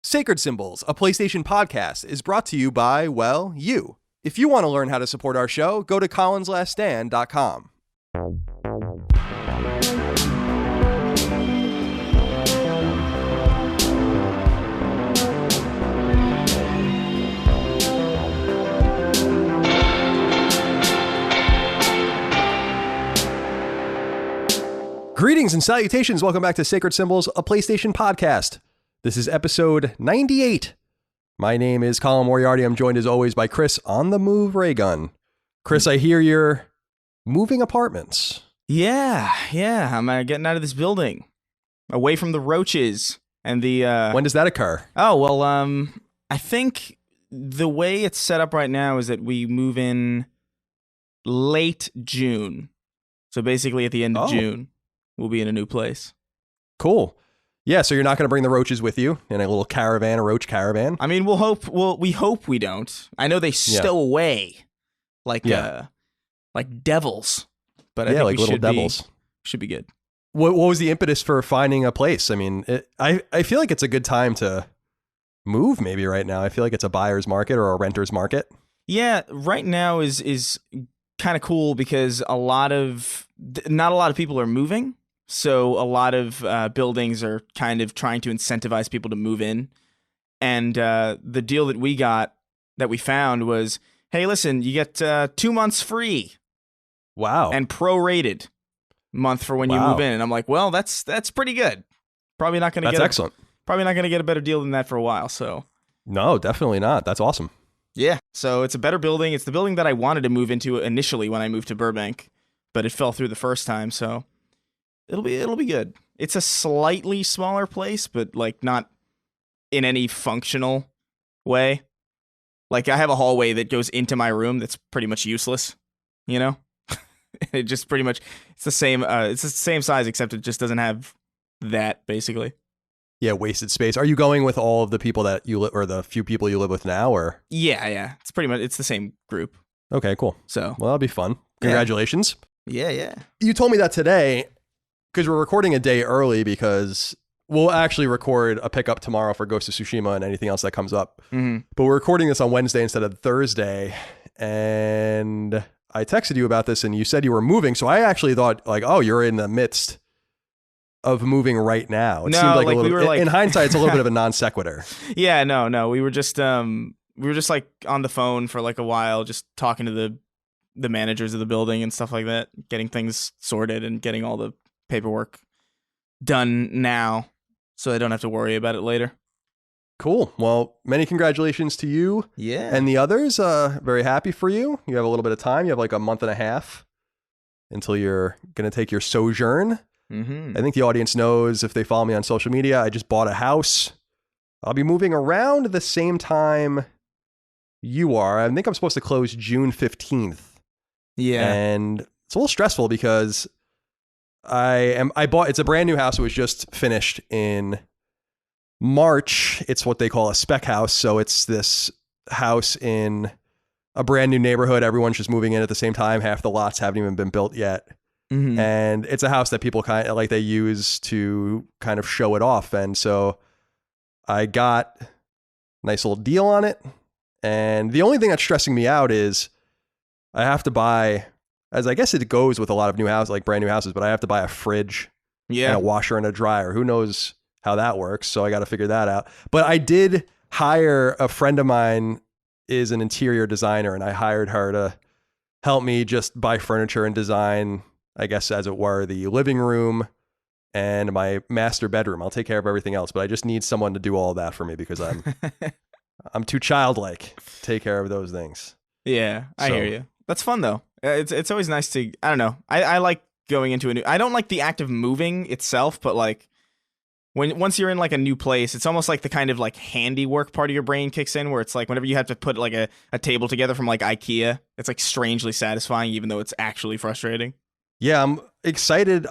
Sacred Symbols, a PlayStation podcast, is brought to you by, well, you. If you want to learn how to support our show, go to colinslaststand.com. Greetings and salutations. Welcome back to Sacred Symbols, a PlayStation podcast. This is episode 98. My name is Colin Moriarty. I'm joined as always by Chris on the move Raygun. Chris, I hear you're moving apartments. Yeah. I'm getting out of this building, away from the roaches and the. When does that occur? Oh well, I think the way it's set up right now is that we move in late June, so basically at the end of June, we'll be in a new place. Cool. Yeah, so you're not going to bring the roaches with you in a little caravan, a roach caravan? I mean, we hope we don't. I know they stow away like devils, but I think like we little devils. Should be good. What was the impetus for finding a place? I mean, I feel like it's a good time to move maybe right now. I feel like it's a buyer's market or a renter's market. Yeah, right now is kind of cool because not a lot of people are moving. So a lot of buildings are kind of trying to incentivize people to move in. And the deal that we found was, hey, listen, you get 2 months free. Wow. And prorated month for when you move in. And I'm like, well, that's pretty good. Probably not going to get excellent. Probably not going to get a better deal than that for a while. So no, definitely not. That's awesome. Yeah. So it's a better building. It's the building that I wanted to move into initially when I moved to Burbank, but it fell through the first time. So It'll be good. It's a slightly smaller place, but like not in any functional way. Like I have a hallway that goes into my room that's pretty much useless, you know? It just pretty much it's the same size except it just doesn't have that basically. Yeah, wasted space. Are you going with all of the people that you live or the few people you live with now or? Yeah. It's the same group. Okay, cool. So, well, that'll be fun. Congratulations. Yeah. You told me that today. Because we're recording a day early because we'll actually record a pickup tomorrow for Ghost of Tsushima and anything else that comes up. Mm-hmm. But we're recording this on Wednesday instead of Thursday. And I texted you about this and you said you were moving. So I actually thought like, oh, you're in the midst of moving right now. It seemed like a little, in hindsight, it's a little bit of a non sequitur. Yeah, no. We were just like on the phone for like a while, just talking to the managers of the building and stuff like that, getting things sorted and getting all the paperwork done now so I don't have to worry about it later. Cool. Well, many congratulations to you. Yeah. And the others, very happy for you. You have a little bit of time. You have like a month and a half until you're going to take your sojourn. Mm-hmm. I think the audience knows if they follow me on social media, I just bought a house. I'll be moving around the same time you are. I think I'm supposed to close June 15th. Yeah. And it's a little stressful because it's a brand new house. It was just finished in March. It's what they call a spec house. So it's this house in a brand new neighborhood. Everyone's just moving in at the same time. Half the lots haven't even been built yet. Mm-hmm. And it's a house that people kind of like they use to kind of show it off. And so I got a nice little deal on it. And the only thing that's stressing me out is I have to buy, as I guess it goes with a lot of new houses, like brand new houses, but I have to buy a fridge and a washer and a dryer. Who knows how that works? So I got to figure that out. But I did hire a friend of mine is an interior designer, and I hired her to help me just buy furniture and design, I guess, as it were, the living room and my master bedroom. I'll take care of everything else, but I just need someone to do all of that for me because I'm too childlike to take care of those things. Yeah, I hear you. That's fun though. It's always nice to, I don't know. I like going into I don't like the act of moving itself, but like once you're in like a new place, it's almost like the kind of like handiwork part of your brain kicks in where it's like whenever you have to put like a table together from like IKEA, it's like strangely satisfying, even though it's actually frustrating. Yeah, I'm excited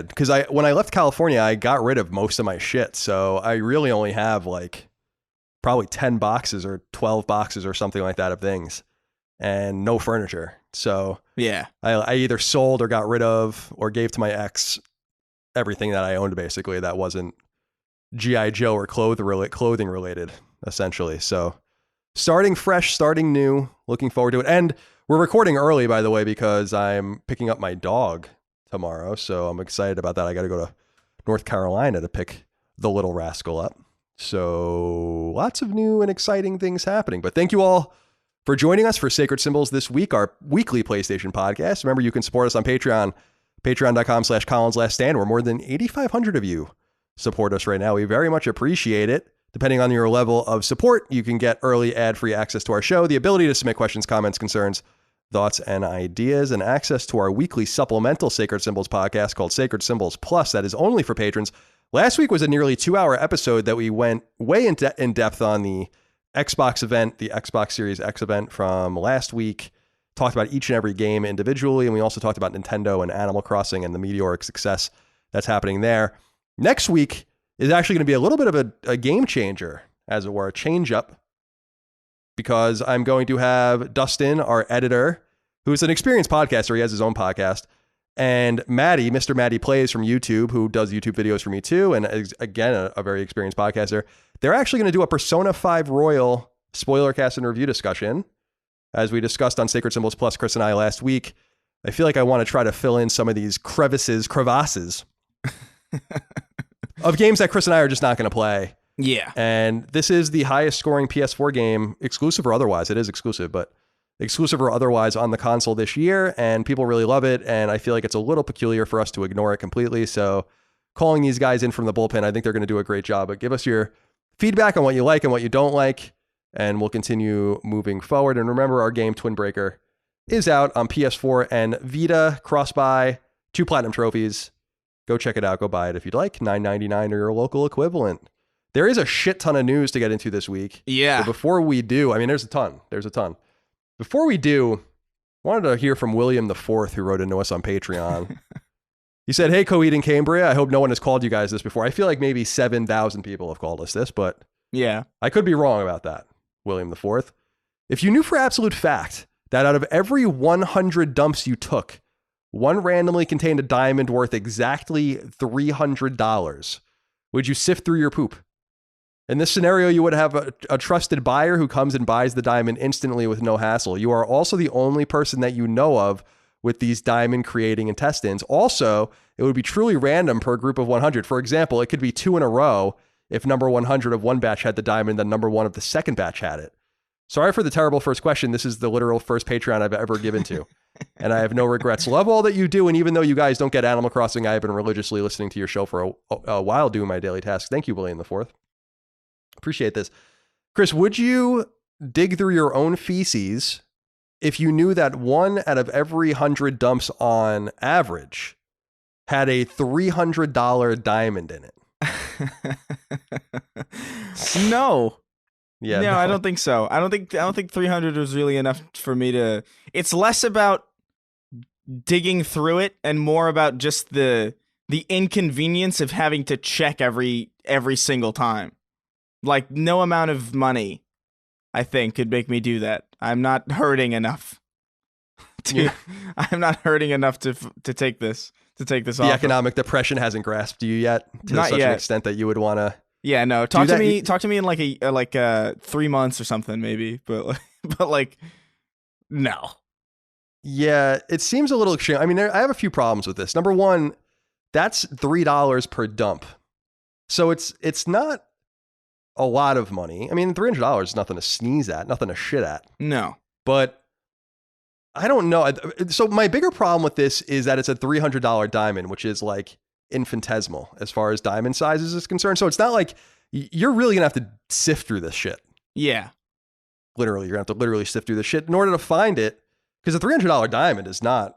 because when I left California, I got rid of most of my shit. So I really only have like probably 10 boxes or 12 boxes or something like that of things. And no furniture. So yeah, I either sold or got rid of or gave to my ex everything that I owned, basically, that wasn't G.I. Joe or clothing related, essentially. So starting fresh, starting new, looking forward to it. And we're recording early, by the way, because I'm picking up my dog tomorrow. So I'm excited about that. I got to go to North Carolina to pick the little rascal up. So lots of new and exciting things happening. But thank you all for joining us for Sacred Symbols this week, our weekly PlayStation podcast. Remember, you can support us on Patreon, patreon.com/Colin's Last Stand, where more than 8,500 of you support us right now. We very much appreciate it. Depending on your level of support, you can get early ad-free access to our show, the ability to submit questions, comments, concerns, thoughts, and ideas, and access to our weekly supplemental Sacred Symbols podcast called Sacred Symbols Plus. That is only for patrons. Last week was a nearly 2-hour episode that we went way in depth on the Xbox event, the Xbox Series X event from last week. Talked about each and every game individually, and we also talked about Nintendo and Animal Crossing and the meteoric success that's happening there. Next week is actually going to be a little bit of a game changer, as it were, a change up, because I'm going to have Dustin, our editor, who's an experienced podcaster. He has his own podcast. And Maddie, Mr. Maddie Plays from YouTube, who does YouTube videos for me too, and is, again, a very experienced podcaster. They're actually going to do a Persona 5 Royal spoiler cast and review discussion. As we discussed on Sacred Symbols Plus, Chris and I last week, I feel like I want to try to fill in some of these crevasses of games that Chris and I are just not going to play. Yeah. And this is the highest scoring PS4 game, exclusive or otherwise. It is exclusive, but exclusive or otherwise on the console this year. And people really love it. And I feel like it's a little peculiar for us to ignore it completely. So calling these guys in from the bullpen, I think they're going to do a great job. But give us your feedback on what you like and what you don't like, and we'll continue moving forward. And remember, our game Twin Breaker is out on PS4 and Vita, cross-buy, 2 platinum trophies. Go check it out. Go buy it if you'd like. $9.99 or your local equivalent. There is a shit ton of news to get into this week. Yeah. But before we do, I mean, there's a ton. Before we do, I wanted to hear from William the Fourth, who wrote into us on Patreon. He said, "Hey, Coed and Cambria, I hope no one has called you guys this before. I feel like maybe 7,000 people have called us this, but yeah, I could be wrong about that, William the Fourth. If you knew for absolute fact that out of every 100 dumps you took, one randomly contained a diamond worth exactly $300, would you sift through your poop? In this scenario, you would have a trusted buyer who comes and buys the diamond instantly with no hassle. You are also the only person that you know of with these diamond creating intestines. Also, it would be truly random per group of 100. For example, it could be 2 in a row if number 100 of one batch had the diamond, then number 1 of the second batch had it. Sorry for the terrible first question. This is the literal first Patreon I've ever given to, and I have no regrets. Love all that you do, and even though you guys don't get Animal Crossing, I have been religiously listening to your show for a while doing my daily tasks. Thank you, William the Fourth. Appreciate this. Chris, would you dig through your own feces if you knew that 1 out of every 100 dumps on average had a $300 diamond in it? No. Yeah. No, I don't think so. I don't think 300 was really enough for me to. It's less about digging through it and more about just the inconvenience of having to check every single time. Like, no amount of money, I think, could make me do that. I'm not hurting enough I'm not hurting enough to take this off. The economic depression hasn't grasped you yet to Not such yet. an extent that you would want to. Yeah, no. Talk to me in like 3 months or something, maybe. But no. Yeah, it seems a little extreme. I mean, I have a few problems with this. Number one, that's $3 per dump, so it's not a lot of money. I mean, $300 is nothing to sneeze at, nothing to shit at. No, but I don't know. So my bigger problem with this is that it's a $300 diamond, which is like infinitesimal as far as diamond sizes is concerned. So it's not like you're really gonna have to sift through this shit. Yeah, literally, you're gonna have to literally sift through this shit in order to find it, because a $300 diamond that's not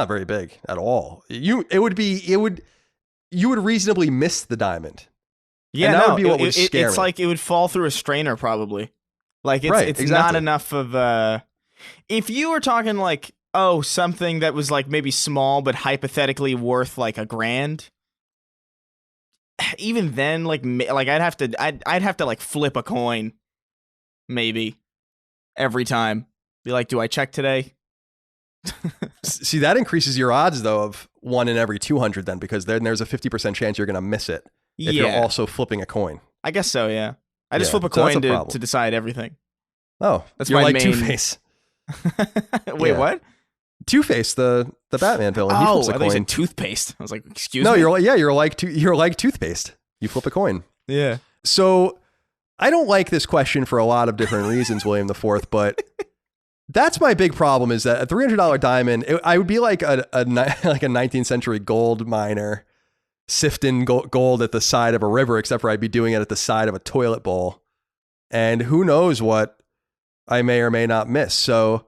very big at all. You would reasonably miss the diamond. Yeah, and that would be what would scare it's me. like it would fall through a strainer probably. Like it's exactly. not enough of if you were talking like, oh, something that was like maybe small but hypothetically worth like $1,000, even then like I'd have to like flip a coin maybe every time. Be like, do I check today? See, that increases your odds though of 1 in every 200 then, because then there's a 50% chance you're going to miss it. if you're also flipping a coin. I guess so, yeah. I just Yeah, flip a so that's coin a to decide everything. Oh, That's you're my like main- Two-Face. Wait, Yeah. what? Two-Face, the Batman villain. He flips a I thought you coin. said toothpaste. I was like, excuse No, me? you're like Toothpaste. You flip a coin. Yeah. So I don't like this question for a lot of different reasons, William the Fourth, but that's my big problem is that a $300 diamond, I would be like a 19th century gold miner sifting gold at the side of a river, except for I'd be doing it at the side of a toilet bowl. And who knows what I may or may not miss. So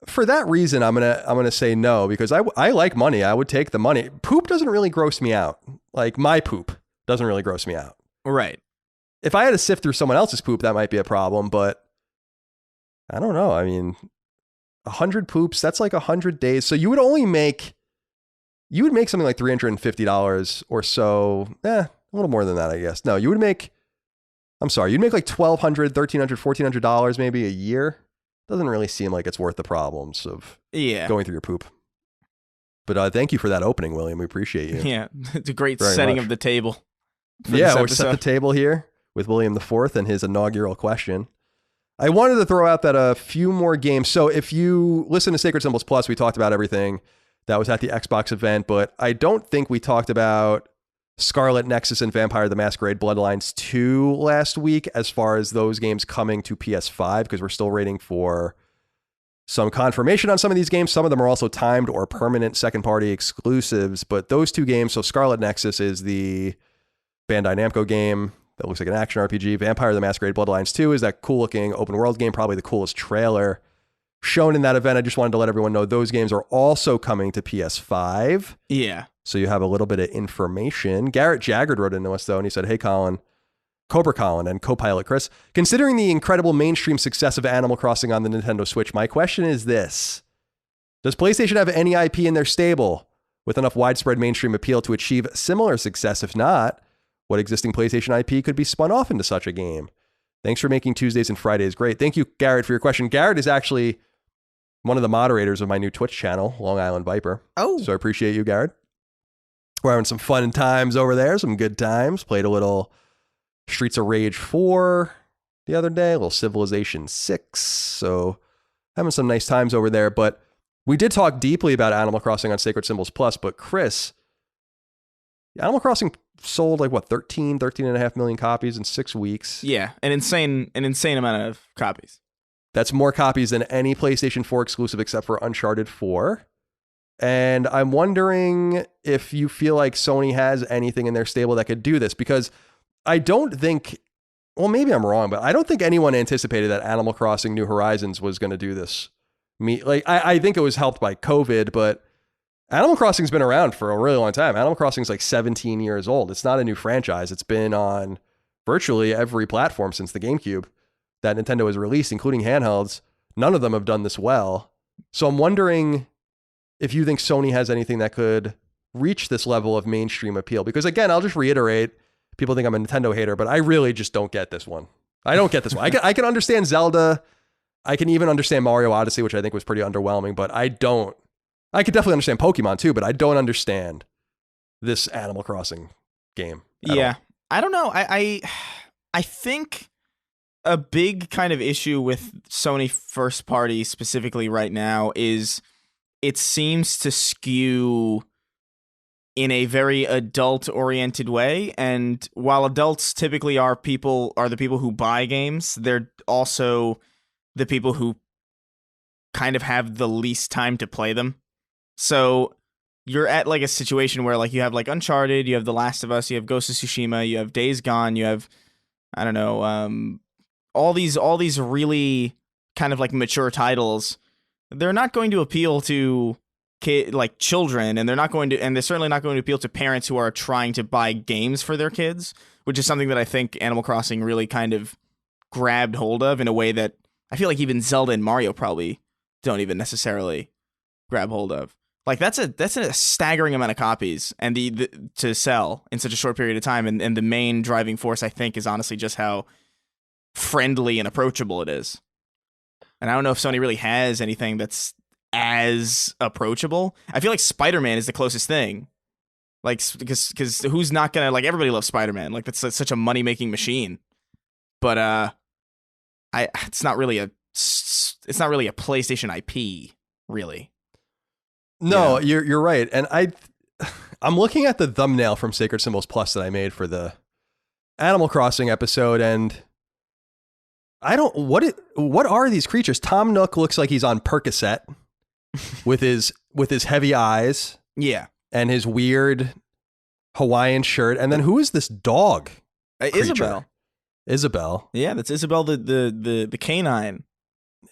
for that reason, I'm gonna say no, because I like money. I would take the money. Poop doesn't really gross me out. Like my poop doesn't really gross me out. Right. If I had to sift through someone else's poop, that might be a problem, but I don't know. I mean, 100 poops, that's like 100 days. So you would make something like $350 or so. A little more than that, I guess. No, you'd make like $1,200, $1,300, $1,400 maybe a year. Doesn't really seem like it's worth the problems of going through your poop. But thank you for that opening, William. We appreciate you. Yeah, it's a great Very setting much. of the table. Yeah, we set the table here with William the Fourth and his inaugural question. I wanted to throw out that a few more games. So if you listen to Sacred Symbols Plus, we talked about everything that was at the Xbox event, but I don't think we talked about Scarlet Nexus and Vampire the Masquerade Bloodlines 2 last week as far as those games coming to PS5, because we're still waiting for some confirmation on some of these games. Some of them are also timed or permanent second-party exclusives, but those two games, so Scarlet Nexus is the Bandai Namco game that looks like an action RPG. Vampire the Masquerade Bloodlines 2 is that cool-looking open-world game, probably the coolest trailer shown in that event. I just wanted to let everyone know those games are also coming to PS5. Yeah. So you have a little bit of information. Garrett Jaggard wrote into us, though, and he said, hey, Colin, Cobra Colin and co-pilot Chris, considering the incredible mainstream success of Animal Crossing on the Nintendo Switch, my question is this. Does PlayStation have any IP in their stable with enough widespread mainstream appeal to achieve similar success? If not, what existing PlayStation IP could be spun off into such a game? Thanks for making Tuesdays and Fridays great. Thank you, Garrett, for your question. Garrett is actually one of the moderators of my new Twitch channel, Long Island Viper. Oh. So I appreciate you, Garrett. We're having some fun times over there, some good times. Played a little Streets of Rage 4 the other day, a little Civilization 6. So having some nice times over there. But we did talk deeply about Animal Crossing on Sacred Symbols Plus. But Chris, Animal Crossing sold like what, 13.5 million copies in 6 weeks. Yeah, an insane amount of copies. That's more copies than any PlayStation 4 exclusive except for Uncharted 4. And I'm wondering if you feel like Sony has anything in their stable that could do this, because I don't think, well, maybe I'm wrong, but I don't think anyone anticipated that Animal Crossing New Horizons was going to do this. I think it was helped by COVID, but Animal Crossing's been around for a really long time. Animal Crossing's like 17 years old. It's not a new franchise. It's been on virtually every platform since the GameCube that Nintendo has released, including handhelds. None of them have done this well. So I'm wondering if you think Sony has anything that could reach this level of mainstream appeal. Because again, I'll just reiterate, people think I'm a Nintendo hater, but I really just don't get this one. I don't get this one. I can understand Zelda. I can even understand Mario Odyssey, which I think was pretty underwhelming, but I could definitely understand Pokemon too, but I don't understand this Animal Crossing game. Yeah. I don't know. I think a big kind of issue with Sony first party specifically right now is it seems to skew in a very adult oriented way. And while adults typically are the people who buy games, they're also the people who kind of have the least time to play them. So you're at like a situation where like you have like Uncharted, you have The Last of Us, you have Ghost of Tsushima, you have Days Gone, you have, I don't know, all these really kind of like mature titles. They're not going to appeal to children, and they're certainly not going to appeal to parents who are trying to buy games for their kids, which is something that I think Animal Crossing really kind of grabbed hold of in a way that I feel like even Zelda and Mario probably don't even necessarily grab hold of. Like that's a staggering amount of copies and the to sell in such a short period of time, and the main driving force I think is honestly just how friendly and approachable it is. And I don't know if Sony really has anything that's as approachable. I feel like Spider-Man is the closest thing. Like, because who's not gonna like? Everybody loves Spider-Man. Like, that's such a money-making machine. But it's not really a PlayStation IP, really. No, you're right. And I'm looking at the thumbnail from Sacred Symbols Plus that I made for the Animal Crossing episode, and what are these creatures? Tom Nook looks like he's on Percocet with his heavy eyes. Yeah. And his weird Hawaiian shirt. And then who is this dog? Isabel. Yeah, that's Isabel, the canine.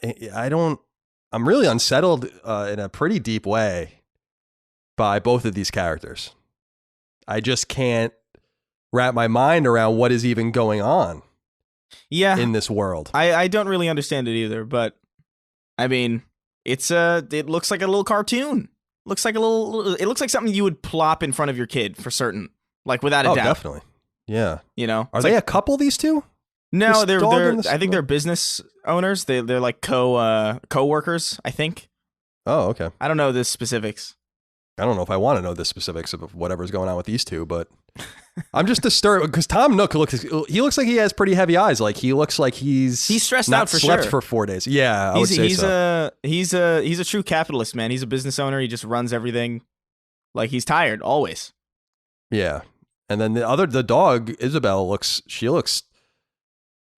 I'm really unsettled in a pretty deep way by both of these characters. I just can't wrap my mind around what is even going on. Yeah. In this world. I don't really understand it either, but I mean, it looks like a little cartoon. It looks like something you would plop in front of your kid for certain. Like, without a doubt. Definitely. Yeah. You know? Are they a couple, these two? No, they're I think they're business owners. They're like co-workers, I think. Oh, okay. I don't know the specifics. I don't know if I want to know the specifics of whatever's going on with these two, but I'm just disturbed because Tom Nook looks like he has pretty heavy eyes. Like, he looks like he's stressed not out for slept sure. for 4 days. Yeah, I would say so. He's a true capitalist, man. He's a business owner. He just runs everything. Like, he's tired always. Yeah. And then the dog, Isabel, looks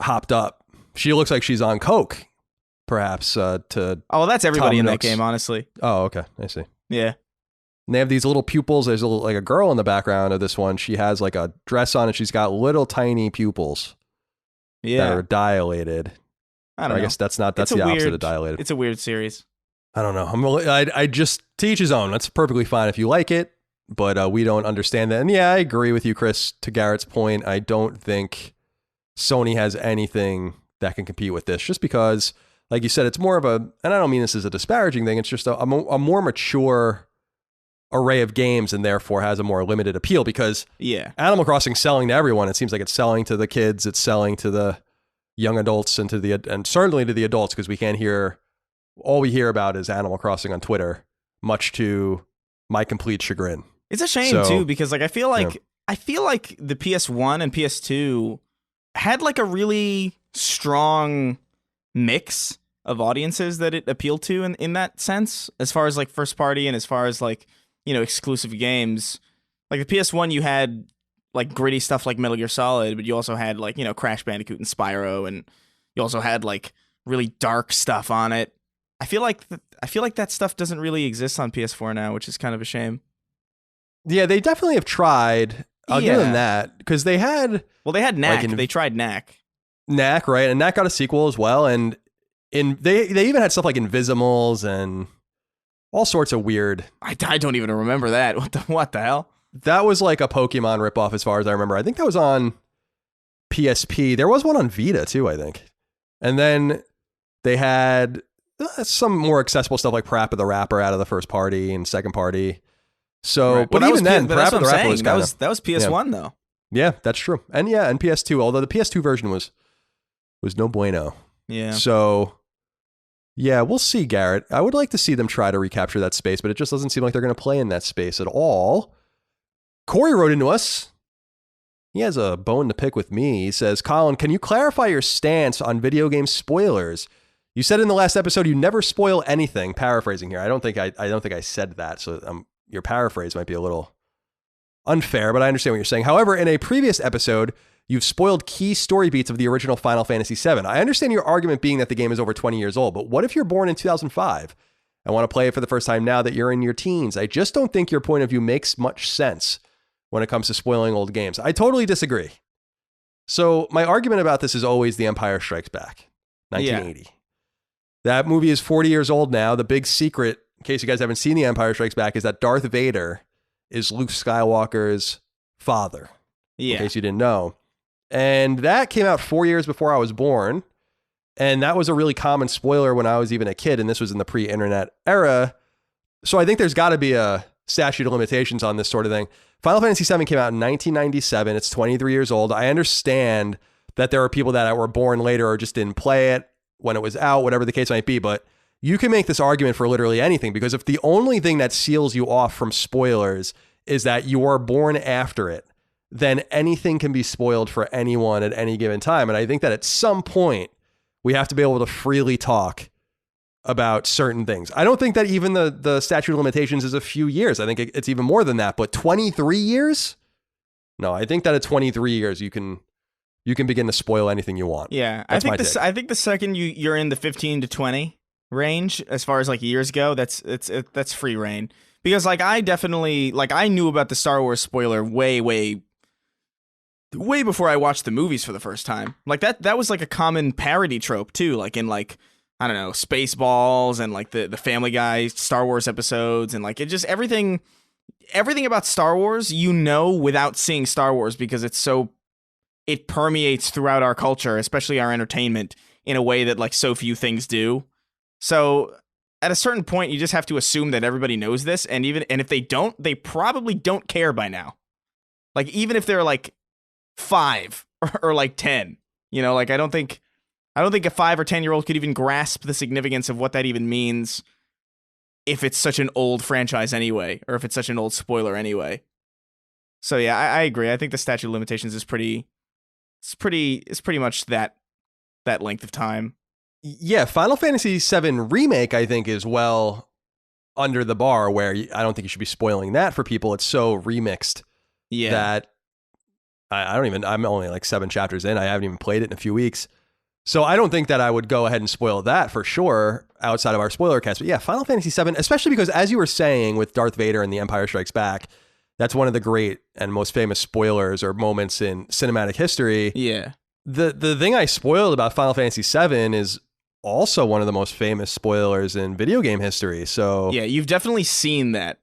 hopped up. She looks like she's on coke, perhaps. That's everybody Tom in Nook's. that game, honestly. Oh, okay. I see. Yeah. And they have these little pupils. There's like a girl in the background of this one. She has like a dress on and she's got little tiny pupils that are dilated. I don't know. I guess that's the opposite of dilated. It's a weird series. I don't know. I just, to each his own. That's perfectly fine if you like it, but we don't understand that. And yeah, I agree with you, Chris, to Garrett's point. I don't think Sony has anything that can compete with this, just because, like you said, it's more of and I don't mean this as a disparaging thing, it's just a more mature array of games and therefore has a more limited appeal, because Animal Crossing selling to everyone. It seems like it's selling to the kids, it's selling to the young adults and certainly to the adults, because all we hear about is Animal Crossing on Twitter, much to my complete chagrin. It's a shame too, because like I feel like the PS1 and PS2 had like a really strong mix of audiences that it appealed to in that sense, as far as like first party and as far as like, you know, exclusive games. Like the PS1, you had like gritty stuff like Metal Gear Solid, but you also had like, you know, Crash Bandicoot and Spyro, and you also had like really dark stuff on it. I feel like that stuff doesn't really exist on PS4 now, which is kind of a shame. Yeah, they definitely have tried. I'll give them that, because they had Knack. They tried Knack. Knack, right? And Knack got a sequel as well, and they even had stuff like Invisimals and all sorts of weird. I don't even remember that. What the hell? That was like a Pokemon ripoff, as far as I remember. I think that was on PSP. There was one on Vita too, I think. And then they had some more accessible stuff like Parappa the Rapper out of the first party and second party. So, right. But even then, Parappa the Rapper was that was PS1 though. Yeah, that's true. And PS2, although the PS2 version was no bueno. Yeah. So, yeah, we'll see, Garrett. I would like to see them try to recapture that space, but it just doesn't seem like they're going to play in that space at all. Corey wrote into us. He has a bone to pick with me. He says, Colin, can you clarify your stance on video game spoilers? You said in the last episode you never spoil anything. Paraphrasing here. I don't think I said that, so your paraphrase might be a little unfair, but I understand what you're saying. However, in a previous episode, you've spoiled key story beats of the original Final Fantasy VII. I understand your argument being that the game is over 20 years old, but what if you're born in 2005 and want to play it for the first time now that you're in your teens? I just don't think your point of view makes much sense when it comes to spoiling old games. I totally disagree. So my argument about this is always The Empire Strikes Back, 1980. Yeah. That movie is 40 years old now. The big secret, in case you guys haven't seen The Empire Strikes Back, is that Darth Vader is Luke Skywalker's father. Yeah. In case you didn't know. And that came out 4 years before I was born. And that was a really common spoiler when I was even a kid. And this was in the pre-internet era. So I think there's got to be a statute of limitations on this sort of thing. Final Fantasy VII came out in 1997. It's 23 years old. I understand that there are people that were born later or just didn't play it when it was out, whatever the case might be. But you can make this argument for literally anything, because if the only thing that seals you off from spoilers is that you are born after it, then anything can be spoiled for anyone at any given time. And I think that at some point we have to be able to freely talk about certain things. I don't think that even the statute of limitations is a few years. I think it's even more than that, but 23 years? No, I think that at 23 years, you can begin to spoil anything you want. Yeah. That's I think the second you're in the 15 to 20 range, as far as like years go, that's free reign. Because like I definitely, like I knew about the Star Wars spoiler way before I watched the movies for the first time. Like that was like a common parody trope too, like in like, I don't know, Spaceballs and like the Family Guy Star Wars episodes, and like it just everything about Star Wars, you know, without seeing Star Wars, because it permeates throughout our culture, especially our entertainment, in a way that like so few things do. So at a certain point, you just have to assume that everybody knows this, and if they don't, they probably don't care by now. Like even if they're like 5 or like 10, you know, like I don't think a 5 or 10-year-old could even grasp the significance of what that even means if it's such an old franchise anyway, or if it's such an old spoiler anyway. So yeah, I agree. I think the statute of limitations is pretty much that length of time. Yeah, Final Fantasy VII Remake, I think, is well under the bar, where I don't think you should be spoiling that for people. It's so remixed that I'm only like 7 chapters in. I haven't even played it in a few weeks. So I don't think that I would go ahead and spoil that for sure outside of our spoiler cast. But yeah, Final Fantasy VII, especially because, as you were saying, with Darth Vader and The Empire Strikes Back, that's one of the great and most famous spoilers or moments in cinematic history. Yeah. The thing I spoiled about Final Fantasy VII is also one of the most famous spoilers in video game history. So yeah, you've definitely seen that.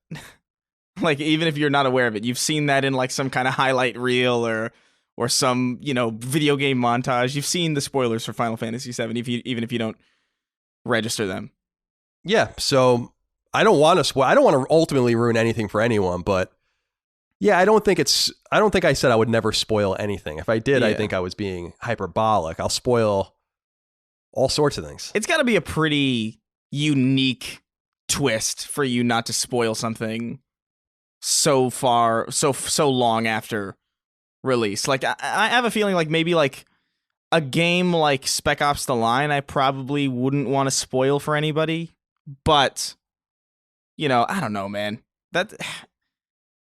Like, even if you're not aware of it, you've seen that in like some kind of highlight reel or some, you know, video game montage. You've seen the spoilers for Final Fantasy VII, even if you don't register them. Yeah, so I don't want to ultimately ruin anything for anyone, but yeah, I don't think I said I would never spoil anything. If I did, I think I was being hyperbolic. I'll spoil all sorts of things. It's got to be a pretty unique twist for you not to spoil something so long after release. Like I have a feeling like maybe like a game like Spec Ops: The Line, I probably wouldn't want to spoil for anybody, but you know, I don't know, man.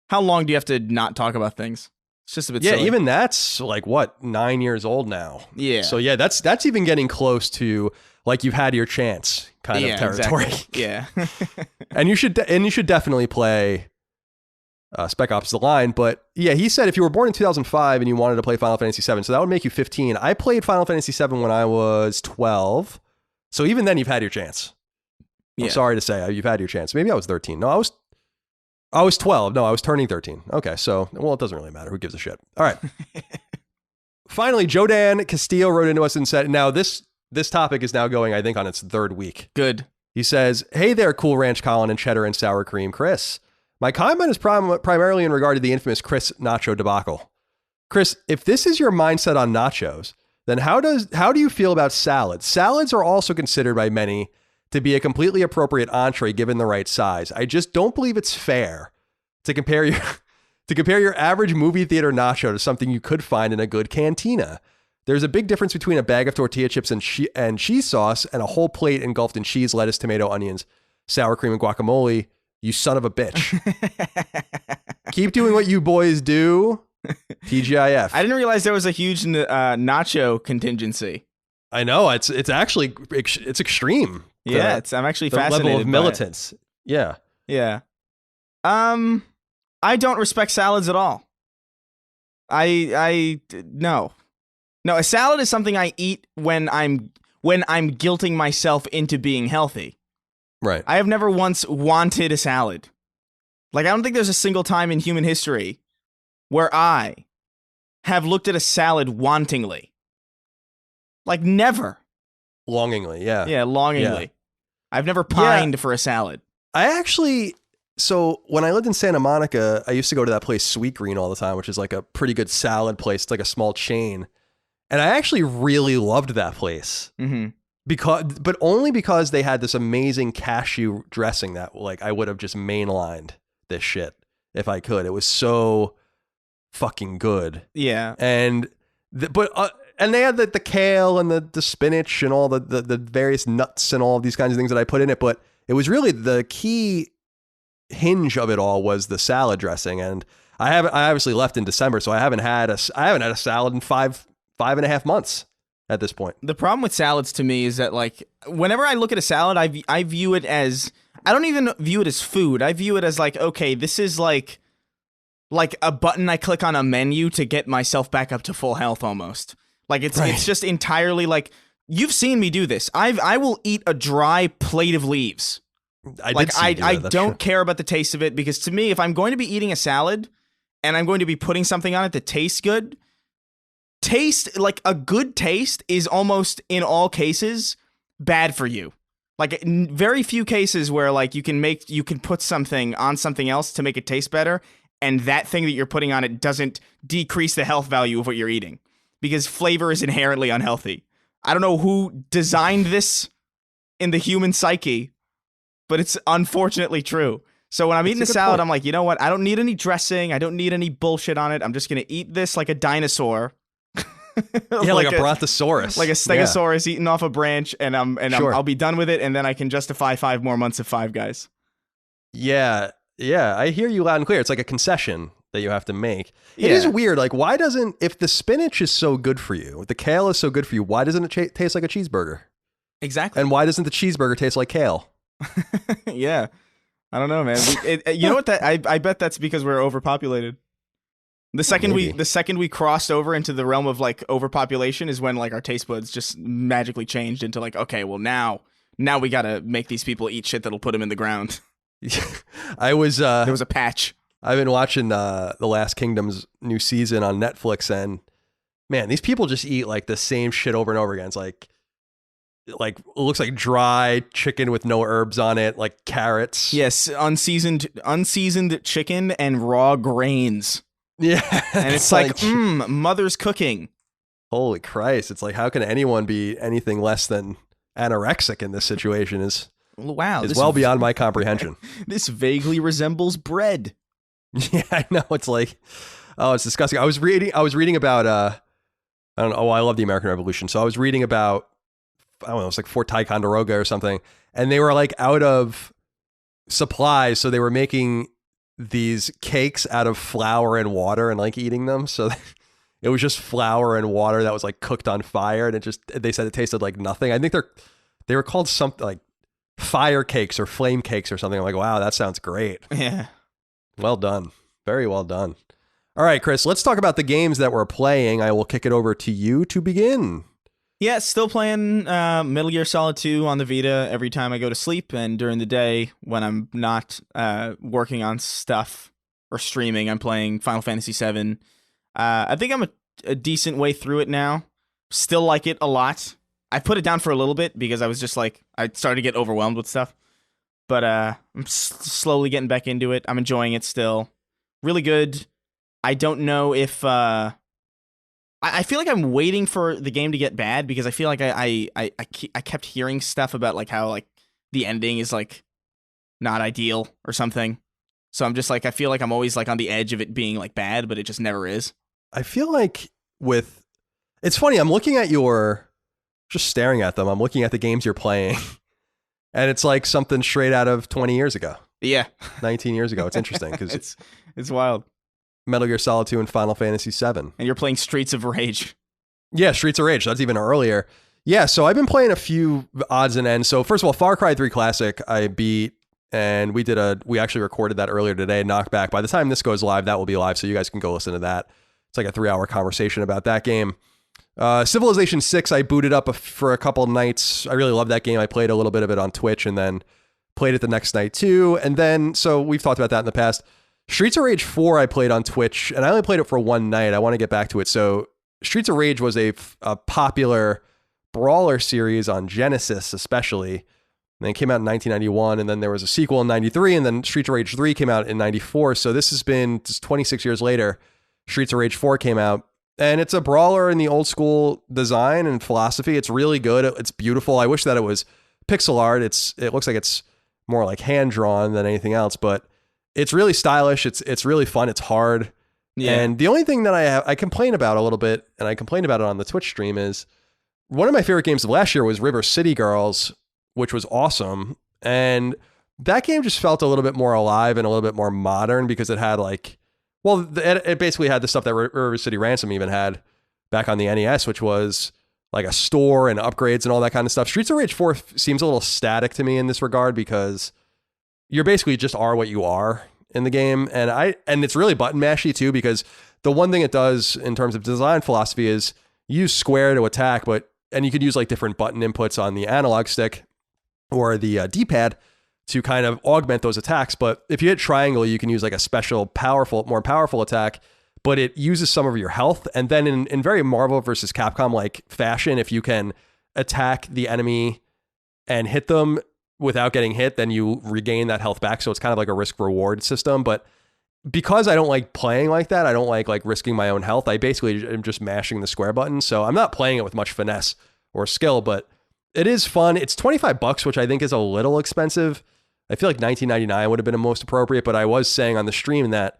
How long do you have to not talk about things? It's just a bit silly. Even that's like what, 9 years old now. Yeah. So yeah, that's even getting close to like you've had your chance kind of territory. Exactly. Yeah. and you should definitely play Spec Ops: The Line. But yeah, he said if you were born in 2005 and you wanted to play Final Fantasy VII, so that would make you 15. I played Final Fantasy VII when I was 12. So even then you've had your chance. I'm sorry to say you've had your chance. Maybe I was 13. No, I was 12. No, I was turning 13. Okay, so, well, it doesn't really matter. Who gives a shit? All right. Finally, Jodan Castillo wrote into us and said, now this topic is now going, I think, on its 3rd week. Good. He says, hey there, Cool Ranch Colin and Cheddar and Sour Cream Chris. My comment is primarily in regard to the infamous Chris nacho debacle. Chris, if this is your mindset on nachos, then how do you feel about salads? Salads are also considered by many to be a completely appropriate entree given the right size. I just don't believe it's fair to compare your average movie theater nacho to something you could find in a good cantina. There's a big difference between a bag of tortilla chips and cheese sauce and a whole plate engulfed in cheese, lettuce, tomato, onions, sour cream, and guacamole. You son of a bitch. Keep doing what you boys do. TGIF. I didn't realize there was a huge nacho contingency. I know. It's actually extreme. Yeah, I'm actually fascinated. Level of militance. Yeah. Yeah. I don't respect salads at all. No. No, a salad is something I eat when I'm guilting myself into being healthy. Right. I have never once wanted a salad. Like, I don't think there's a single time in human history where I have looked at a salad wantingly. Like, never. Longingly, yeah. Yeah, longingly. Yeah. I've never pined for a salad. So when I lived in Santa Monica, I used to go to that place Sweet Green all the time, which is like a pretty good salad place. It's like a small chain. And I actually really loved that place. Mm-hmm. But only because they had this amazing cashew dressing that like I would have just mainlined this shit if I could. It was so fucking good. Yeah. And and they had the kale and the spinach and all the various nuts and all of these kinds of things that I put in it. But it was really the key hinge of it all was the salad dressing. And I obviously left in December, so I haven't had a salad in five and a half months at this point. The problem with salads to me is that, like, whenever I look at a salad, I view it as, I don't even view it as food. I view it as like, okay, this is like a button I click on a menu to get myself back up to full health almost. Like it's just entirely like, you've seen me do this. I will eat a dry plate of leaves. I don't care about the taste of it, because to me, if I'm going to be eating a salad and I'm going to be putting something on it that tastes good, like a good taste is almost in all cases bad for you. Like in very few cases where like you can put something on something else to make it taste better, and that thing that you're putting on it doesn't decrease the health value of what you're eating, because flavor is inherently unhealthy. I don't know who designed this in the human psyche, but it's unfortunately true. So when I'm eating a salad, I'm like, you know what? I don't need any dressing. I don't need any bullshit on it. I'm just going to eat this like a dinosaur. like a brontosaurus. Like a stegosaurus eating off a branch, and I'll be done with it, and then I can justify 5 more months of Five Guys. Yeah, I hear you loud and clear. It's like a concession that you have to make. It is weird. Like, why doesn't, if the spinach is so good for you, if the kale is so good for you, why doesn't it taste like a cheeseburger? Exactly. And why doesn't the cheeseburger taste like kale? Yeah. I don't know, man. You know what? I bet that's because we're overpopulated. The second we crossed over into the realm of like overpopulation is when like our taste buds just magically changed into like, okay, well now we gotta make these people eat shit that'll put them in the ground. There was a patch. I've been watching The Last Kingdom's new season on Netflix, and man, these people just eat like the same shit over and over again. It's like it looks like dry chicken with no herbs on it, like carrots. Yes, unseasoned chicken and raw grains. Yeah. And it's like mother's cooking. Holy Christ. It's like, how can anyone be anything less than anorexic in this situation is well beyond my comprehension. This vaguely resembles bread. Yeah, I know. It's like, oh, it's disgusting. I was reading about, I don't know. Oh, I love the American Revolution. So I was reading about, I don't know, it's like Fort Ticonderoga or something. And they were like out of supplies. So they were making these cakes out of flour and water and like eating them. So it was just flour and water that was like cooked on fire. And they said it tasted like nothing. I think they were called something like fire cakes or flame cakes or something. I'm like, wow, that sounds great. Yeah. Well done. Very well done. All right, Chris, let's talk about the games that we're playing. I will kick it over to you to begin. Yeah, still playing Metal Gear Solid 2 on the Vita every time I go to sleep, and during the day when I'm not working on stuff or streaming, I'm playing Final Fantasy VII. I think I'm a decent way through it now. Still like it a lot. I put it down for a little bit because I was just like, I started to get overwhelmed with stuff. But I'm slowly getting back into it. I'm enjoying it still. Really good. I don't know if... I feel like I'm waiting for the game to get bad because I feel like I kept hearing stuff about like how like the ending is like not ideal or something. So I'm just like, I feel like I'm always like on the edge of it being like bad, but it just never is. I feel like it's funny. I'm looking at just staring at them. I'm looking at the games you're playing and it's like something straight out of 20 years ago. Yeah. 19 years ago. It's interesting because it's wild. Metal Gear Solid 2 and Final Fantasy 7. And you're playing Streets of Rage. Yeah, Streets of Rage. That's even earlier. Yeah, so I've been playing a few odds and ends. So first of all, Far Cry 3 Classic I beat, and we actually recorded that earlier today, Knockback. By the time this goes live, that will be live, so you guys can go listen to that. It's like a 3-hour conversation about that game. Civilization 6 I booted up for a couple of nights. I really love that game. I played a little bit of it on Twitch and then played it the next night too. And then, so we've talked about that in the past. Streets of Rage 4 I played on Twitch, and I only played it for one night. I want to get back to it. So Streets of Rage was a popular brawler series on Genesis especially. And then it came out in 1991, and then there was a sequel in 93, and then Streets of Rage 3 came out in 94. So this has been just 26 years later. Streets of Rage 4 came out, and it's a brawler in the old school design and philosophy. It's really good. It's beautiful. I wish that it was pixel art. It looks like it's more like hand-drawn than anything else, but it's really stylish. It's really fun. It's hard. Yeah. And the only thing that I complain about a little bit, and I complained about it on the Twitch stream, is one of my favorite games of last year was River City Girls, which was awesome. And that game just felt a little bit more alive and a little bit more modern because it had like, well, it basically had the stuff that River City Ransom even had back on the NES, which was like a store and upgrades and all that kind of stuff. Streets of Rage 4 seems a little static to me in this regard because you're basically just are what you are in the game. And it's really button mashy too, because the one thing it does in terms of design philosophy is use square to attack, and you could use like different button inputs on the analog stick or the D-pad to kind of augment those attacks. But if you hit triangle, you can use like a special more powerful attack, but it uses some of your health. And then in very Marvel versus Capcom like fashion, if you can attack the enemy and hit them without getting hit, then you regain that health back. So it's kind of like a risk reward system. But because I don't like playing like that, I don't like risking my own health. I basically am just mashing the square button. So I'm not playing it with much finesse or skill, but it is fun. It's $25, which I think is a little expensive. I feel like $19.99 would have been the most appropriate, but I was saying on the stream that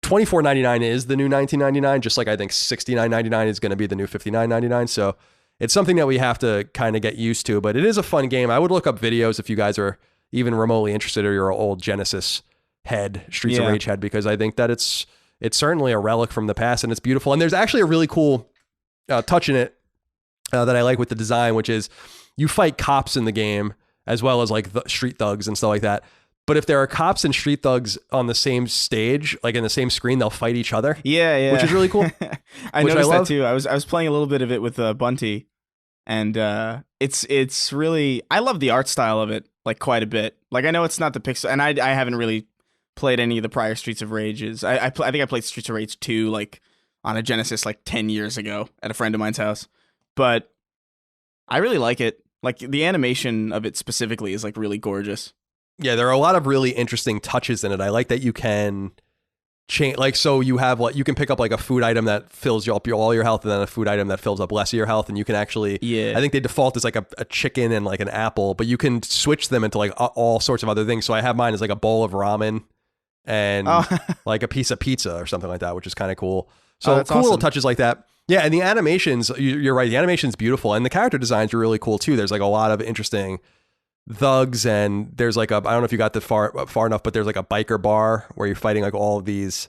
$24.99 is the new $19.99, just like I think $69.99 is going to be the new $59.99. So it's something that we have to kind of get used to, but it is a fun game. I would look up videos if you guys are even remotely interested, or you're an old Genesis head, Streets of Rage head, because I think that it's certainly a relic from the past and it's beautiful. And there's actually a really cool touch in it that I like with the design, which is you fight cops in the game as well as like the street thugs and stuff like that. But if there are cops and street thugs on the same stage, like in the same screen, they'll fight each other. Yeah. Which is really cool. I noticed that too. I was playing a little bit of it with Bunty, and it's really, I love the art style of it like quite a bit. Like I know it's not the pixel, and I haven't really played any of the prior Streets of Rages. I think I played Streets of Rage 2 like on a Genesis like 10 years ago at a friend of mine's house, but I really like it. Like the animation of it specifically is like really gorgeous. Yeah, there are a lot of really interesting touches in it. I like that you can change, like, so you have like, you can pick up like a food item that fills you up all your health, and then a food item that fills up less of your health, and you can actually, I think they default as like a chicken and like an apple, but you can switch them into like all sorts of other things. So I have mine as like a bowl of ramen and like a piece of pizza or something like that, which is kind of cool. So cool little touches like that. Yeah, and the animations, you're right, the animation's beautiful, and the character designs are really cool too. There's like a lot of interesting thugs, and there's like I don't know if you got far enough, but there's like a biker bar where you're fighting like all of these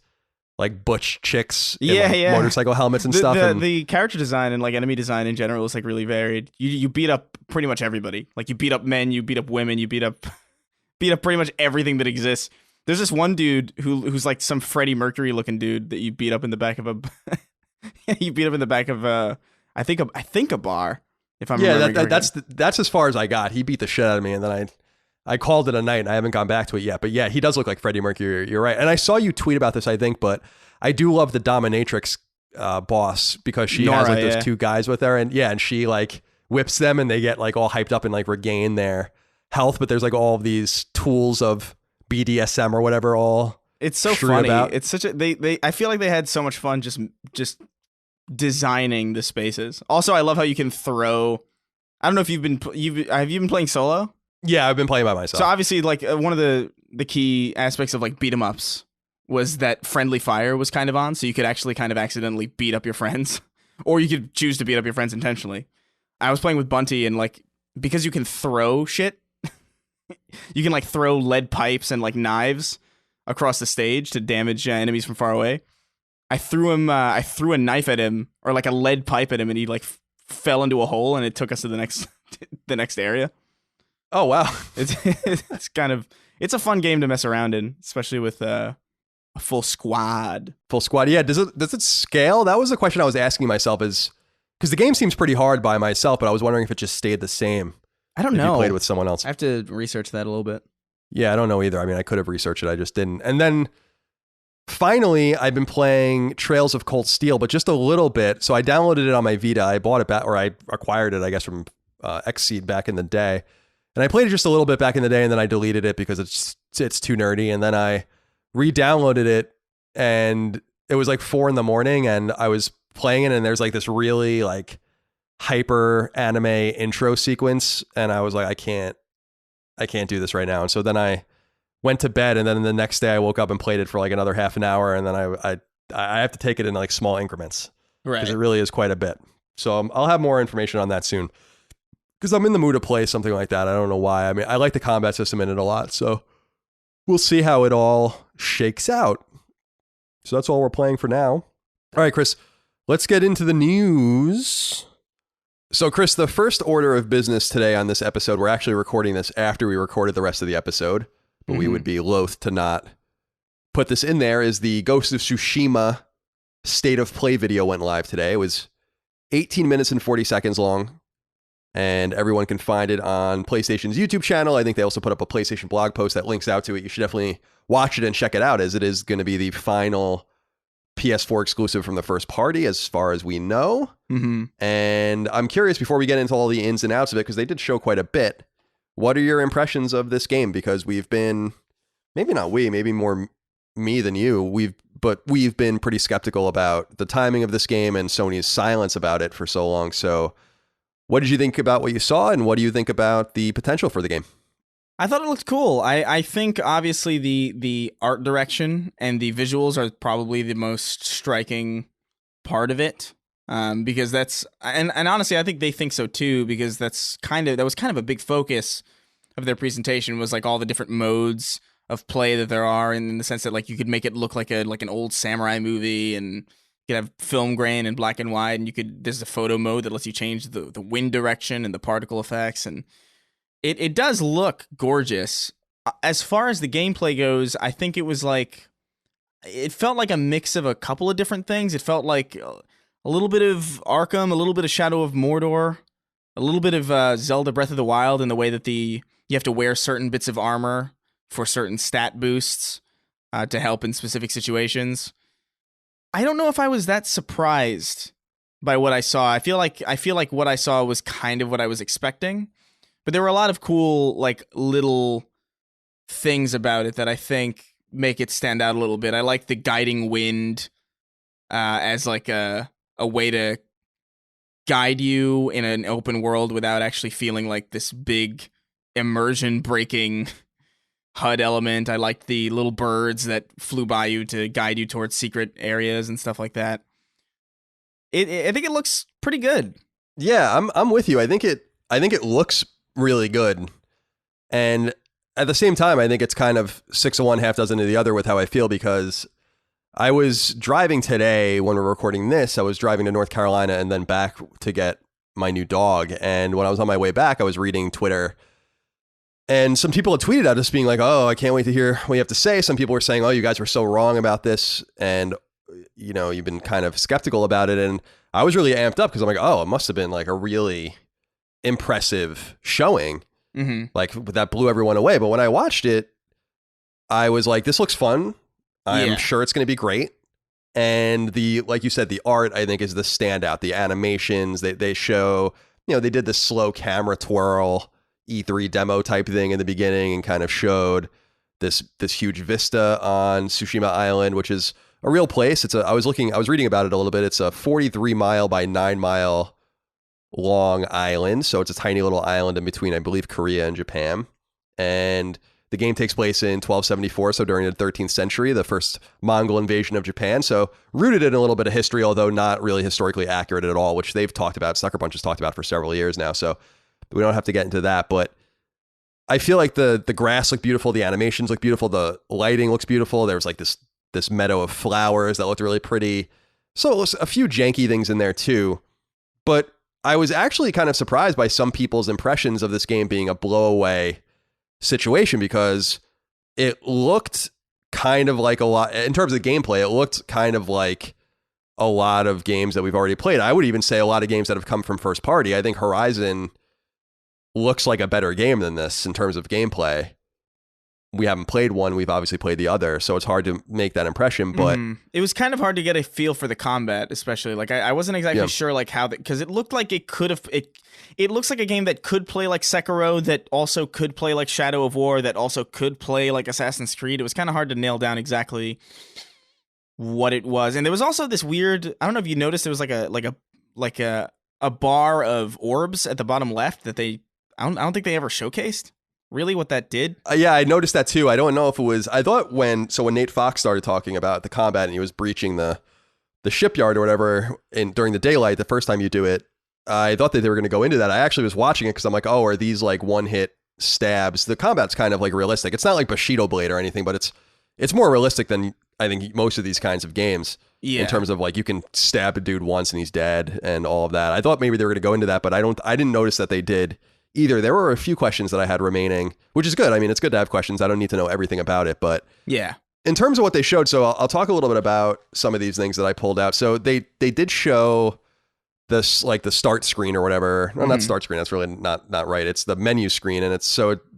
like butch chicks in like motorcycle helmets and stuff. The character design and like enemy design in general is like really varied. You beat up pretty much everybody. Like you beat up men, you beat up women, you beat up pretty much everything that exists. There's this one dude who's like some Freddie Mercury looking dude that you beat up in the back of a I think a bar. If I'm that's as far as I got. He beat the shit out of me, and then I called it a night, and I haven't gone back to it yet. But yeah, he does look like Freddie Mercury. You're right. And I saw you tweet about this, I think, but I do love the dominatrix boss, because she has like those two guys with her, and she like whips them, and they get like all hyped up and like regain their health. But there's like all of these tools of BDSM or whatever. All it's so funny. It's such a they. I feel like they had so much fun just designing the spaces. Also, I love how you can throw. I don't know if have you been playing solo? Yeah, I've been playing by myself. So obviously, like one of the key aspects of like beat 'em ups was that friendly fire was kind of on, so you could actually kind of accidentally beat up your friends, or you could choose to beat up your friends intentionally. I was playing with Bunty, and like because you can throw shit, you can like throw lead pipes and like knives across the stage to damage enemies from far away. I threw a knife at him, or like a lead pipe at him, and he like fell into a hole, and it took us to the next area. Oh wow. It's kind of, it's a fun game to mess around in, especially with a full squad. Yeah, does it scale? That was the question I was asking myself, is because the game seems pretty hard by myself, but I was wondering if it just stayed the same. I don't know. If you played with someone else. I have to research that a little bit. Yeah, I don't know either. I mean, I could have researched it, I just didn't. And then finally, I've been playing Trails of Cold Steel, but just a little bit. So I downloaded it on my Vita. I bought it back, or I acquired it, I guess, from Xseed back in the day. And I played it just a little bit back in the day, and then I deleted it because it's too nerdy. And then I re-downloaded it, and it was like 4 a.m, and I was playing it, and there's like this really like hyper anime intro sequence, and I was like, I can't do this right now. And so then I went to bed, and then the next day I woke up and played it for like another half an hour, and then I have to take it in like small increments, Right. because it really is quite a bit. So I'll have more information on that soon, because I'm in the mood to play something like that. I don't know why. I mean, I like the combat system in it a lot, so we'll see how it all shakes out. So that's all we're playing for now. All right, Chris, let's get into the news. So, Chris, the first order of business today on this episode, we're actually recording this after we recorded the rest of the episode, but we would be loath to not put this in there, is the Ghost of Tsushima State of Play video went live today. It was 18 minutes and 40 seconds long, and everyone can find it on PlayStation's YouTube channel. I think they also put up a PlayStation blog post that links out to it. You should definitely watch it and check it out, as it is going to be the final PS4 exclusive from the first party, as far as we know. And I'm curious, before we get into all the ins and outs of it, because they did show quite a bit, what are your impressions of this game? Because we've been, maybe more me than you, but we've been pretty skeptical about the timing of this game and Sony's silence about it for so long. So what did you think about what you saw, and what do you think about the potential for the game? I thought it looked cool. I think obviously the art direction and the visuals are probably the most striking part of it. Because that's, and honestly, I think they think so too, because that was kind of a big focus of their presentation, was like all the different modes of play that there are, in the sense that like you could make it look like an old samurai movie, and you could have film grain and black and white, and there's a photo mode that lets you change the wind direction and the particle effects, and it does look gorgeous. As far as the gameplay goes, I think it felt like a mix of a couple of different things. It felt like a little bit of Arkham, a little bit of Shadow of Mordor, a little bit of Zelda Breath of the Wild, in the way that you have to wear certain bits of armor for certain stat boosts to help in specific situations. I don't know if I was that surprised by what I saw. I feel like what I saw was kind of what I was expecting, but there were a lot of cool like little things about it that I think make it stand out a little bit. I like the guiding wind as like a way to guide you in an open world without actually feeling like this big immersion breaking HUD element. I liked the little birds that flew by you to guide you towards secret areas and stuff like that. I think it looks pretty good. Yeah, I'm with you. I think it looks really good, and at the same time, I think it's kind of 6 of one, half dozen of the other with how I feel, because I was driving today when we're recording this. I was driving to North Carolina and then back to get my new dog. And when I was on my way back, I was reading Twitter, and some people had tweeted at us being like, "Oh, I can't wait to hear what you have to say." Some people were saying, "Oh, you guys were so wrong about this, and you've been kind of skeptical about it." And I was really amped up, because I'm like, "Oh, it must have been like a really impressive showing." Like that blew everyone away. But when I watched it, I was like, this looks fun. I'm sure it's going to be great. And like you said, the art, I think, is the standout. The animations, they show, they did this slow camera twirl E3 demo type thing in the beginning, and kind of showed this huge vista on Tsushima Island, which is a real place. I was reading about it a little bit. It's a 43 mile by 9 mile long island. So it's a tiny little island in between, I believe, Korea and Japan. And the game takes place in 1274, so during the 13th century, the first Mongol invasion of Japan. So rooted in a little bit of history, although not really historically accurate at all, which they've talked about, Sucker Punch has talked about for several years now. So we don't have to get into that. But I feel like the grass looked beautiful, the animations look beautiful, the lighting looks beautiful. There was like this meadow of flowers that looked really pretty. So it was a few janky things in there too. But I was actually kind of surprised by some people's impressions of this game being a blowaway situation, because it looked kind of like a lot, in terms of gameplay, it looked kind of like a lot of games that we've already played. I would even say a lot of games that have come from first party. I think Horizon looks like a better game than this in terms of gameplay. We haven't played one. We've obviously played the other, so it's hard to make that impression. But it was kind of hard to get a feel for the combat, especially. Like I wasn't exactly sure like how because it looked like it could have. It looks like a game that could play like Sekiro, that also could play like Shadow of War, that also could play like Assassin's Creed. It was kind of hard to nail down exactly what it was. And there was also this weird. I don't know if you noticed, there was like a bar of orbs at the bottom left that I don't think they ever showcased. really what that did. Yeah, I noticed that too. I don't know if it was. I thought when Nate Fox started talking about the combat and he was breaching the shipyard or whatever during the daylight, the first time you do it, I thought that they were going to go into that. I actually was watching it because I'm like, oh, are these like one hit stabs? The combat's kind of like realistic. It's not like Bushido Blade or anything, but it's more realistic than I think most of these kinds of games. Yeah. In terms of like you can stab a dude once and he's dead and all of that. I thought maybe they were going to go into that, but I didn't notice that they did either. There were a few questions that I had remaining, which is good. I mean, it's good to have questions. I don't need to know everything about it, but yeah. In terms of what they showed, so I'll talk a little bit about some of these things that I pulled out. So they did show this like the start screen or whatever. No, not start screen. That's really not right. It's the menu screen, and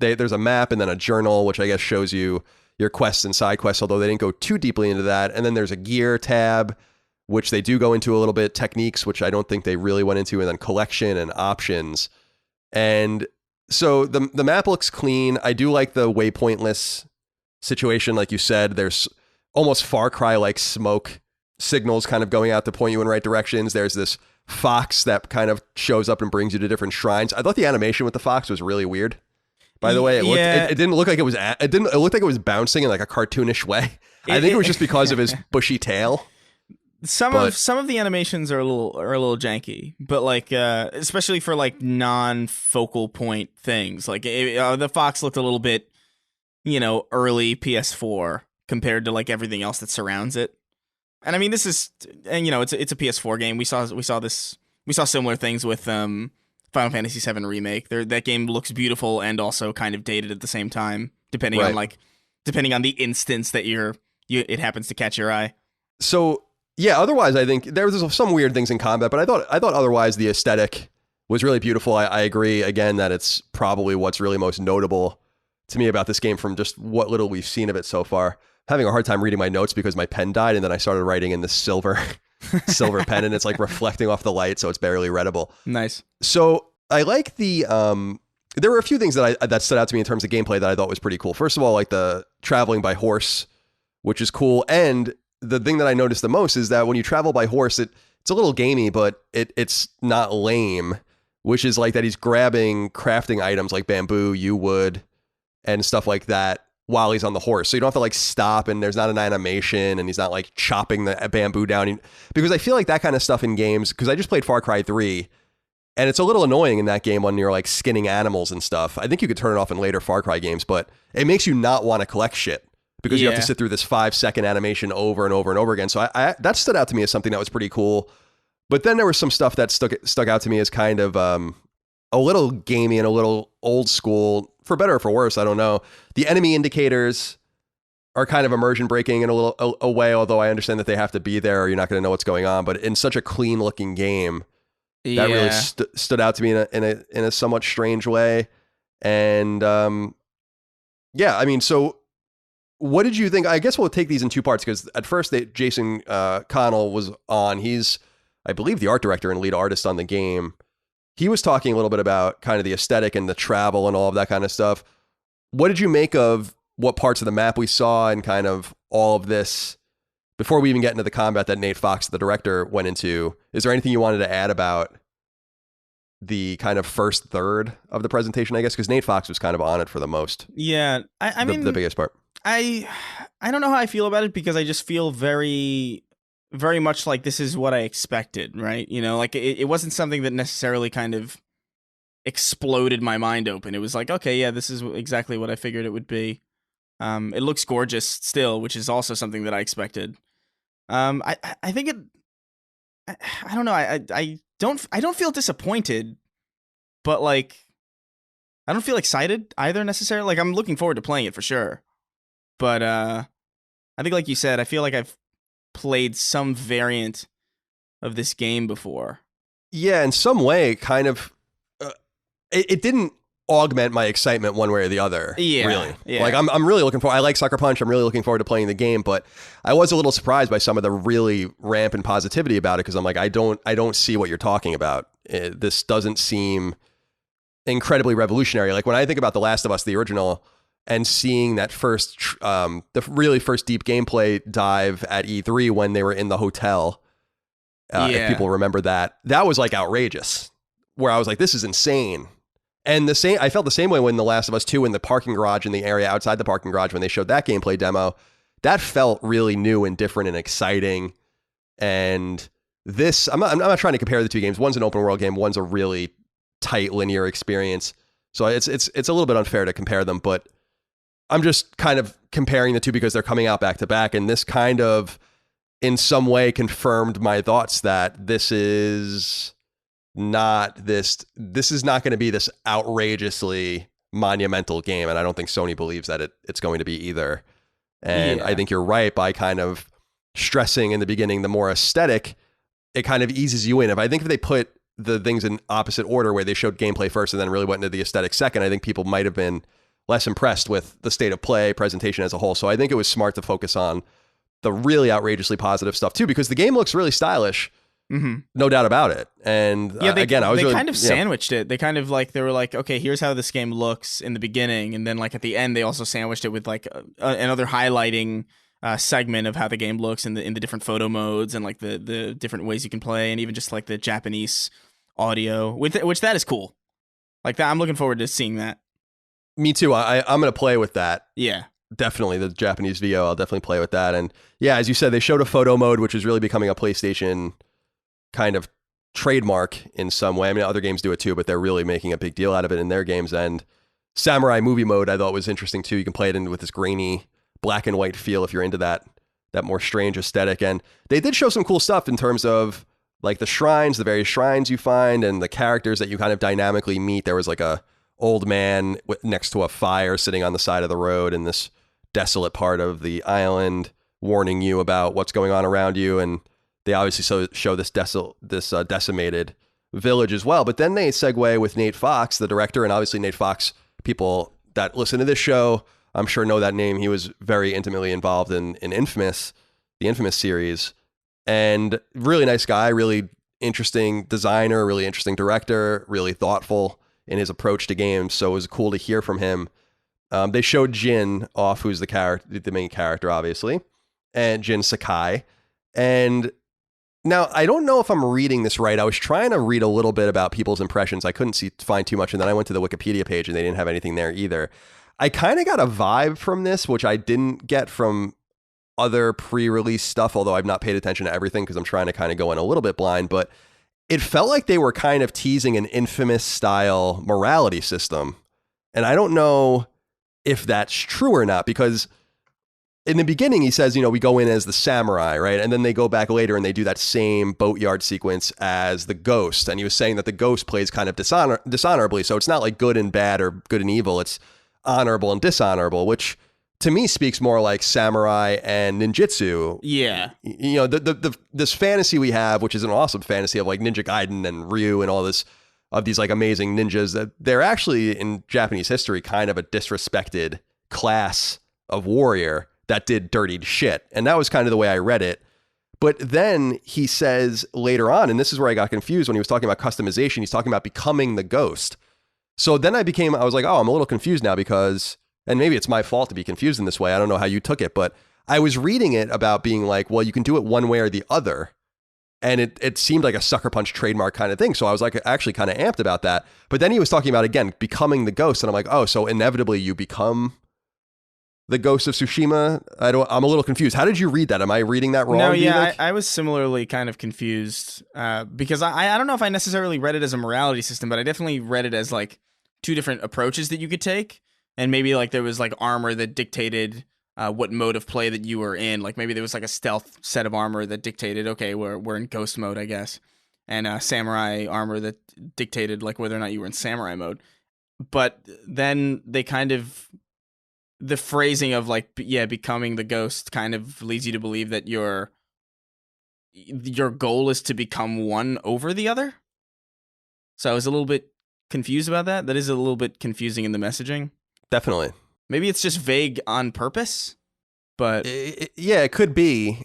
there's a map and then a journal, which I guess shows you your quests and side quests, although they didn't go too deeply into that. And then there's a gear tab, which they do go into a little bit, techniques, which I don't think they really went into, and then collection and options. And so the map looks clean. I do like the waypointless situation. Like you said, there's almost Far Cry like smoke signals kind of going out to point you in right directions. There's this fox that kind of shows up and brings you to different shrines. I thought the animation with the fox was really weird. By the way, it didn't look like it was. It looked like it was bouncing in like a cartoonish way. I think it was just because of his bushy tail. Some of the animations are a little janky, but like especially for like non-focal point things. Like the fox looked a little bit, early PS4 compared to like everything else that surrounds it. And I mean, it's a PS4 game. We saw similar things with Final Fantasy VII Remake. That game looks beautiful and also kind of dated at the same time, depending on the instance that it happens to catch your eye. So yeah, otherwise I think there was some weird things in combat, but I thought otherwise the aesthetic was really beautiful. I agree again that it's probably what's really most notable to me about this game from just what little we've seen of it so far. Having a hard time reading my notes because my pen died, and then I started writing in the silver pen, and it's like reflecting off the light, so it's barely readable. Nice. So I like the there were a few things that stood out to me in terms of gameplay that I thought was pretty cool. First of all, like the traveling by horse, which is cool. And the thing that I noticed the most is that when you travel by horse, it's a little gamey, but it's not lame, which is like that he's grabbing crafting items like bamboo, yew wood, and stuff like that while he's on the horse. So you don't have to like stop, and there's not an animation, and he's not like chopping the bamboo down. Because I feel like that kind of stuff in games, because I just played Far Cry 3, and it's a little annoying in that game when you're like skinning animals and stuff. I think you could turn it off in later Far Cry games, but it makes you not want to collect shit because you have to sit through this 5-second animation over and over and over again. So I that stood out to me as something that was pretty cool. But then there was some stuff that stuck out to me as kind of a little gamey and a little old school, for better or for worse. I don't know. The enemy indicators are kind of immersion breaking in a way, although I understand that they have to be there or you're not going to know what's going on. But in such a clean looking game, that really stood out to me in a somewhat strange way. And I mean, so what did you think? I guess we'll take these in two parts, because at first Jason Connell was on. He's, I believe, the art director and lead artist on the game. He was talking a little bit about kind of the aesthetic and the travel and all of that kind of stuff. What did you make of what parts of the map we saw and kind of all of this before we even get into the combat that Nate Fox, the director, went into? Is there anything you wanted to add about the kind of first third of the presentation, I guess? Because Nate Fox was kind of on it for the most. Yeah. I mean, the biggest part. I don't know how I feel about it, because I just feel very, very much like this is what I expected, right? Like it wasn't something that necessarily kind of exploded my mind open. It was like, okay, yeah, this is exactly what I figured it would be. It looks gorgeous still, which is also something that I expected. I think it. I don't know. I don't feel disappointed, but like I don't feel excited either necessarily. Like I'm looking forward to playing it for sure, but I think, like you said, I feel like I've played some variant of this game before. Yeah, in some way, kind of. It didn't augment my excitement one way or the other. Yeah, really. Yeah. Like I'm really looking forward. I like Sucker Punch. I'm really looking forward to playing the game, but I was a little surprised by some of the really rampant positivity about it, because I'm like, I don't see what you're talking about. This doesn't seem incredibly revolutionary. Like when I think about The Last of Us, the original, and seeing that the really first deep gameplay dive at E3 when they were in the hotel, if people remember that was like outrageous, where I was like, this is insane. And I felt the same way when The Last of Us 2 in the parking garage, in the area outside the parking garage, when they showed that gameplay demo, that felt really new and different and exciting. And this, I'm not trying to compare the two games. One's an open world game. One's a really tight linear experience. So it's a little bit unfair to compare them, but I'm just kind of comparing the two because they're coming out back to back. And this kind of, in some way, confirmed my thoughts that this is not going to be this outrageously monumental game. And I don't think Sony believes that it's going to be either. And I think you're right by kind of stressing in the beginning the more aesthetic, it kind of eases you in. If they put the things in opposite order where they showed gameplay first and then really went into the aesthetic second, I think people might have been less impressed with the state of play presentation as a whole. So I think it was smart to focus on the really outrageously positive stuff too, because the game looks really stylish. Mm-hmm. No doubt about it. And they kind of sandwiched it. They kind of they were like, okay, here's how this game looks in the beginning, and then like at the end, they also sandwiched it with like another highlighting segment of how the game looks in the different photo modes and like the different ways you can play, and even just like the Japanese audio, which that is cool. Like that, I'm looking forward to seeing that. Me too. I'm going to play with that. Yeah. Definitely the Japanese VO. I'll definitely play with that. And yeah, as you said, they showed a photo mode, which is really becoming a PlayStation kind of trademark in some way. I mean, other games do it too, but they're really making a big deal out of it in their games. And Samurai movie mode, I thought was interesting too. You can play it in with this grainy black and white feel if you're into that more strange aesthetic. And they did show some cool stuff in terms of like the shrines, the various shrines you find, and the characters that you kind of dynamically meet. There was like a old man next to a fire sitting on the side of the road in this desolate part of the island, warning you about what's going on around you. And they obviously show this decimated village as well. But then they segue with Nate Fox, the director, and obviously Nate Fox, people that listen to this show, I'm sure know that name. He was very intimately involved in Infamous, the Infamous series, and really nice guy, really interesting designer, really interesting director, really thoughtful in his approach to games. So it was cool to hear from him. They showed Jin off, who's the main character, obviously, and Jin Sakai. And now I don't know if I'm reading this right. I was trying to read a little bit about people's impressions. I couldn't find too much. And then I went to the Wikipedia page and they didn't have anything there either. I kind of got a vibe from this, which I didn't get from other pre-release stuff, although I've not paid attention to everything because I'm trying to kind of go in a little bit blind, but it felt like they were kind of teasing an Infamous style morality system. And I don't know if that's true or not, because in the beginning he says, we go in as the samurai, right? And then they go back later and they do that same boatyard sequence as the ghost. And he was saying that the ghost plays kind of dishonorably. So it's not like good and bad or good and evil. It's honorable and dishonorable, which to me speaks more like samurai and ninjutsu. Yeah. This fantasy we have, which is an awesome fantasy of like Ninja Gaiden and Ryu and all this, of these like amazing ninjas, that they're actually in Japanese history kind of a disrespected class of warrior that did dirty shit. And that was kind of the way I read it. But then he says later on, and this is where I got confused when he was talking about customization, he's talking about becoming the ghost. So then I was like, oh, I'm a little confused now because, and maybe it's my fault to be confused in this way. I don't know how you took it, but I was reading it about being like, well, you can do it one way or the other. And it seemed like a Sucker Punch trademark kind of thing. So I was like actually kind of amped about that. But then he was talking about, again, becoming the ghost. And I'm like, oh, so inevitably you become the ghost of Tsushima? I'm a little confused. How did you read that? Am I reading that wrong? No, yeah, I was similarly kind of confused because I don't know if I necessarily read it as a morality system, but I definitely read it as like two different approaches that you could take. And maybe like there was like armor that dictated what mode of play that you were in. Like maybe there was like a stealth set of armor that dictated, okay, we're in ghost mode, I guess. And samurai armor that dictated like whether or not you were in samurai mode. But then they kind of, the phrasing of like, yeah, becoming the ghost kind of leads you to believe that your goal is to become one over the other. So I was a little bit confused about that. That is a little bit confusing in the messaging. Definitely. Maybe it's just vague on purpose, but yeah, it could be.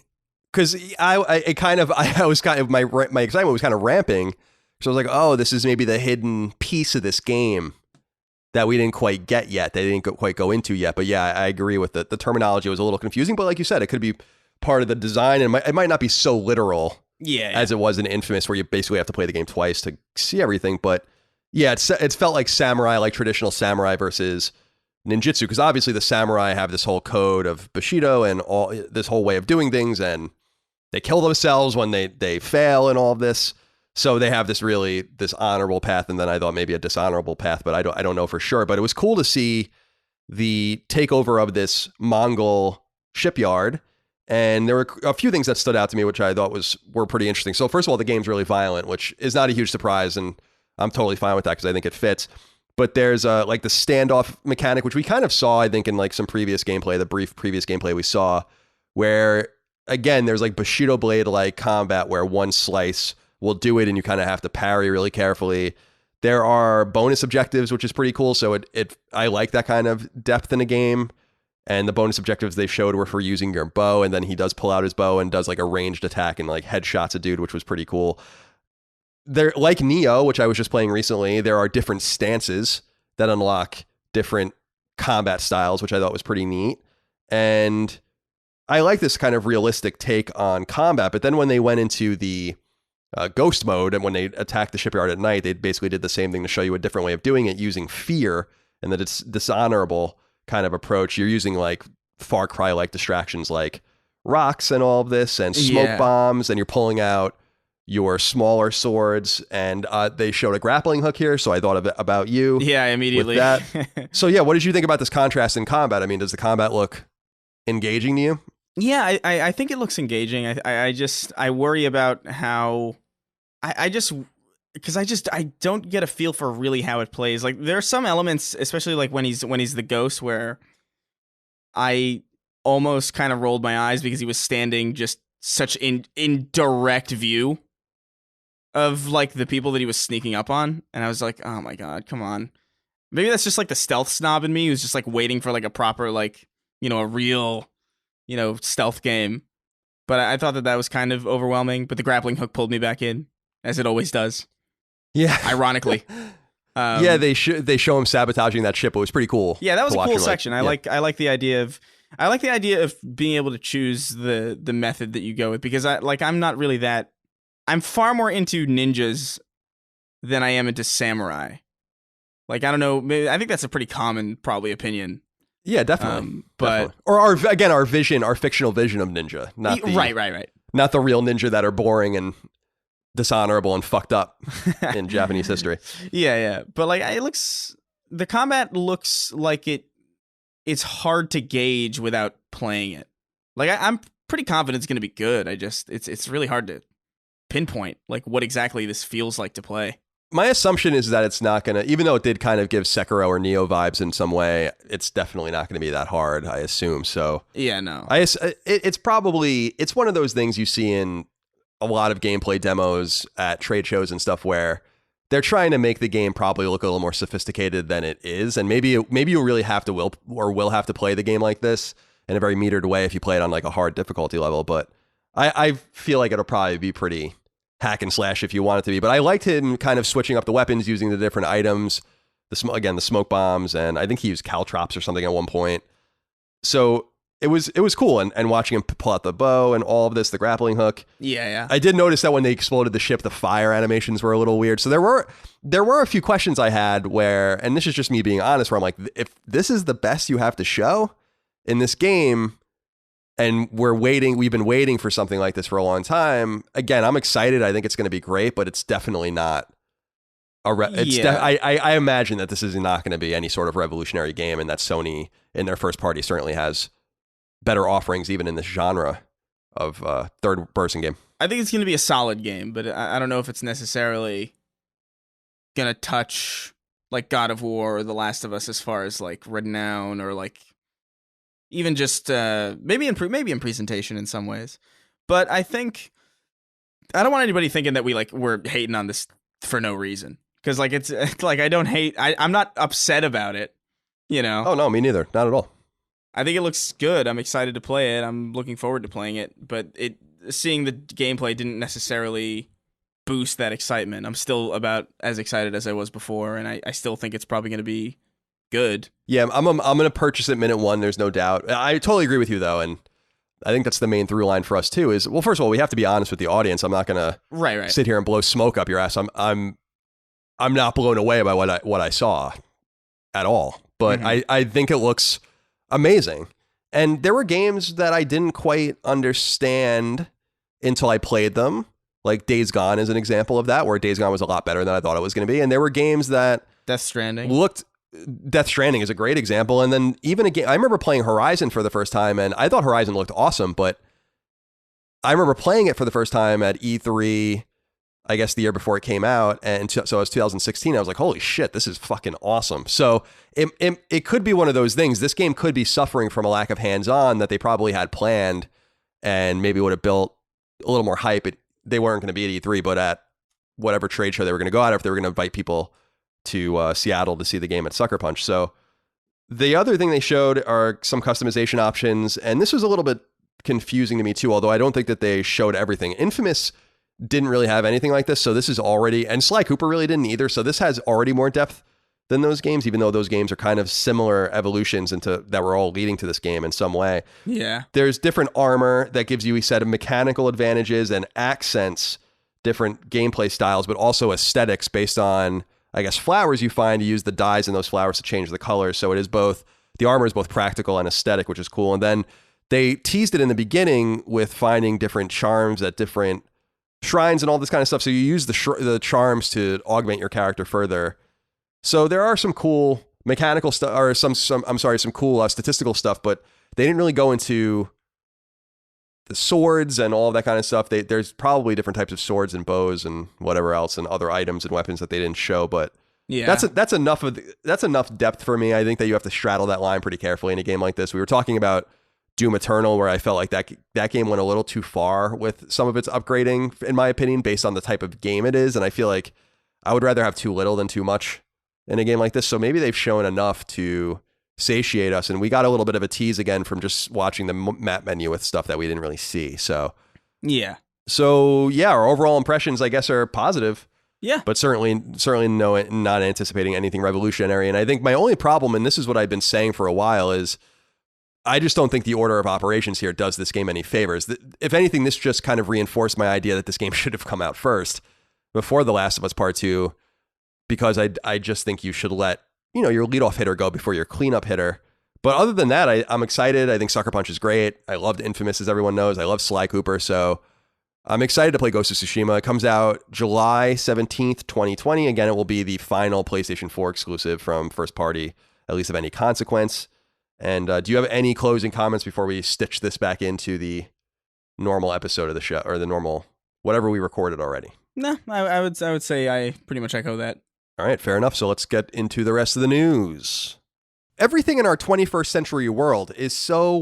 Because my excitement was kind of ramping. So I was like, oh, this is maybe the hidden piece of this game that we didn't quite get yet. They didn't quite go into yet. But yeah, I agree with the terminology was a little confusing. But like you said, it could be part of the design, and it might not be so literal yeah, as it was in Infamous, where you basically have to play the game twice to see everything. But Yeah, it's felt like samurai, like traditional samurai versus ninjutsu, because obviously the samurai have this whole code of Bushido and all this whole way of doing things, and they kill themselves when they fail and all of this. So they have this honorable path, and then I thought maybe a dishonorable path, but I don't know for sure. But it was cool to see the takeover of this Mongol shipyard, and there were a few things that stood out to me, which I thought were pretty interesting. So first of all, the game's really violent, which is not a huge surprise, and I'm totally fine with that because I think it fits. But there's like the standoff mechanic, which we kind of saw, I think, in like some previous gameplay, the brief previous gameplay we saw, where again, there's like Bushido blade like combat where one slice will do it and you kind of have to parry really carefully. There are bonus objectives, which is pretty cool. So I like that kind of depth in a game. And the bonus objectives they showed were for using your bow, and then he does pull out his bow and does like a ranged attack and like headshots a dude, which was pretty cool. There, like Neo, which I was just playing recently, there are different stances that unlock different combat styles, which I thought was pretty neat. And I like this kind of realistic take on combat. But then when they went into the ghost mode and when they attacked the shipyard at night, they basically did the same thing to show you a different way of doing it using fear and that it's dishonorable kind of approach. You're using like Far Cry like distractions like rocks and all of this and smoke bombs, and you're pulling out your smaller swords, and they showed a grappling hook here, so I thought about you. Yeah, immediately. With that. So yeah, what did you think about this contrast in combat? I mean, does the combat look engaging to you? Yeah, I think it looks engaging. I worry about how I don't get a feel for really how it plays. Like there are some elements, especially like when he's the ghost, where I almost kind of rolled my eyes because he was standing just such in direct view of like the people that he was sneaking up on, and I was like, oh my god, come on. Maybe that's just like the stealth snob in me who's just like waiting for like a proper like, you know, a real, you know, stealth game. But I thought that was kind of overwhelming, but the grappling hook pulled me back in, as it always does. Yeah. Ironically. Yeah, they show him sabotaging that ship. It was pretty cool. Yeah, that was a cool section. I like the idea of being able to choose the method that you go with, because I'm far more into ninjas than I am into samurai. Like, I don't know, I think that's a pretty common probably opinion. Yeah, definitely. But definitely. Or our fictional vision of ninja, not the right. Not the real ninja that are boring and dishonorable and fucked up in Japanese history. Yeah. But like the combat looks like it's hard to gauge without playing it. Like I'm pretty confident it's going to be good. It's really hard to pinpoint like what exactly this feels like to play. My assumption is that it's not going to, even though it did kind of give Sekiro or Neo vibes in some way, it's definitely not going to be that hard, I assume. So yeah, no. It's one of those things you see in a lot of gameplay demos at trade shows and stuff where they're trying to make the game probably look a little more sophisticated than it is. And maybe you really have to will have to play the game like this in a very metered way if you play it on like a hard difficulty level. But I feel like it'll probably be pretty hack and slash if you want it to be. But I liked him kind of switching up the weapons, using the different items, the smoke bombs, and I think he used caltrops or something at one point. So it was cool, and watching him pull out the bow and all of this, the grappling hook. Yeah. I did notice that when they exploded the ship, the fire animations were a little weird. So there were a few questions I had where, and this is just me being honest, where I'm like, if this is the best you have to show in this game, and we've been waiting for something like this for a long time. Again, I'm excited. I think it's going to be great, but it's definitely not I imagine that this is not going to be any sort of revolutionary game, and that Sony in their first party certainly has better offerings even in this genre of third person game. I think it's going to be a solid game, but I don't know if it's necessarily going to touch like God of War or The Last of Us as far as like renown or like even just maybe in presentation in some ways. But I think I don't want anybody thinking that we're hating on this for no reason, because like it's like I'm not upset about it, you know. Oh no, me neither, not at all. I think it looks good. I'm excited to play it. I'm looking forward to playing it, but seeing the gameplay didn't necessarily boost that excitement. I'm still about as excited as I was before, and I still think it's probably going to be good. Yeah, I'm going to purchase it minute one. There's no doubt. I totally agree with you though, and I think that's the main through line for us too. Is, well, first of all, we have to be honest with the audience. I'm not going to sit here and blow smoke up your ass. I'm I'm not blown away by what I saw at all. But I think it looks amazing. And there were games that I didn't quite understand until I played them. Like Days Gone is an example of that, where Days Gone was a lot better than I thought it was going to be. And there were games that Death Stranding is a great example. And then even a game, I remember playing Horizon for the first time, and I thought Horizon looked awesome, but I remember playing it for the first time at E3, I guess the year before it came out. And so it was 2016. I was like, holy shit, this is fucking awesome. So it could be one of those things. This game could be suffering from a lack of hands-on that they probably had planned and maybe would have built a little more hype. They weren't going to be at E3, but at whatever trade show they were going to go at, if they were going to invite people to Seattle to see the game at Sucker Punch. So the other thing they showed are some customization options. And this was a little bit confusing to me too, although I don't think that they showed everything. Infamous didn't really have anything like this. So this is already, and Sly Cooper really didn't either. So this has already more depth than those games, even though those games are kind of similar evolutions into that were all leading to this game in some way. Yeah. There's different armor that gives you a set of mechanical advantages and accents, different gameplay styles, but also aesthetics based on, I guess, flowers you find. You use the dyes in those flowers to change the colors. So it is both, the armor is both practical and aesthetic, which is cool. And then they teased it in the beginning with finding different charms at different shrines and all this kind of stuff. So you use the charms to augment your character further. So there are some cool mechanical stuff, or some cool statistical stuff, but they didn't really go into the swords and all of that kind of stuff. There's probably different types of swords and bows and whatever else and other items and weapons that they didn't show, but yeah, that's enough depth for me. I think that you have to straddle that line pretty carefully in a game like this. We were talking about Doom Eternal, where I felt like that game went a little too far with some of its upgrading, in my opinion, based on the type of game it is. And I feel like I would rather have too little than too much in a game like this. So maybe they've shown enough to satiate us. And we got a little bit of a tease again from just watching the map menu with stuff that we didn't really see. So yeah. Our overall impressions, I guess, are positive. Yeah. But certainly not anticipating anything revolutionary. And I think my only problem, and this is what I've been saying for a while, is I just don't think the order of operations here does this game any favors. If anything, this just kind of reinforced my idea that this game should have come out first before The Last of Us Part 2, because I just think you should let, your leadoff hitter go before your cleanup hitter. But other than that, I'm excited. I think Sucker Punch is great. I loved Infamous, as everyone knows. I love Sly Cooper. So I'm excited to play Ghost of Tsushima. It comes out July 17th, 2020. Again, it will be the final PlayStation 4 exclusive from first party, at least of any consequence. And do you have any closing comments before we stitch this back into the normal episode of the show, or the normal, whatever we recorded already? No, I would say I pretty much echo that. All right, fair enough. So let's get into the rest of the news. Everything in our 21st century world is so,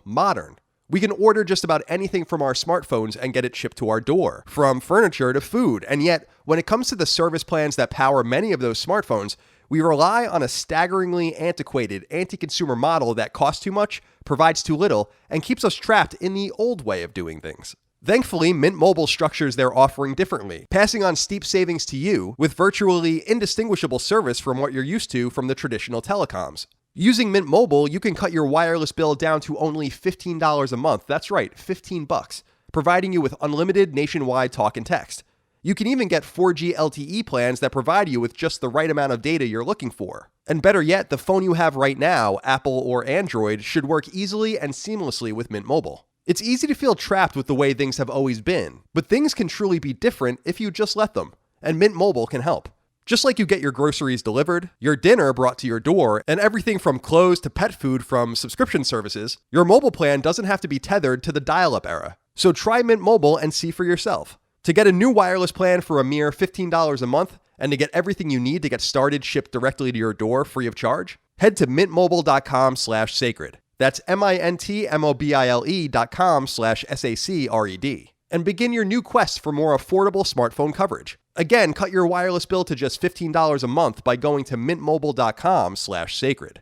modern. We can order just about anything from our smartphones and get it shipped to our door, from furniture to food. And yet, when it comes to the service plans that power many of those smartphones, we rely on a staggeringly antiquated, anti-consumer model that costs too much, provides too little, and keeps us trapped in the old way of doing things. Thankfully, Mint Mobile structures their offering differently, passing on steep savings to you with virtually indistinguishable service from what you're used to from the traditional telecoms. Using Mint Mobile, you can cut your wireless bill down to only $15 a month. That's right, $15, providing you with unlimited nationwide talk and text. You can even get 4G LTE plans that provide you with just the right amount of data you're looking for. And better yet, the phone you have right now, Apple or Android, should work easily and seamlessly with Mint Mobile. It's easy to feel trapped with the way things have always been, but things can truly be different if you just let them, and Mint Mobile can help. Just like you get your groceries delivered, your dinner brought to your door, and everything from clothes to pet food from subscription services, your mobile plan doesn't have to be tethered to the dial-up era. So try Mint Mobile and see for yourself. To get a new wireless plan for a mere $15 a month, and to get everything you need to get started shipped directly to your door free of charge, head to mintmobile.com/sacred. That's mintmobile.com/SACRED. And begin your new quest for more affordable smartphone coverage. Again, cut your wireless bill to just $15 a month by going to mintmobile.com/sacred.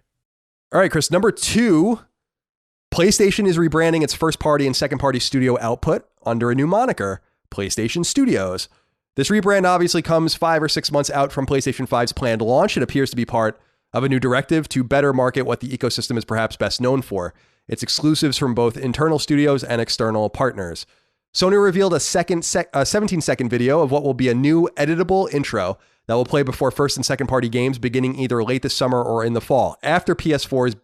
All right, Chris, number 2, PlayStation is rebranding its first party and second party studio output under a new moniker, PlayStation Studios. This rebrand obviously comes 5 or 6 months out from PlayStation 5's planned launch. It appears to be part of a new directive to better market what the ecosystem is perhaps best known for, its exclusives from both internal studios and external partners. Sony revealed a 17-second video of what will be a new editable intro that will play before first and second party games beginning either late this summer or in the fall, after PS4's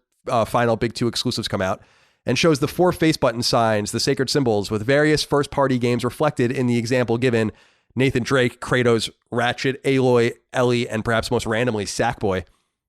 final Big 2 exclusives come out, and shows the 4 face button signs, the sacred symbols, with various first party games reflected in the example given: Nathan Drake, Kratos, Ratchet, Aloy, Ellie, and perhaps most randomly, Sackboy.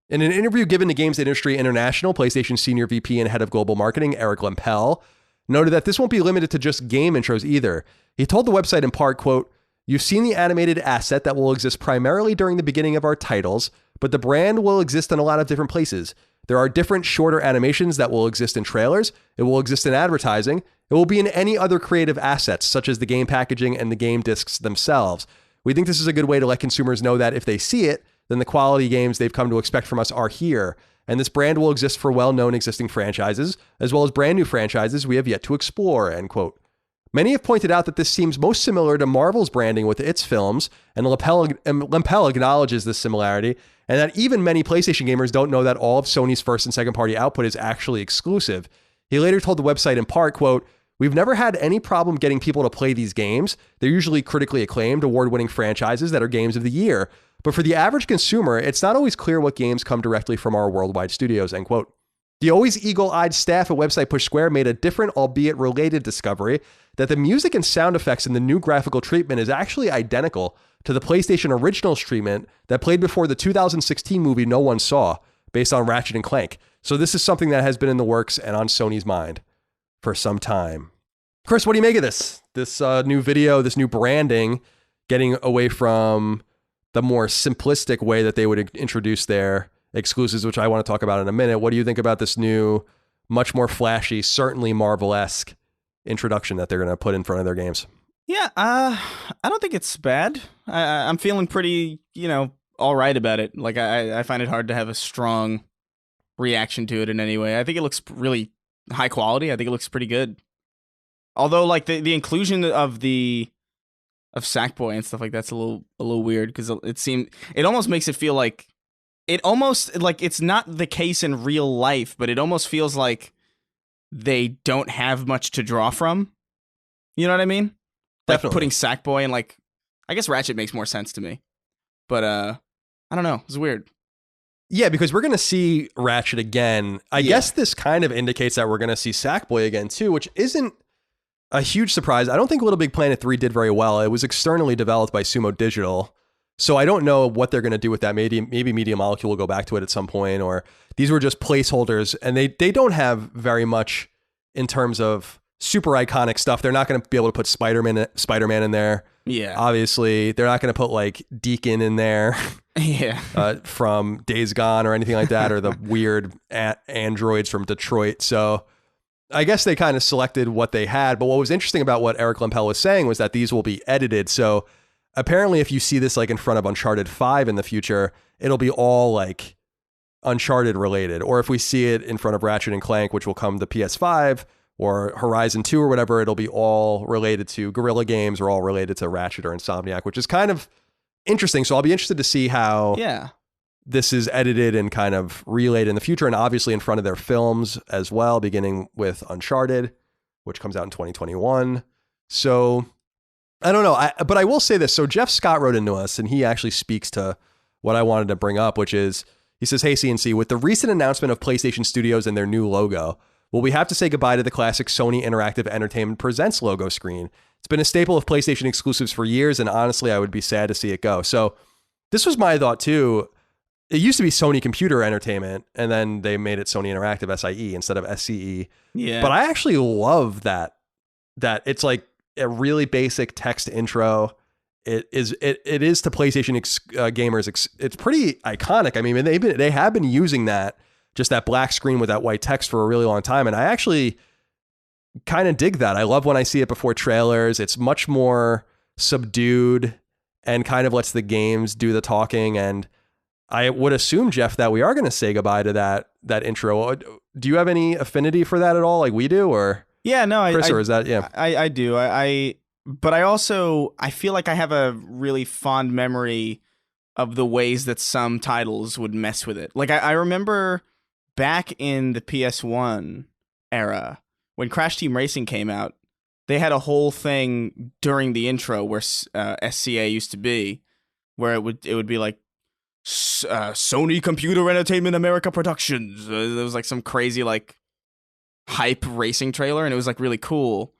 In an interview given to Games Industry International, PlayStation Senior VP and Head of Global Marketing, Eric Lempel, noted that this won't be limited to just game intros either. He told the website in part, quote, "You've seen the animated asset that will exist primarily during the beginning of our titles, but the brand will exist in a lot of different places. There are different shorter animations that will exist in trailers. It will exist in advertising. It will be in any other creative assets, such as the game packaging and the game discs themselves. We think this is a good way to let consumers know that if they see it, then the quality games they've come to expect from us are here. And this brand will exist for well-known existing franchises, as well as brand new franchises we have yet to explore," end quote. Many have pointed out that this seems most similar to Marvel's branding with its films, and Lempel acknowledges this similarity, and that even many PlayStation gamers don't know that all of Sony's first and second party output is actually exclusive. He later told the website in part, quote, "We've never had any problem getting people to play these games. They're usually critically acclaimed, award-winning franchises that are games of the year. But for the average consumer, it's not always clear what games come directly from our worldwide studios," end quote. The always eagle-eyed staff at website Push Square made a different, albeit related, discovery that the music and sound effects in the new graphical treatment is actually identical to the PlayStation Originals treatment that played before the 2016 movie No One Saw, based on Ratchet and Clank. So this is something that has been in the works and on Sony's mind for some time. Chris, what do you make of this? This new video, this new branding, getting away from the more simplistic way that they would introduce their exclusives, which I want to talk about in a minute. What do you think about this new, much more flashy, certainly Marvel-esque introduction that they're going to put in front of their games? Yeah, I don't think it's bad. I'm feeling pretty, all right about it. Like, I find it hard to have a strong reaction to it in any way. I think it looks really high quality. I think it looks pretty good. Although, like, the inclusion of Sackboy and stuff like that's a little weird, because it almost makes it feel like it's not the case in real life, but it almost feels like they don't have much to draw from. You know what I mean? Like Definitely. putting Sackboy and, like, I guess Ratchet makes more sense to me, but I don't know. It's weird. Yeah, because we're going to see Ratchet again. I guess this kind of indicates that we're going to see Sackboy again too, which isn't a huge surprise. I don't think Little Big Planet 3 did very well. It was externally developed by Sumo Digital, so I don't know what they're going to do with that. Maybe Media Molecule will go back to it at some point, or these were just placeholders, and they don't have very much in terms of super iconic stuff. They're not going to be able to put Spider-Man in there. Yeah. Obviously, they're not going to put like Deacon in there. Yeah. From Days Gone or anything like that, or the weird androids from Detroit. So I guess they kind of selected what they had. But what was interesting about what Eric Lempel was saying was that these will be edited. So apparently, if you see this like in front of Uncharted 5 in the future, it'll be all like Uncharted related. Or if we see it in front of Ratchet and Clank, which will come to PS5, or Horizon 2 or whatever, it'll be all related to Guerrilla Games or all related to Ratchet or Insomniac, which is kind of interesting. So I'll be interested to see how this is edited and kind of relayed in the future, and obviously in front of their films as well, beginning with Uncharted, which comes out in 2021. So I don't know, but I will say this. So Jeff Scott wrote into us, and he actually speaks to what I wanted to bring up, which is, he says, "Hey, CNC, with the recent announcement of PlayStation Studios and their new logo, will we have to say goodbye to the classic Sony Interactive Entertainment Presents logo screen? It's been a staple of PlayStation exclusives for years, and honestly, I would be sad to see it go." So this was my thought too. It used to be Sony Computer Entertainment, and then they made it Sony Interactive SIE instead of SCE. Yeah. But I actually love that it's like a really basic text intro. It is to PlayStation gamers. It's pretty iconic. I mean, they have been using that, just that black screen with that white text, for a really long time. And I actually kind of dig that. I love when I see it before trailers. It's much more subdued and kind of lets the games do the talking. And I would assume, Jeff, that we are going to say goodbye to that intro. Do you have any affinity for that at all, like we do, or? Yeah, no, Chris, or is that, I do. But I feel like I have a really fond memory of the ways that some titles would mess with it. Like I remember back in the PS1 era, when Crash Team Racing came out, they had a whole thing during the intro where SCA used to be, where it would be like Sony Computer Entertainment America Productions. There was like some crazy like hype racing trailer, and it was like really cool.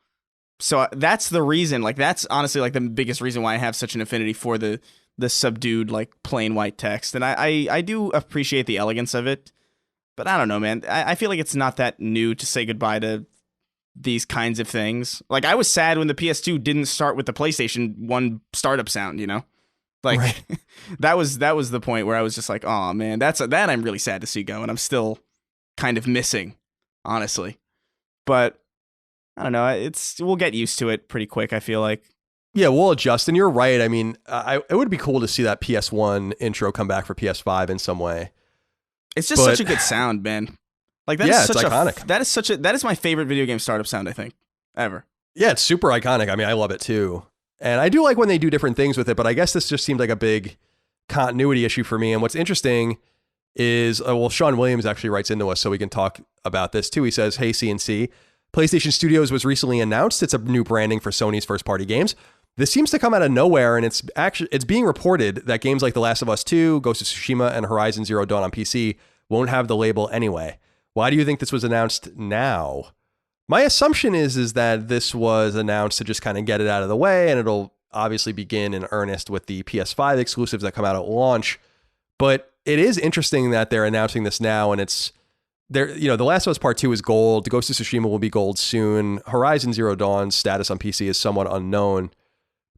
So that's the reason. Like that's honestly like the biggest reason why I have such an affinity for the subdued like plain white text, and I do appreciate the elegance of it. But I don't know, man. I feel like it's not that new to say goodbye to these kinds of things. Like I was sad when the PS2 didn't start with the PlayStation 1 startup sound, you know? Like right. that was the point where I was just like, oh man, that I'm really sad to see go, and I'm still kind of missing, honestly. But I don't know, we'll get used to it pretty quick, I feel like. Yeah, we'll adjust. And you're right. I mean, it would be cool to see that PS1 intro come back for PS5 in some way. It's just such a good sound, man. Like that is such iconic. That is my favorite video game startup sound, I think, ever. Yeah, it's super iconic. I mean, I love it too. And I do like when they do different things with it, but I guess this just seemed like a big continuity issue for me. And what's interesting is, Sean Williams actually writes into us so we can talk about this too. He says, hey, CNC, PlayStation Studios was recently announced. It's a new branding for Sony's first party games. This seems to come out of nowhere, and it's being reported that games like The Last of Us 2, Ghost of Tsushima, and Horizon Zero Dawn on PC won't have the label anyway. Why do you think this was announced now? My assumption is that this was announced to just kind of get it out of the way, and it'll obviously begin in earnest with the PS5 exclusives that come out at launch. But it is interesting that they're announcing this now, and it's there. You know, The Last of Us Part 2 is gold. Ghost of Tsushima will be gold soon. Horizon Zero Dawn's status on PC is somewhat unknown.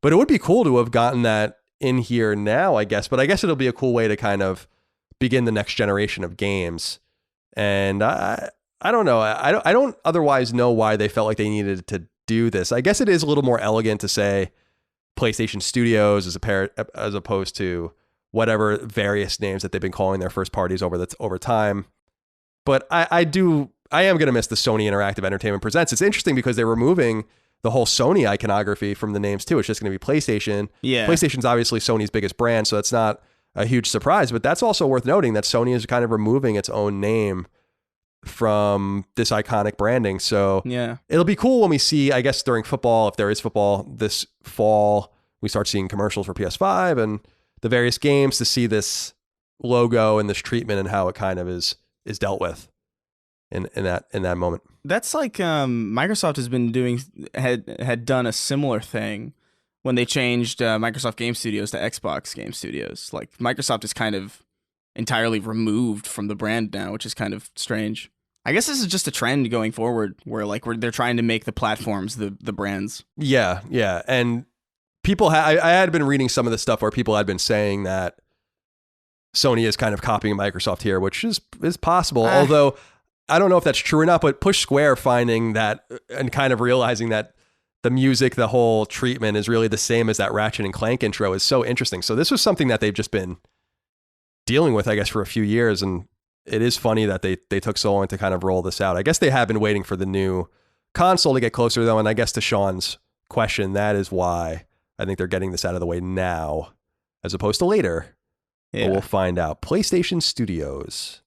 But it would be cool to have gotten that in here now, I guess. But I guess it'll be a cool way to kind of begin the next generation of games. And I don't know. I don't otherwise know why they felt like they needed to do this. I guess it is a little more elegant to say PlayStation Studios as opposed to whatever various names that they've been calling their first parties over time. But I am going to miss the Sony Interactive Entertainment Presents. It's interesting because they're removing the whole Sony iconography from the names too. It's just going to be PlayStation. Yeah. PlayStation's obviously Sony's biggest brand, so that's not a huge surprise. But that's also worth noting that Sony is kind of removing its own name from this iconic branding. So yeah, it'll be cool when we see, I guess during football, if there is football this fall, we start seeing commercials for PS5 and the various games to see this logo and this treatment and how it kind of is dealt with in that moment. That's like Microsoft has been had done a similar thing when they changed Microsoft Game Studios to Xbox Game Studios. Like Microsoft is kind of entirely removed from the brand now, which is kind of strange. I guess this is just a trend going forward where they're trying to make the platforms the brands. Yeah. And people I had been reading some of the stuff where people had been saying that Sony is kind of copying Microsoft here, which is possible. Although I don't know if that's true or not, but Push Square finding that and kind of realizing that the music, the whole treatment is really the same as that Ratchet and Clank intro is so interesting. So this was something that they've just been dealing with, I guess, for a few years. And it is funny that they took so long to kind of roll this out. I guess they have been waiting for the new console to get closer though. And I guess to Sean's question, that is why I think they're getting this out of the way now as opposed to later. Yeah. But we'll find out. PlayStation Studios.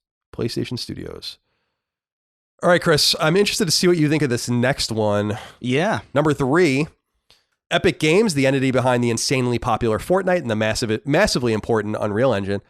All right, Chris, I'm interested to see what you think of this next one. Yeah. Number 3, Epic Games, the entity behind the insanely popular Fortnite and the massively important Unreal Engine,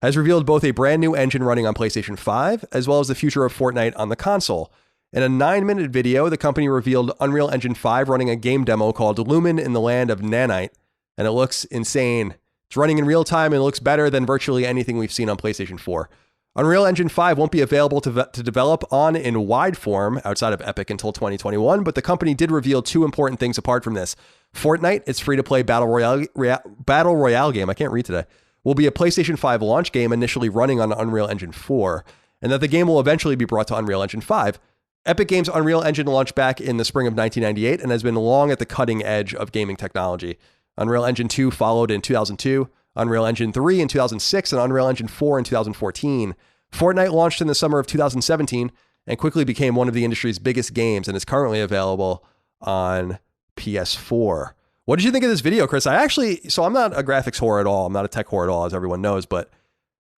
has revealed both a brand new engine running on PlayStation 5, as well as the future of Fortnite on the console. In a 9-minute video, the company revealed Unreal Engine 5 running a game demo called Lumen in the Land of Nanite, and it looks insane. It's running in real time and it looks better than virtually anything we've seen on PlayStation 4. Unreal Engine 5 won't be available to develop on in wide form outside of Epic until 2021, but the company did reveal 2 important things apart from this. Fortnite, its free-to-play battle royale game, I can't read today, will be a PlayStation 5 launch game initially running on Unreal Engine 4, and that the game will eventually be brought to Unreal Engine 5. Epic Games' Unreal Engine launched back in the spring of 1998 and has been long at the cutting edge of gaming technology. Unreal Engine 2 followed in 2002, Unreal Engine 3 in 2006, and Unreal Engine 4 in 2014. Fortnite launched in the summer of 2017 and quickly became one of the industry's biggest games and is currently available on PS4. What did you think of this video, Chris? So I'm not a graphics whore at all. I'm not a tech whore at all, as everyone knows, but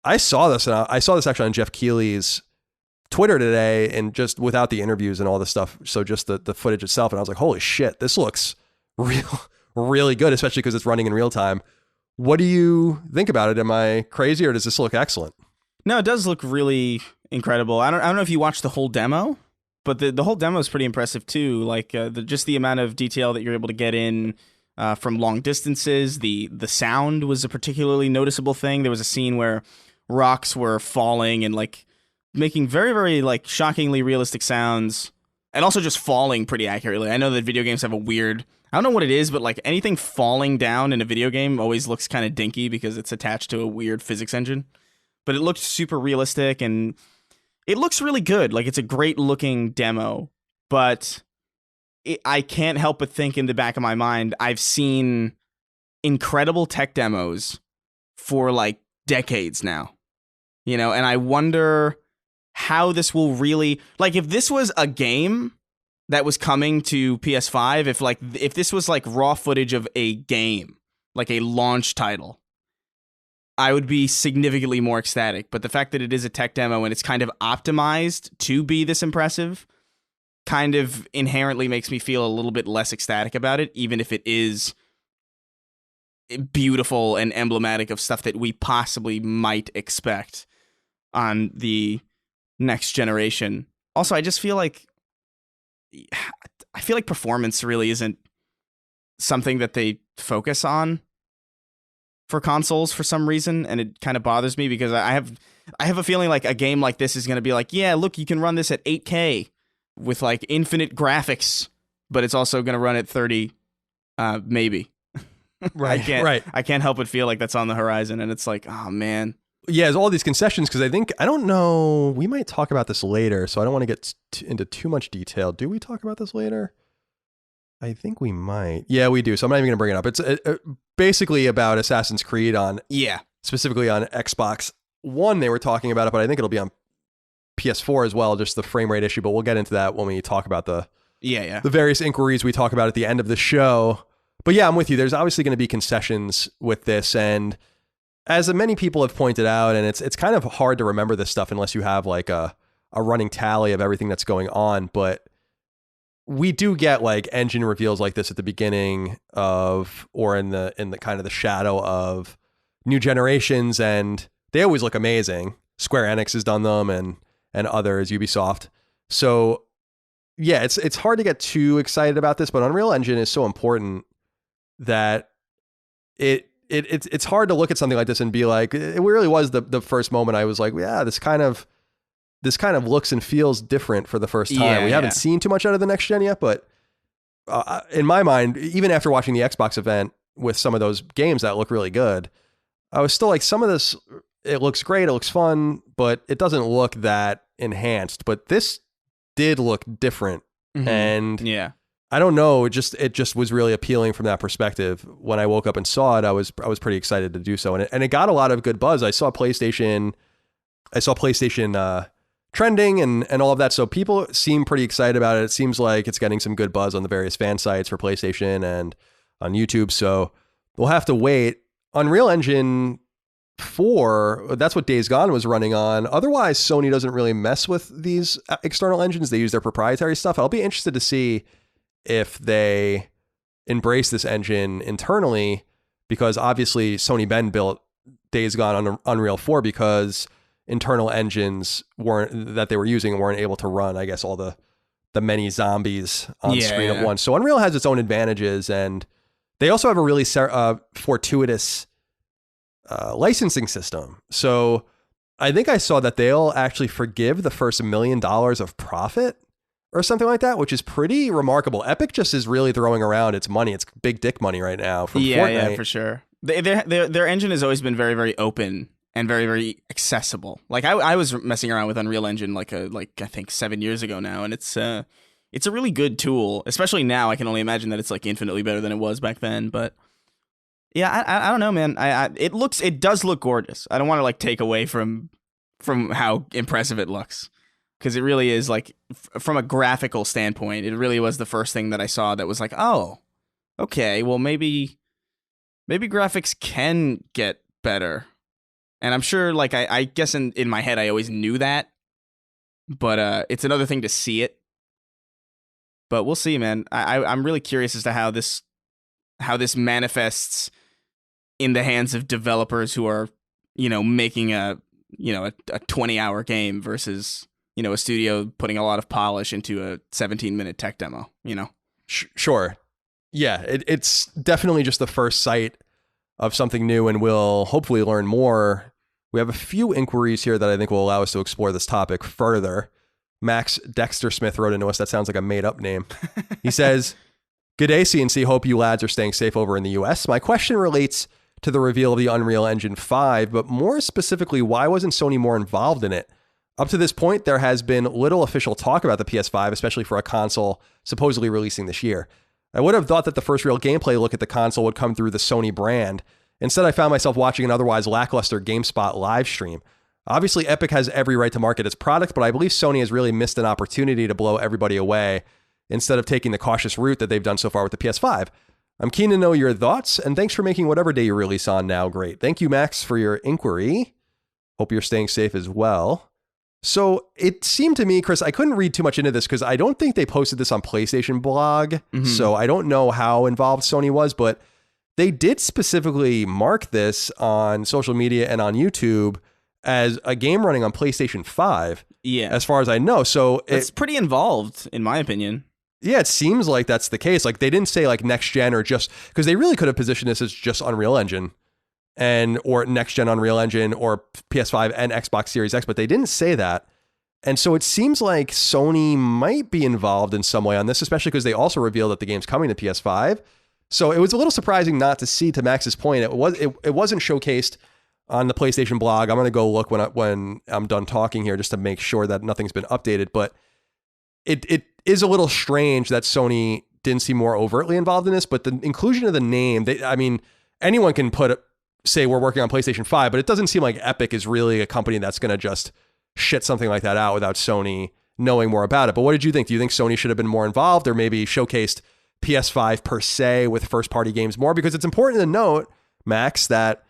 I saw this, and I saw this actually on Jeff Keighley's Twitter today, and just without the interviews and all this stuff. So just the footage itself. And I was like, holy shit, this looks really good, especially because it's running in real time. What do you think about it? Am I crazy, or does this look excellent? No, it does look really incredible. I don't know if you watched the whole demo, but the whole demo is pretty impressive too. Like just the amount of detail that you're able to get in from long distances. The sound was a particularly noticeable thing. There was a scene where rocks were falling and like making very, very like shockingly realistic sounds, and also just falling pretty accurately. I know that video games have a weird, I don't know what it is, but like anything falling down in a video game always looks kind of dinky because it's attached to a weird physics engine. But it looked super realistic and it looks really good. Like, it's a great looking demo, but I can't help but think in the back of my mind, I've seen incredible tech demos for like decades now, and I wonder how this will really, like, if this was a game that was coming to PS5, if this was like raw footage of a game, like a launch title, I would be significantly more ecstatic. But the fact that it is a tech demo and it's kind of optimized to be this impressive kind of inherently makes me feel a little bit less ecstatic about it, even if it is beautiful and emblematic of stuff that we possibly might expect on the next generation. Also, I feel like performance really isn't something that they focus on for consoles for some reason, and it kind of bothers me because I have a feeling like a game like this is going to be like, yeah, look, you can run this at 8K with like infinite graphics, but it's also going to run at 30, maybe. Right, right. I can't help but feel like that's on the horizon, and it's like, oh man. Yeah, there's all these concessions because I don't know, we might talk about this later, so I don't want to get into too much detail. Do we talk about this later? I think we might. Yeah, we do. So I'm not even going to bring it up. It's basically about Assassin's Creed specifically on Xbox One. They were talking about it, but I think it'll be on PS4 as well, just the frame rate issue. But we'll get into that when we talk about the various inquiries we talk about at the end of the show. But yeah, I'm with you. There's obviously going to be concessions with this, and as many people have pointed out, and it's kind of hard to remember this stuff unless you have like a running tally of everything that's going on, but we do get like engine reveals like this at the beginning of, or in the kind of the shadow of new generations, and they always look amazing. Square Enix has done them, and others, Ubisoft. So yeah, it's hard to get too excited about this, but Unreal Engine is so important that it's hard to look at something like this and be like, it really was the first moment I was like, yeah, this kind of looks and feels different for the first time. Yeah, we haven't seen too much out of the next gen yet, but in my mind, even after watching the Xbox event with some of those games that look really good, I was still like, some of this, it looks great, it looks fun, but it doesn't look that enhanced. But this did look different. Mm-hmm. And yeah, I don't know, it just was really appealing from that perspective. When I woke up and saw it, I was pretty excited to do so. And it got a lot of good buzz. I saw PlayStation trending and all of that. So people seem pretty excited about it. It seems like it's getting some good buzz on the various fan sites for PlayStation and on YouTube. So we'll have to wait. Unreal Engine 4, that's what Days Gone was running on. Otherwise, Sony doesn't really mess with these external engines. They use their proprietary stuff. I'll be interested to see if they embrace this engine internally, because obviously Sony Ben built Days Gone on Unreal 4 because internal engines that they were using weren't able to run, I guess, all the many zombies on screen at once. So Unreal has its own advantages, and they also have a really fortuitous licensing system. So I think I saw that they'll actually forgive the first $1 million of profit or something like that, which is pretty remarkable. Epic just is really throwing around its money. It's big dick money right now from Fortnite. Yeah, for sure. Their engine has always been very, very open and very, very accessible. Like I was messing around with Unreal Engine like I think 7 years ago now, and it's a really good tool. Especially now, I can only imagine that it's like infinitely better than it was back then. But yeah, I don't know, man. It does look gorgeous. I don't want to like take away from how impressive it looks, because it really is like from a graphical standpoint, it really was the first thing that I saw that was like, oh, okay, well maybe graphics can get better. And I'm sure, like, I guess in my head, I always knew that, but it's another thing to see it. But we'll see, man. I'm really curious as to how this manifests in the hands of developers who are, making a 20-hour game versus, a studio putting a lot of polish into a 17-minute tech demo, Sure. Yeah, it's definitely just the first sight of something new, and we'll hopefully learn more. We have a few inquiries here that I think will allow us to explore this topic further. Max Dexter Smith wrote into us. That sounds like a made-up name. He says, "Good day, CNC. Hope you lads are staying safe over in the US. My question relates to the reveal of the Unreal Engine 5, but more specifically, why wasn't Sony more involved in it? Up to this point, there has been little official talk about the PS5, especially for a console supposedly releasing this year. I would have thought that the first real gameplay look at the console would come through the Sony brand. Instead, I found myself watching an otherwise lackluster GameSpot live stream. Obviously, Epic has every right to market its product, but I believe Sony has really missed an opportunity to blow everybody away instead of taking the cautious route that they've done so far with the PS5. I'm keen to know your thoughts, and thanks for making whatever day you release on now great. Thank you, Max, for your inquiry. Hope you're staying safe as well." So it seemed to me, Chris, I couldn't read too much into this because I don't think they posted this on PlayStation blog. So I don't know how involved Sony was, but they did specifically mark this on social media and on YouTube as a game running on PlayStation 5. Yeah. As far as I know. So it's pretty involved, in my opinion. Yeah, it seems like that's the case. Like they didn't say like next gen or just because they really could have positioned this as just Unreal Engine or next gen Unreal Engine or PS5 and Xbox Series X, but they didn't say that. And so it seems like Sony might be involved in some way on this, especially because they also revealed that the game's coming to PS5. So it was a little surprising not to see, to Max's point, it wasn't showcased on the PlayStation blog. I'm going to go look when I'm done talking here just to make sure that nothing's been updated, but it is a little strange that Sony didn't seem more overtly involved in this, but the inclusion of the name, anyone can say we're working on PlayStation 5, but it doesn't seem like Epic is really a company that's going to just shit something like that out without Sony knowing more about it. But what did you think? Do you think Sony should have been more involved or maybe showcased PS5 per se with first-party games more? Because it's important to note, Max, that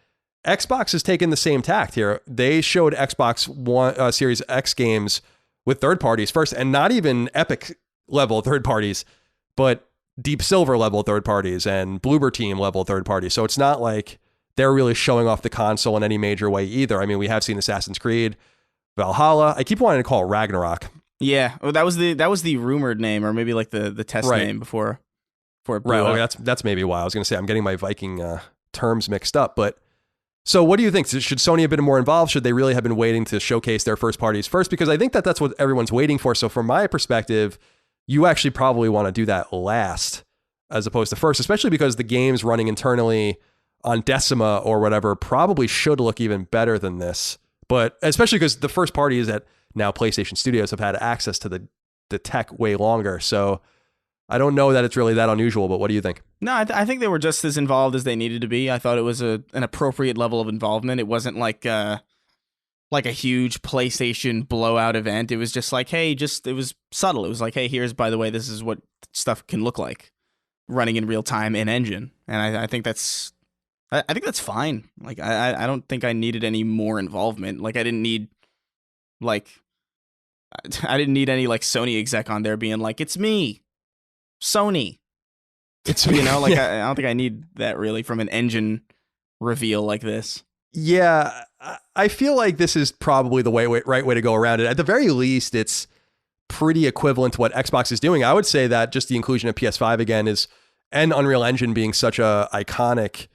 Xbox has taken the same tact here. They showed Xbox One Series X games with third parties first, and not even Epic level third parties, but Deep Silver level third parties and Bloober Team level third parties. So it's not like they're really showing off the console in any major way either. I mean, we have seen Assassin's Creed, Valhalla. I keep wanting to call it Ragnarok. Yeah, well, that was the rumored name, or maybe like the test name before it blew up. Right, that's maybe why. I was going to say I'm getting my Viking terms mixed up, but so what do you think? Should Sony have been more involved? Should they really have been waiting to showcase their first parties first? Because I think that's what everyone's waiting for. So from my perspective, you actually probably want to do that last as opposed to first, especially because the games running internally on Decima or whatever probably should look even better than this. But especially because the first party is that now PlayStation Studios have had access to the tech way longer. So I don't know that it's really that unusual, but what do you think? No, I think they were just as involved as they needed to be. I thought it was an appropriate level of involvement. It wasn't like a huge PlayStation blowout event. It was just like, hey, it was subtle. It was like, hey, here's, by the way, this is what stuff can look like running in real time in engine. And I think that's fine. Like, I don't think I needed any more involvement. Like, I didn't need any like Sony exec on there being like, it's me, Sony. It's me. Like, I don't think I need that really from an engine reveal like this. Yeah, I feel like this is probably the right way to go around it. At the very least, it's pretty equivalent to what Xbox is doing. I would say that just the inclusion of PS5 again and Unreal Engine being such a iconic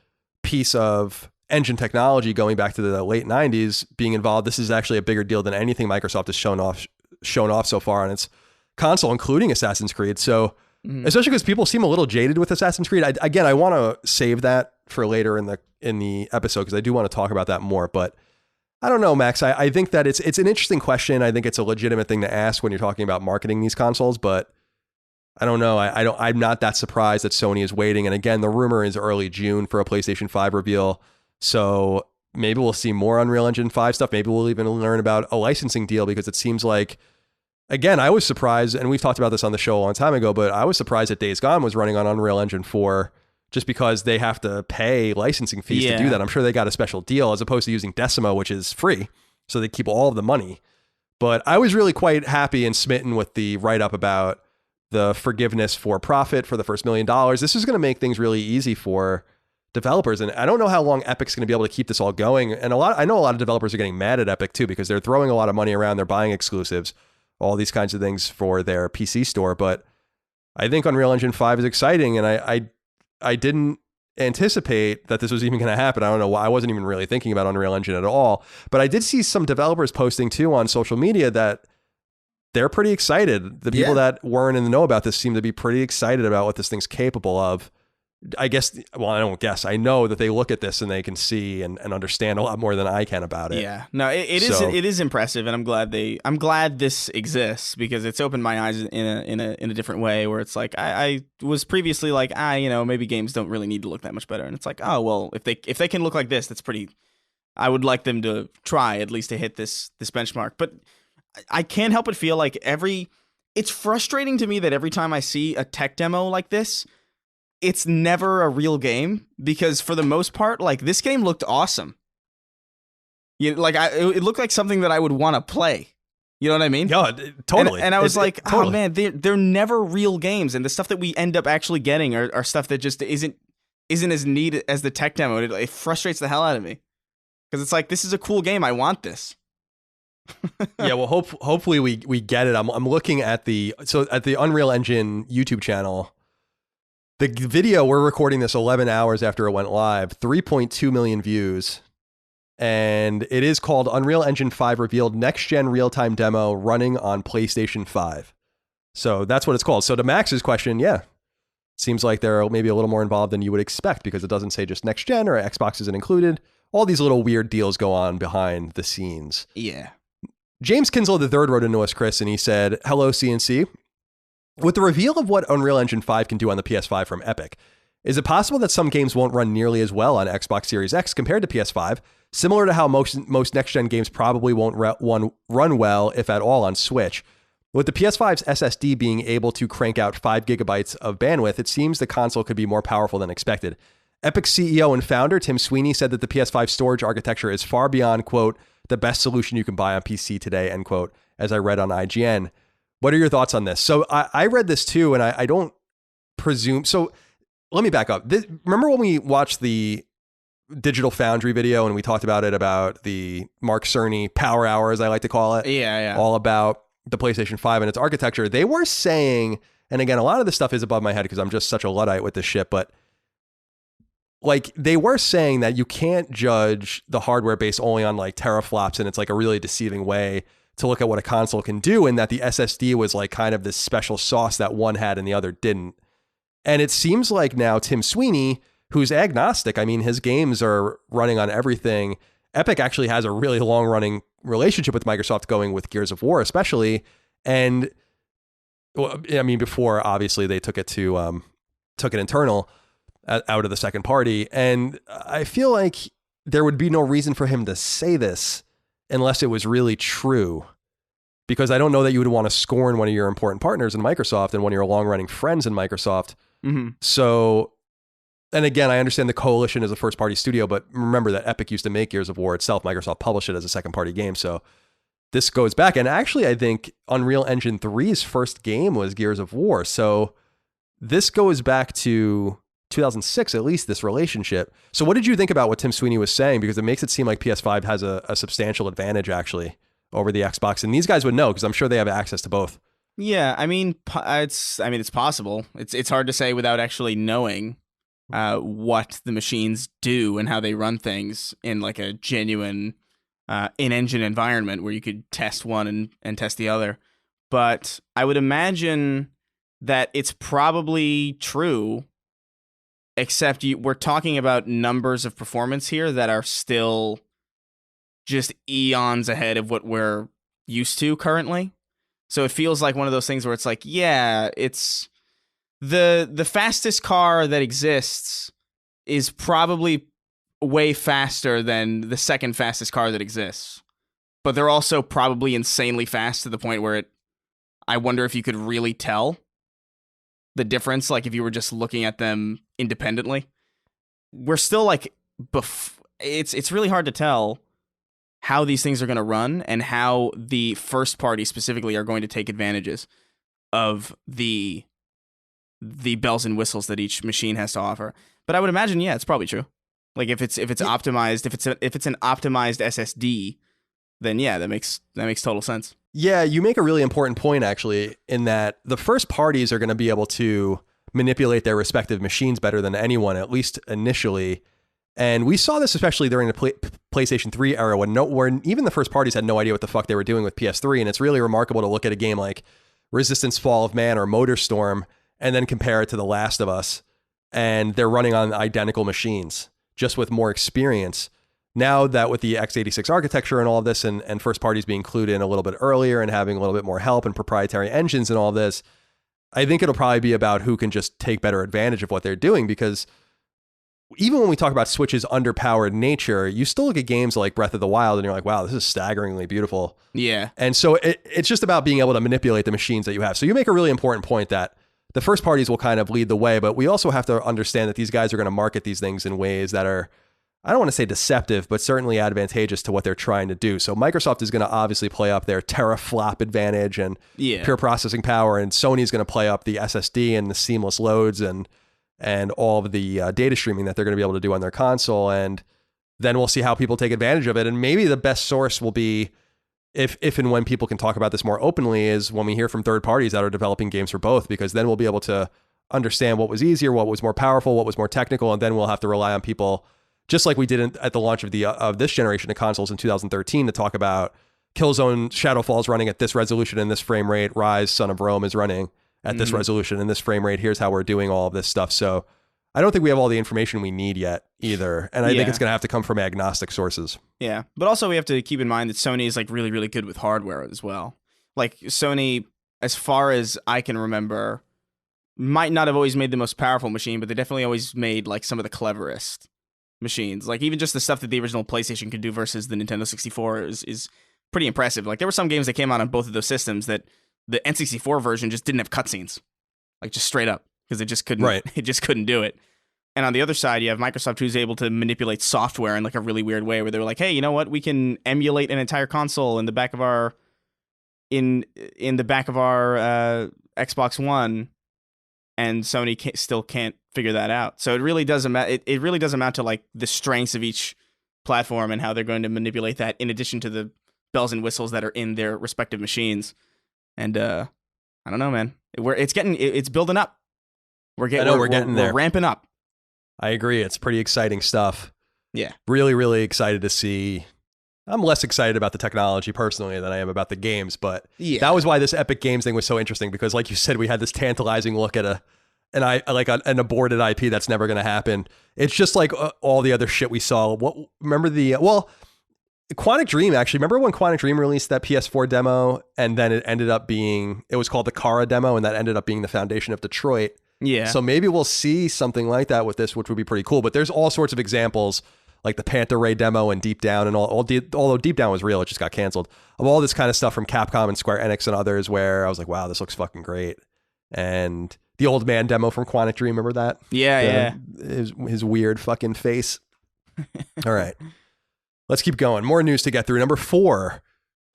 piece of engine technology going back to the late 90s being involved. This is actually a bigger deal than anything Microsoft has shown off so far on its console, including Assassin's Creed. So especially because people seem a little jaded with Assassin's Creed. I want to save that for later in the episode because I do want to talk about that more. But I don't know, Max. I think that it's an interesting question. I think it's a legitimate thing to ask when you're talking about marketing these consoles. But I don't know. I'm not that surprised that Sony is waiting. And again, the rumor is early June for a PlayStation 5 reveal. So maybe we'll see more Unreal Engine 5 stuff. Maybe we'll even learn about a licensing deal because it seems like, again, I was surprised, and we've talked about this on the show a long time ago, but I was surprised that Days Gone was running on Unreal Engine 4 just because they have to pay licensing fees to do that. I'm sure they got a special deal as opposed to using Decima, which is free. So they keep all of the money. But I was really quite happy and smitten with the write-up about the forgiveness for profit for the first $1 million. This is going to make things really easy for developers. And I don't know how long Epic's going to be able to keep this all going. And I know a lot of developers are getting mad at Epic too, because they're throwing a lot of money around. They're buying exclusives, all these kinds of things for their PC store. But I think Unreal Engine 5 is exciting. And I didn't anticipate that this was even going to happen. I don't know why. I wasn't even really thinking about Unreal Engine at all. But I did see some developers posting too on social media that they're pretty excited. The people that weren't in the know about this seem to be pretty excited about what this thing's capable of. I guess, well, I don't guess. I know that they look at this and they can see and understand a lot more than I can about it. Yeah, no, it is impressive, and I'm glad this exists, because it's opened my eyes in a different way. Where it's like I was previously like, maybe games don't really need to look that much better, and it's like, oh well, if they can look like this, that's pretty. I would like them to try at least to hit this benchmark, but I can't help but feel like it's frustrating to me that every time I see a tech demo like this, it's never a real game, because for the most part, like, this game looked awesome. It looked like something that I would want to play. You know what I mean? Yeah, totally. And I was totally. Oh man, they're never real games, and the stuff that we end up actually getting are stuff that just isn't as neat as the tech demo. It frustrates the hell out of me, because it's like, this is a cool game. I want this. Yeah, well, hopefully we get it. I'm looking at the Unreal Engine YouTube channel. The video, we're recording this 11 hours after it went live, 3.2 million views. And it is called Unreal Engine 5 Revealed Next Gen Real-Time Demo Running on PlayStation 5. So that's what it's called. So to Max's question, yeah, seems like they're maybe a little more involved than you would expect, because it doesn't say just next gen or Xbox isn't included. All these little weird deals go on behind the scenes. Yeah. James Kinslow III wrote into us, Chris, and he said, "Hello, CNC. With the reveal of what Unreal Engine 5 can do on the PS5 from Epic, is it possible that some games won't run nearly as well on Xbox Series X compared to PS5, similar to how most next-gen games probably won't run well, if at all, on Switch? With the PS5's SSD being able to crank out 5 gigabytes of bandwidth, it seems the console could be more powerful than expected. Epic CEO and founder Tim Sweeney said that the PS5 storage architecture is far beyond, quote, the best solution you can buy on PC today, end quote, as I read on IGN. What are your thoughts on this?" So I read this too, and I don't presume. So let me back up. Remember when we watched the Digital Foundry video and we talked about it, about the Mark Cerny Power Hour, as I like to call it? Yeah. All about the PlayStation 5 and its architecture. They were saying, and again, a lot of this stuff is above my head because I'm just such a Luddite with this shit, but like, they were saying that you can't judge the hardware based only on like teraflops, and it's like a really deceiving way to look at what a console can do, and that the SSD was like kind of this special sauce that one had and the other didn't. And it seems like now Tim Sweeney, who's agnostic, I mean, his games are running on everything. Epic actually has a really long running relationship with Microsoft, going with Gears of War especially. And well, I mean, before obviously they took it internal out of the second party. And I feel like there would be no reason for him to say this unless it was really true, because I don't know that you would want to scorn one of your important partners in Microsoft and one of your long-running friends in Microsoft. Mm-hmm. So, and again, I understand the Coalition is a first-party studio, but remember that Epic used to make Gears of War itself. Microsoft published it as a second-party game, so this goes back. And actually, I think Unreal Engine 3's first game was Gears of War, so this goes back to 2006, at least, this relationship. So what did you think about what Tim Sweeney was saying? Because it makes it seem like PS5 has a substantial advantage actually over the Xbox, and these guys would know because I'm sure they have access to both. Yeah, I mean, it's possible. It's hard to say without actually knowing what the machines do and how they run things in like a genuine in-engine environment where you could test one and test the other. But I would imagine that it's probably true, except we're talking about numbers of performance here that are still just eons ahead of what we're used to currently. So it feels like one of those things where it's like, yeah, it's the fastest car that exists is probably way faster than the second fastest car that exists. But they're also probably insanely fast to the point where I wonder if you could really tell the difference, like if you were just looking at them independently. We're still like, it's really hard to tell how these things are going to run and how the first party specifically are going to take advantages of the bells and whistles that each machine has to offer. But I would imagine, yeah, it's probably true. Like if it's optimized, if it's an optimized SSD, then yeah, that makes total sense. Yeah, you make a really important point, actually, in that the first parties are going to be able to manipulate their respective machines better than anyone, at least initially. And we saw this especially during the PlayStation 3 era when even the first parties had no idea what the fuck they were doing with PS3. And it's really remarkable to look at a game like Resistance Fall of Man or Motor Storm and then compare it to The Last of Us. And they're running on identical machines, just with more experience. Now that with the x86 architecture and all of this and first parties being clued in a little bit earlier and having a little bit more help and proprietary engines and all this, I think it'll probably be about who can just take better advantage of what they're doing, because even when we talk about Switch's underpowered nature, you still look at games like Breath of the Wild and you're like, wow, this is staggeringly beautiful. Yeah. And so it's just about being able to manipulate the machines that you have. So you make a really important point that the first parties will kind of lead the way, but we also have to understand that these guys are going to market these things in ways that are, I don't want to say deceptive, but certainly advantageous to what they're trying to do. So Microsoft is going to obviously play up their teraflop advantage and pure processing power, and Sony is going to play up the SSD and the seamless loads and all of the data streaming that they're going to be able to do on their console. And then we'll see how people take advantage of it. And maybe the best source will be, if and when people can talk about this more openly, is when we hear from third parties that are developing games for both, because then we'll be able to understand what was easier, what was more powerful, what was more technical, and then we'll have to rely on people, just like we did at the launch of this generation of consoles in 2013, to talk about Killzone Shadowfall's running at this resolution and this frame rate, Rise Son of Rome is running at this resolution and this frame rate, here's how we're doing all of this stuff. So I don't think we have all the information we need yet either. And I think it's going to have to come from agnostic sources. Yeah. But also we have to keep in mind that Sony is like really, really good with hardware as well. Like Sony, as far as I can remember, might not have always made the most powerful machine, but they definitely always made like some of the cleverest machines. Like even just the stuff that the original PlayStation could do versus the Nintendo 64 is pretty impressive. Like there were some games that came out on both of those systems that the N64 version just didn't have cutscenes, like just straight up, because it just couldn't. It just couldn't do it. And on the other side, you have Microsoft, who's able to manipulate software in like a really weird way, where they're like, "Hey, you know what? We can emulate an entire console in the back of our Xbox One," and Sony still can't figure that out. So it really does it really does amount to like the strengths of each platform and how they're going to manipulate that, in addition to the bells and whistles that are in their respective machines. And I don't know, man. It's building up. We're getting there. We're ramping up. I agree. It's pretty exciting stuff. Yeah. Really, really excited to see. I'm less excited about the technology personally than I am about the games, but that was why this Epic Games thing was so interesting, because like you said, we had this tantalizing look at an aborted IP that's never going to happen. It's just like all the other shit we saw. Quantic Dream, actually, remember when Quantic Dream released that PS4 demo and then it was called the Kara demo, and that ended up being the foundation of Detroit. Yeah. So maybe we'll see something like that with this, which would be pretty cool. But there's all sorts of examples, like the Panther Ray demo and Deep Down and although Deep Down was real, it just got canceled, of all this kind of stuff from Capcom and Square Enix and others, where I was like, wow, this looks fucking great. And the Old Man demo from Quantic Dream, remember that? Yeah. His weird fucking face. All right. Let's keep going. More news to get through. Number 4,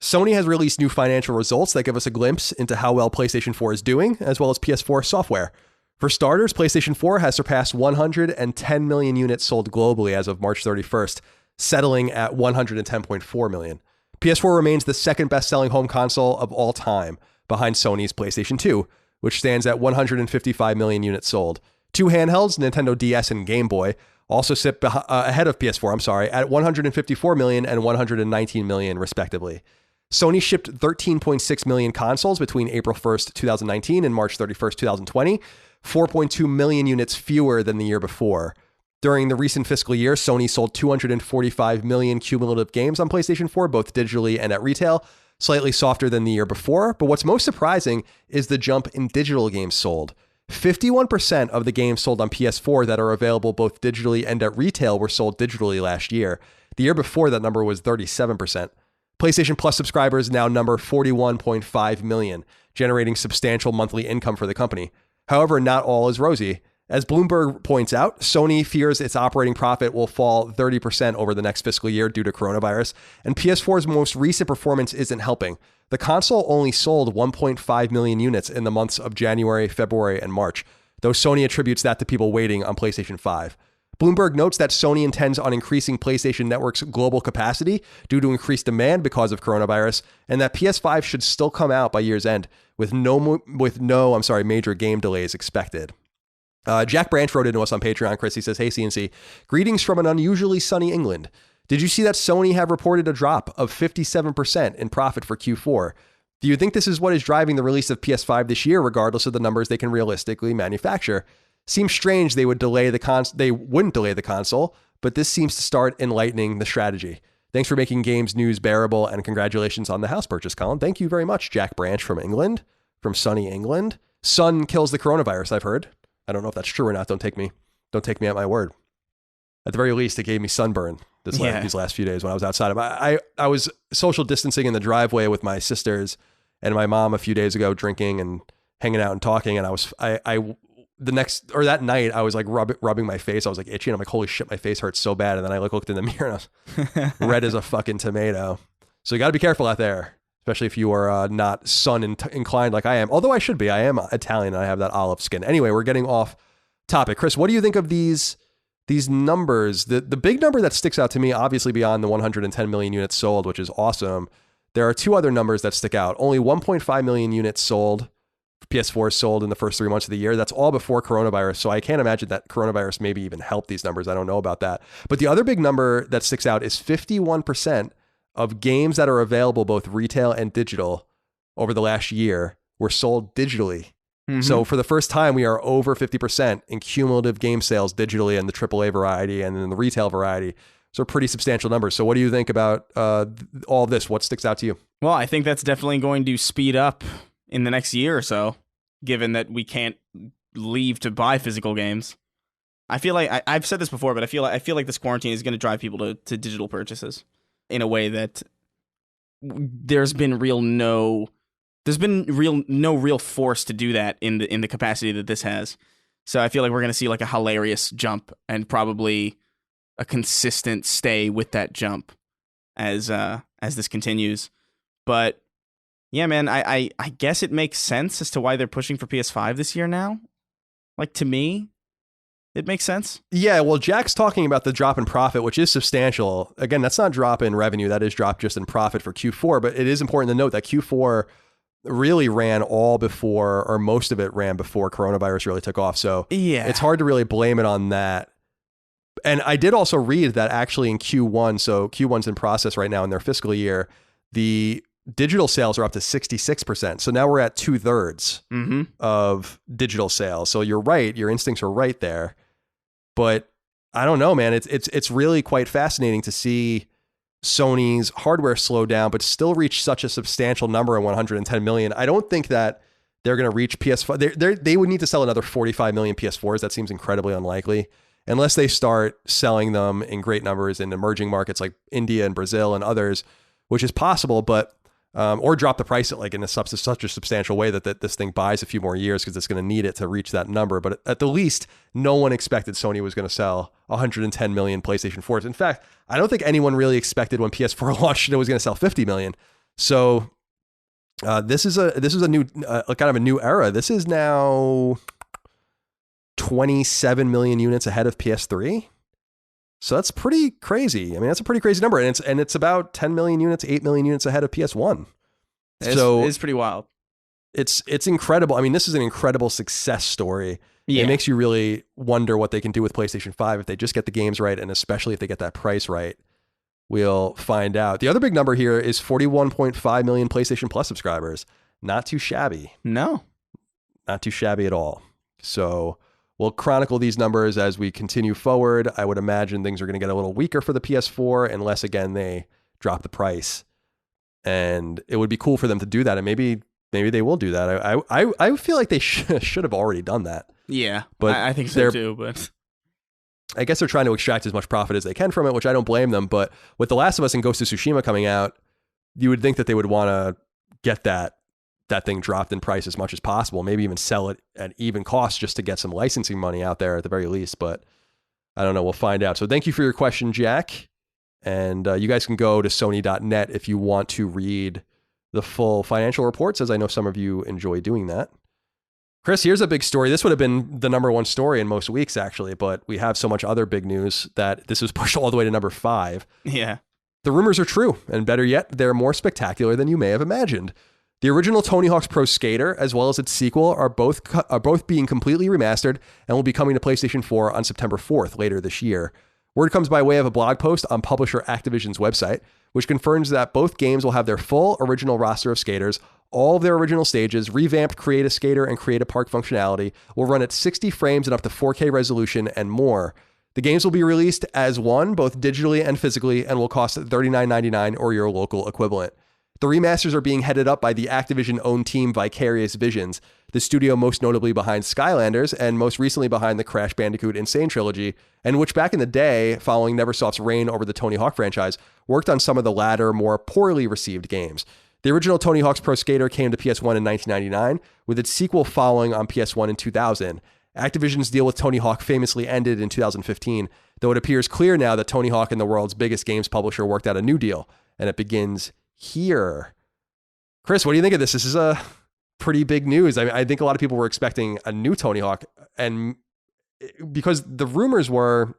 Sony has released new financial results that give us a glimpse into how well PlayStation 4 is doing, as well as PS4 software. For starters, PlayStation 4 has surpassed 110 million units sold globally as of March 31st, settling at 110.4 million. PS4 remains the second best-selling home console of all time, behind Sony's PlayStation 2, which stands at 155 million units sold. Two handhelds, Nintendo DS and Game Boy, also sit ahead of PS4, at 154 million and 119 million, respectively. Sony shipped 13.6 million consoles between April 1st, 2019 and March 31st, 2020, 4.2 million units fewer than the year before. During the recent fiscal year, Sony sold 245 million cumulative games on PlayStation 4, both digitally and at retail, slightly softer than the year before. But what's most surprising is the jump in digital games sold. 51% of the games sold on PS4 that are available both digitally and at retail were sold digitally last year. The year before, that number was 37%. PlayStation Plus subscribers now number 41.5 million, generating substantial monthly income for the company. However, not all is rosy. As Bloomberg points out, Sony fears its operating profit will fall 30% over the next fiscal year due to coronavirus, and PS4's most recent performance isn't helping. The console only sold 1.5 million units in the months of January, February, and March. though Sony attributes that to people waiting on PlayStation 5. Bloomberg notes that Sony intends on increasing PlayStation Network's global capacity due to increased demand because of coronavirus, and that PS5 should still come out by year's end with no major game delays expected. Jack Branch wrote into us on Patreon, Chris. He says, "Hey, CNC, greetings from an unusually sunny England. Did you see that Sony have reported a drop of 57% in profit for Q4? Do you think this is what is driving the release of PS5 this year, regardless of the numbers they can realistically manufacture? Seems strange they wouldn't delay the console, but this seems to start enlightening the strategy. Thanks for making games news bearable, and congratulations on the house purchase, Colin." Thank you very much, Jack Branch from England, from sunny England. Sun kills the coronavirus, I've heard. I don't know if that's true or not. Don't take me at my word. At the very least, it gave me sunburn these last few days when I was outside. I was social distancing in the driveway with my sisters and my mom a few days ago, drinking and hanging out and talking, and that night, I was like rubbing my face. I was like itchy, and I'm like, holy shit, my face hurts so bad. And then I looked in the mirror, and I was red as a fucking tomato. So you got to be careful out there, especially if you are not sun inclined like I am. Although I should be. I am Italian, and I have that olive skin. Anyway, we're getting off topic. Chris, what do you think of these numbers? The big number that sticks out to me, obviously beyond the 110 million units sold, which is awesome, there are two other numbers that stick out. Only 1.5 million units sold. PS4 sold in the first 3 months of the year. That's all before coronavirus. So I can't imagine that coronavirus maybe even helped these numbers. I don't know about that. But the other big number that sticks out is 51% of games that are available both retail and digital over the last year were sold digitally. Mm-hmm. So for the first time, we are over 50% in cumulative game sales digitally in the AAA variety and in the retail variety. So pretty substantial numbers. So what do you think about all this? What sticks out to you? Well, I think that's definitely going to speed up in the next year or so, given that we can't leave to buy physical games. I feel like I've said this before, but I feel like this quarantine is going to drive people to digital purchases in a way that there's been no real force to do that in the capacity that this has. So I feel like we're going to see like a hilarious jump and probably a consistent stay with that jump as this continues. But yeah, man, I guess it makes sense as to why they're pushing for PS5 this year now. Like, to me, it makes sense. Yeah, well, Jack's talking about the drop in profit, which is substantial. Again, that's not drop in revenue. That is drop just in profit for Q4. But it is important to note that Q4 really ran all before, or most of it ran before coronavirus really took off. So yeah, it's hard to really blame it on that. And I did also read that actually in Q1, so Q1's in process right now in their fiscal year, the digital sales are up to 66%. So now we're at 2/3 of digital sales. So you're right. Your instincts are right there. But I don't know, man. It's really quite fascinating to see Sony's hardware slow down, but still reach such a substantial number in 110 million. I don't think that they're going to reach PS5. They would need to sell another 45 million PS4s. That seems incredibly unlikely unless they start selling them in great numbers in emerging markets like India and Brazil and others, which is possible, but or drop the price at like in such a substantial way that this thing buys a few more years because it's going to need it to reach that number. But at the least, no one expected Sony was going to sell 110 million PlayStation 4s. In fact, I don't think anyone really expected when PS4 launched it was going to sell 50 million. So this is a new kind of a new era. This is now 27 million units ahead of PS3. So that's pretty crazy. I mean, that's a pretty crazy number. And it's about 10 million units, 8 million units ahead of PS1. It's pretty wild. It's incredible. I mean, this is an incredible success story. Yeah. It makes you really wonder what they can do with PlayStation 5 if they just get the games right, and especially if they get that price right. We'll find out. The other big number here is 41.5 million PlayStation Plus subscribers. Not too shabby. No. Not too shabby at all. So we'll chronicle these numbers as we continue forward. I would imagine things are going to get a little weaker for the PS4 unless, again, they drop the price. And it would be cool for them to do that. And maybe they will do that. I feel like they should have already done that. Yeah, but I think so too. But I guess they're trying to extract as much profit as they can from it, which I don't blame them. But with The Last of Us and Ghost of Tsushima coming out, you would think that they would want to get that thing dropped in price as much as possible, maybe even sell it at even cost just to get some licensing money out there at the very least. But I don't know. We'll find out. So thank you for your question, Jack. And you guys can go to sony.net if you want to read the full financial reports, as I know some of you enjoy doing that. Chris, here's a big story. This would have been the number one story in most weeks, actually, but we have so much other big news that this was pushed all the way to number 5. Yeah. The rumors are true, and better yet, they're more spectacular than you may have imagined. The original Tony Hawk's Pro Skater, as well as its sequel, are both being completely remastered and will be coming to PlayStation 4 on September 4th later this year. Word comes by way of a blog post on publisher Activision's website, which confirms that both games will have their full original roster of skaters, all of their original stages, revamped Create a Skater and Create a Park functionality, will run at 60 frames and up to 4K resolution, and more. The games will be released as one, both digitally and physically, and will cost $39.99 or your local equivalent. The remasters are being headed up by the Activision-owned team Vicarious Visions, the studio most notably behind Skylanders and most recently behind the Crash Bandicoot Insane trilogy, and which back in the day, following Neversoft's reign over the Tony Hawk franchise, worked on some of the latter, more poorly received games. The original Tony Hawk's Pro Skater came to PS1 in 1999, with its sequel following on PS1 in 2000. Activision's deal with Tony Hawk famously ended in 2015, though it appears clear now that Tony Hawk and the world's biggest games publisher worked out a new deal, and it begins here. Chris, what do you think of this? This is a pretty big news. I think a lot of people were expecting a new Tony Hawk, and because the rumors were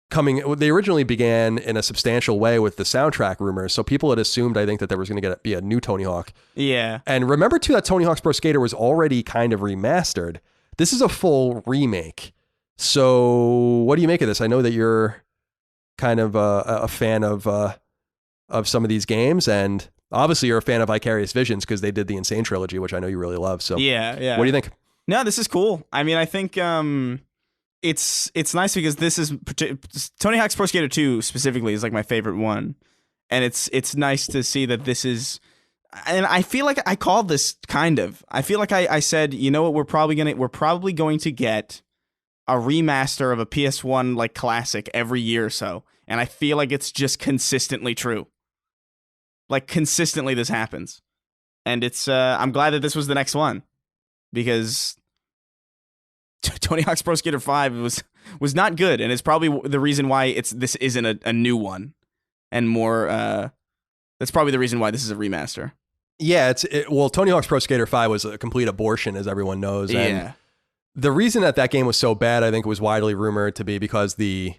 coming, they originally began in a substantial way with the soundtrack rumors, so people had assumed, I think, that there was going to be a new Tony Hawk. Yeah. And remember, too, that Tony Hawk's Pro Skater was already kind of remastered. This is a full remake. So what do you make of this? I know that you're kind of a fan of some of these games, and obviously you're a fan of Vicarious Visions because they did the Insane trilogy, which I know you really love. So yeah. What do you think? No, this is cool. I mean, I think it's nice because this is Tony Hawk's Pro Skater 2 specifically is like my favorite one, and it's nice to see that this is. And I feel like I called this kind of. I feel like I said, you know what, we're probably going to get a remaster of a PS1 like classic every year or so, and I feel like it's just consistently true. Like consistently, this happens, and it's. I'm glad that this was the next one, because Tony Hawk's Pro Skater 5 was not good, and it's probably the reason why this isn't a new one, and more. That's probably the reason why this is a remaster. Yeah, well, Tony Hawk's Pro Skater 5 was a complete abortion, as everyone knows. And yeah. The reason that game was so bad, I think, was widely rumored to be because the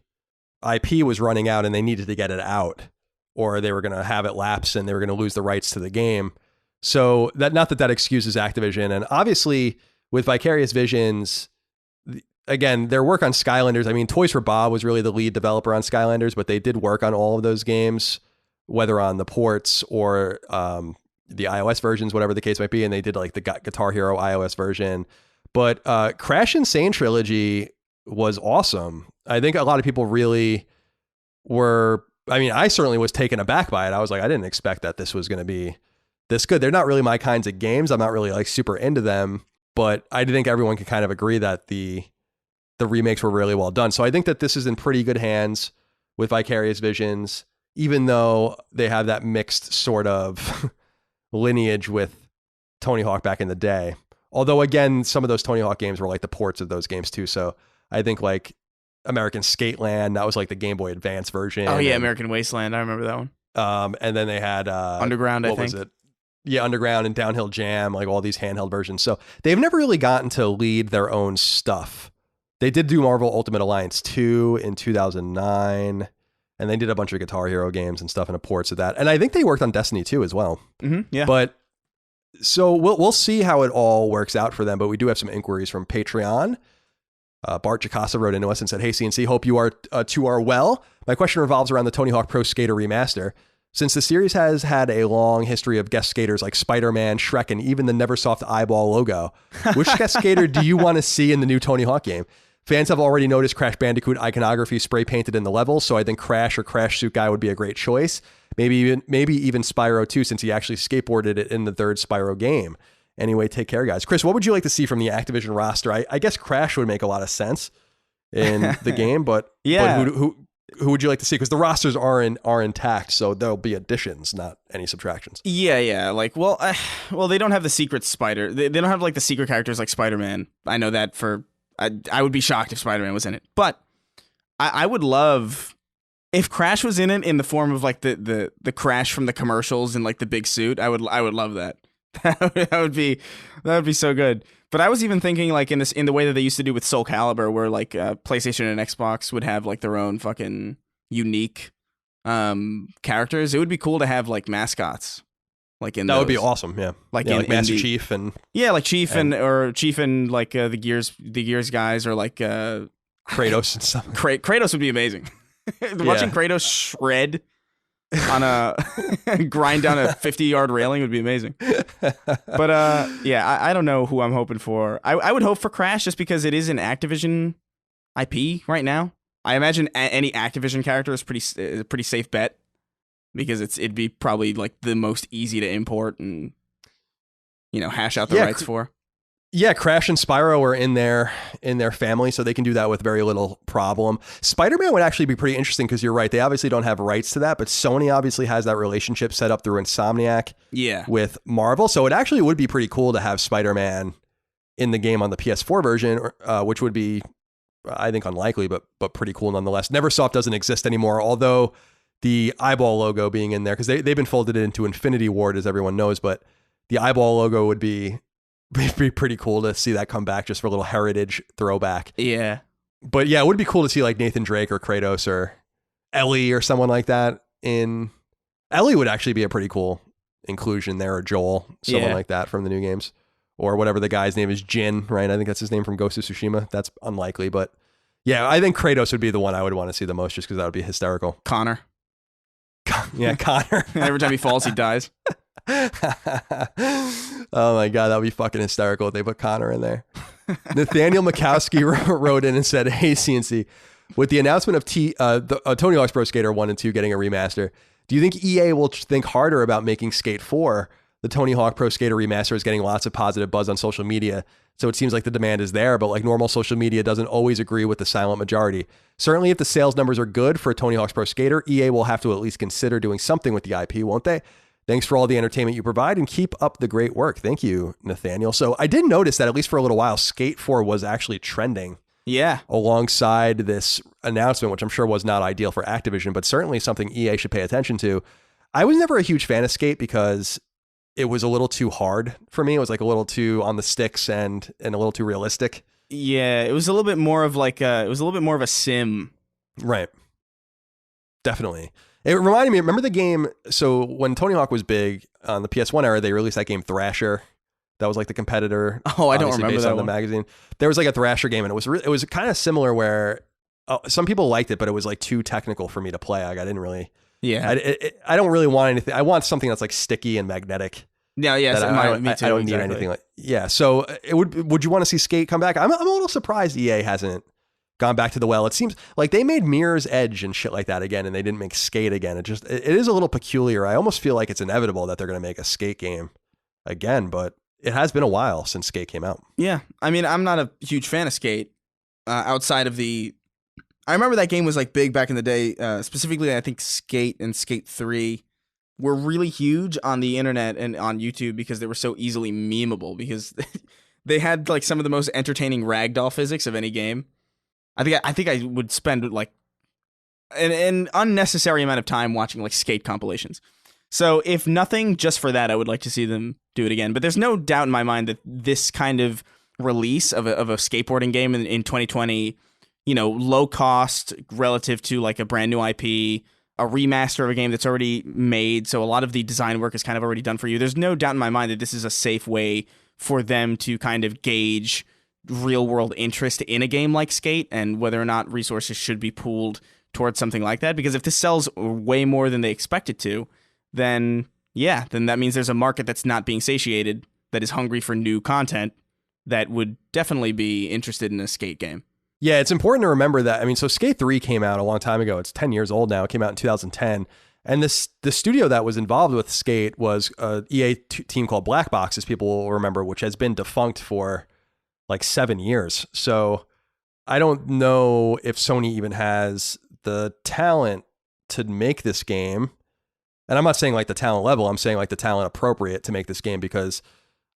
IP was running out and they needed to get it out, or they were going to have it lapse and they were going to lose the rights to the game. So not that excuses Activision. And obviously, with Vicarious Visions, again, their work on Skylanders, I mean, Toys for Bob was really the lead developer on Skylanders, but they did work on all of those games, whether on the ports or the iOS versions, whatever the case might be. And they did like the Guitar Hero iOS version. But Crash Insane trilogy was awesome. I think a lot of people really were, I mean, I certainly was taken aback by it. I was like, I didn't expect that this was going to be this good. They're not really my kinds of games. I'm not really like super into them, but I think everyone can kind of agree that the remakes were really well done. So I think that this is in pretty good hands with Vicarious Visions, even though they have that mixed sort of lineage with Tony Hawk back in the day. Although, again, some of those Tony Hawk games were like the ports of those games too. So I think like American Skateland, that was like the Game Boy Advance version. Oh yeah, American Wasteland, I remember that one. And then they had Underground, I think. What was it? Yeah, Underground and Downhill Jam, like all these handheld versions. So they've never really gotten to lead their own stuff. They did do Marvel Ultimate Alliance 2 in 2009, and they did a bunch of Guitar Hero games and stuff and ports of that. And I think they worked on Destiny 2 as well. Mm-hmm, yeah. But so we'll see how it all works out for them. But we do have some inquiries from Patreon. Bart Jacasa wrote into us and said, "Hey, CNC, hope you are two are well. My question revolves around the Tony Hawk Pro Skater remaster. Since the series has had a long history of guest skaters like Spider-Man, Shrek, and even the Neversoft eyeball logo, which guest skater do you want to see in the new Tony Hawk game? Fans have already noticed Crash Bandicoot iconography spray painted in the level, so I think Crash or Crash Suit Guy would be a great choice. Maybe even Spyro too, since he actually skateboarded it in the third Spyro game. Anyway, take care, guys." Chris, what would you like to see from the Activision roster? I guess Crash would make a lot of sense in the game, but yeah. But who would you like to see? Because the rosters are intact, so there'll be additions, not any subtractions. Yeah. Like, well, they don't have the secret Spider. They don't have like the secret characters like Spider-Man. I know that for. I would be shocked if Spider-Man was in it, but I would love if Crash was in it in the form of like the Crash from the commercials in like the big suit. I would love that, That would be so good. But I was even thinking like in the way that they used to do with Soul Calibur, where like PlayStation and Xbox would have like their own fucking unique characters. It would be cool to have like mascots, like in That would be those. awesome. Yeah, Like yeah, in like Master the, Chief and yeah, like Chief and Chief and like the Gears guys, or like Kratos and stuff. Kratos would be amazing. Watching Kratos shred on a grind down a 50-yard railing would be amazing. But yeah, I don't know who I'm hoping for. I would hope for Crash just because it is an Activision IP right now. I imagine any Activision character is a pretty safe bet because it'd be probably like the most easy to import and hash out the rights for. Yeah, Crash and Spyro are in their family, so they can do that with very little problem. Spider-Man would actually be pretty interesting because you're right. They obviously don't have rights to that, but Sony obviously has that relationship set up through Insomniac with Marvel. So it actually would be pretty cool to have Spider-Man in the game on the PS4 version, which would be, I think, unlikely, but pretty cool nonetheless. Neversoft doesn't exist anymore, although the eyeball logo being in there, because they've been folded into Infinity Ward, as everyone knows, but the eyeball logo would be pretty cool to see that come back just for a little heritage throwback. Yeah. But yeah, it would be cool to see like Nathan Drake or Kratos or Ellie or someone like that Ellie would actually be a pretty cool inclusion there, or Joel, someone like that from the new games, or whatever the guy's name is, Jin, right? I think that's his name from Ghost of Tsushima. That's unlikely, but yeah, I think Kratos would be the one I would want to see the most just because that would be hysterical. Connor. Yeah, Connor. Every time he falls, he dies. Oh my god, that would be fucking hysterical if they put Connor in there. Nathaniel Mikowski wrote in and said, "Hey CNC, with the announcement of Tony Hawk's Pro Skater 1 and 2 getting a remaster, do you think EA will think harder about making Skate 4? The Tony Hawk Pro Skater remaster is getting lots of positive buzz on social media, so it seems like the demand is there, but like normal social media doesn't always agree with the silent majority. Certainly if the sales numbers are good for Tony Hawk's Pro Skater, EA will have to at least consider doing something with the IP, won't they? Thanks for all the entertainment you provide and keep up the great work." Thank you, Nathaniel. So I did notice that at least for a little while, Skate 4 was actually trending. Yeah. Alongside this announcement, which I'm sure was not ideal for Activision, but certainly something EA should pay attention to. I was never a huge fan of Skate because it was a little too hard for me. It was like a little too on the sticks and a little too realistic. Yeah, it was a little bit more of like a sim. Right. Definitely. It reminded me, remember the game, so when Tony Hawk was big on the PS1 era, they released that game Thrasher. That was like the competitor. Oh, I don't remember based that on the magazine. There was like a Thrasher game, and it was kind of similar where some people liked it, but it was like too technical for me to play. Like I didn't really. Yeah. I don't really want anything. I want something that's like sticky and magnetic. Yeah, yeah. Me too. I don't need anything like. Yeah. So would you want to see Skate come back? I'm a little surprised EA hasn't gone back to the well. It seems like they made Mirror's Edge and shit like that again, and they didn't make Skate again. It is a little peculiar. I almost feel like it's inevitable that they're going to make a Skate game again, but it has been a while since Skate came out. Yeah. I mean, I'm not a huge fan of Skate outside of I remember that game was like big back in the day. Specifically, I think Skate and Skate 3 were really huge on the internet and on YouTube because they were so easily memeable because they had like some of the most entertaining ragdoll physics of any game. I think I would spend like an unnecessary amount of time watching like Skate compilations. So if nothing, just for that, I would like to see them do it again. But there's no doubt in my mind that this kind of release of a skateboarding game in 2020, low cost relative to like a brand new IP, a remaster of a game that's already made. So a lot of the design work is kind of already done for you. There's no doubt in my mind that this is a safe way for them to kind of gauge real world interest in a game like Skate and whether or not resources should be pooled towards something like that. Because if this sells way more than they expect it to, then that means there's a market that's not being satiated, that is hungry for new content, that would definitely be interested in a Skate game. Yeah, it's important to remember that. I mean, so Skate 3 came out a long time ago. It's 10 years old now. It came out in 2010. And the studio that was involved with Skate was a EA team called Black Box, as people will remember, which has been defunct for like 7 years. So I don't know if Sony even has the talent to make this game. And I'm not saying like the talent level, I'm saying like the talent appropriate to make this game, because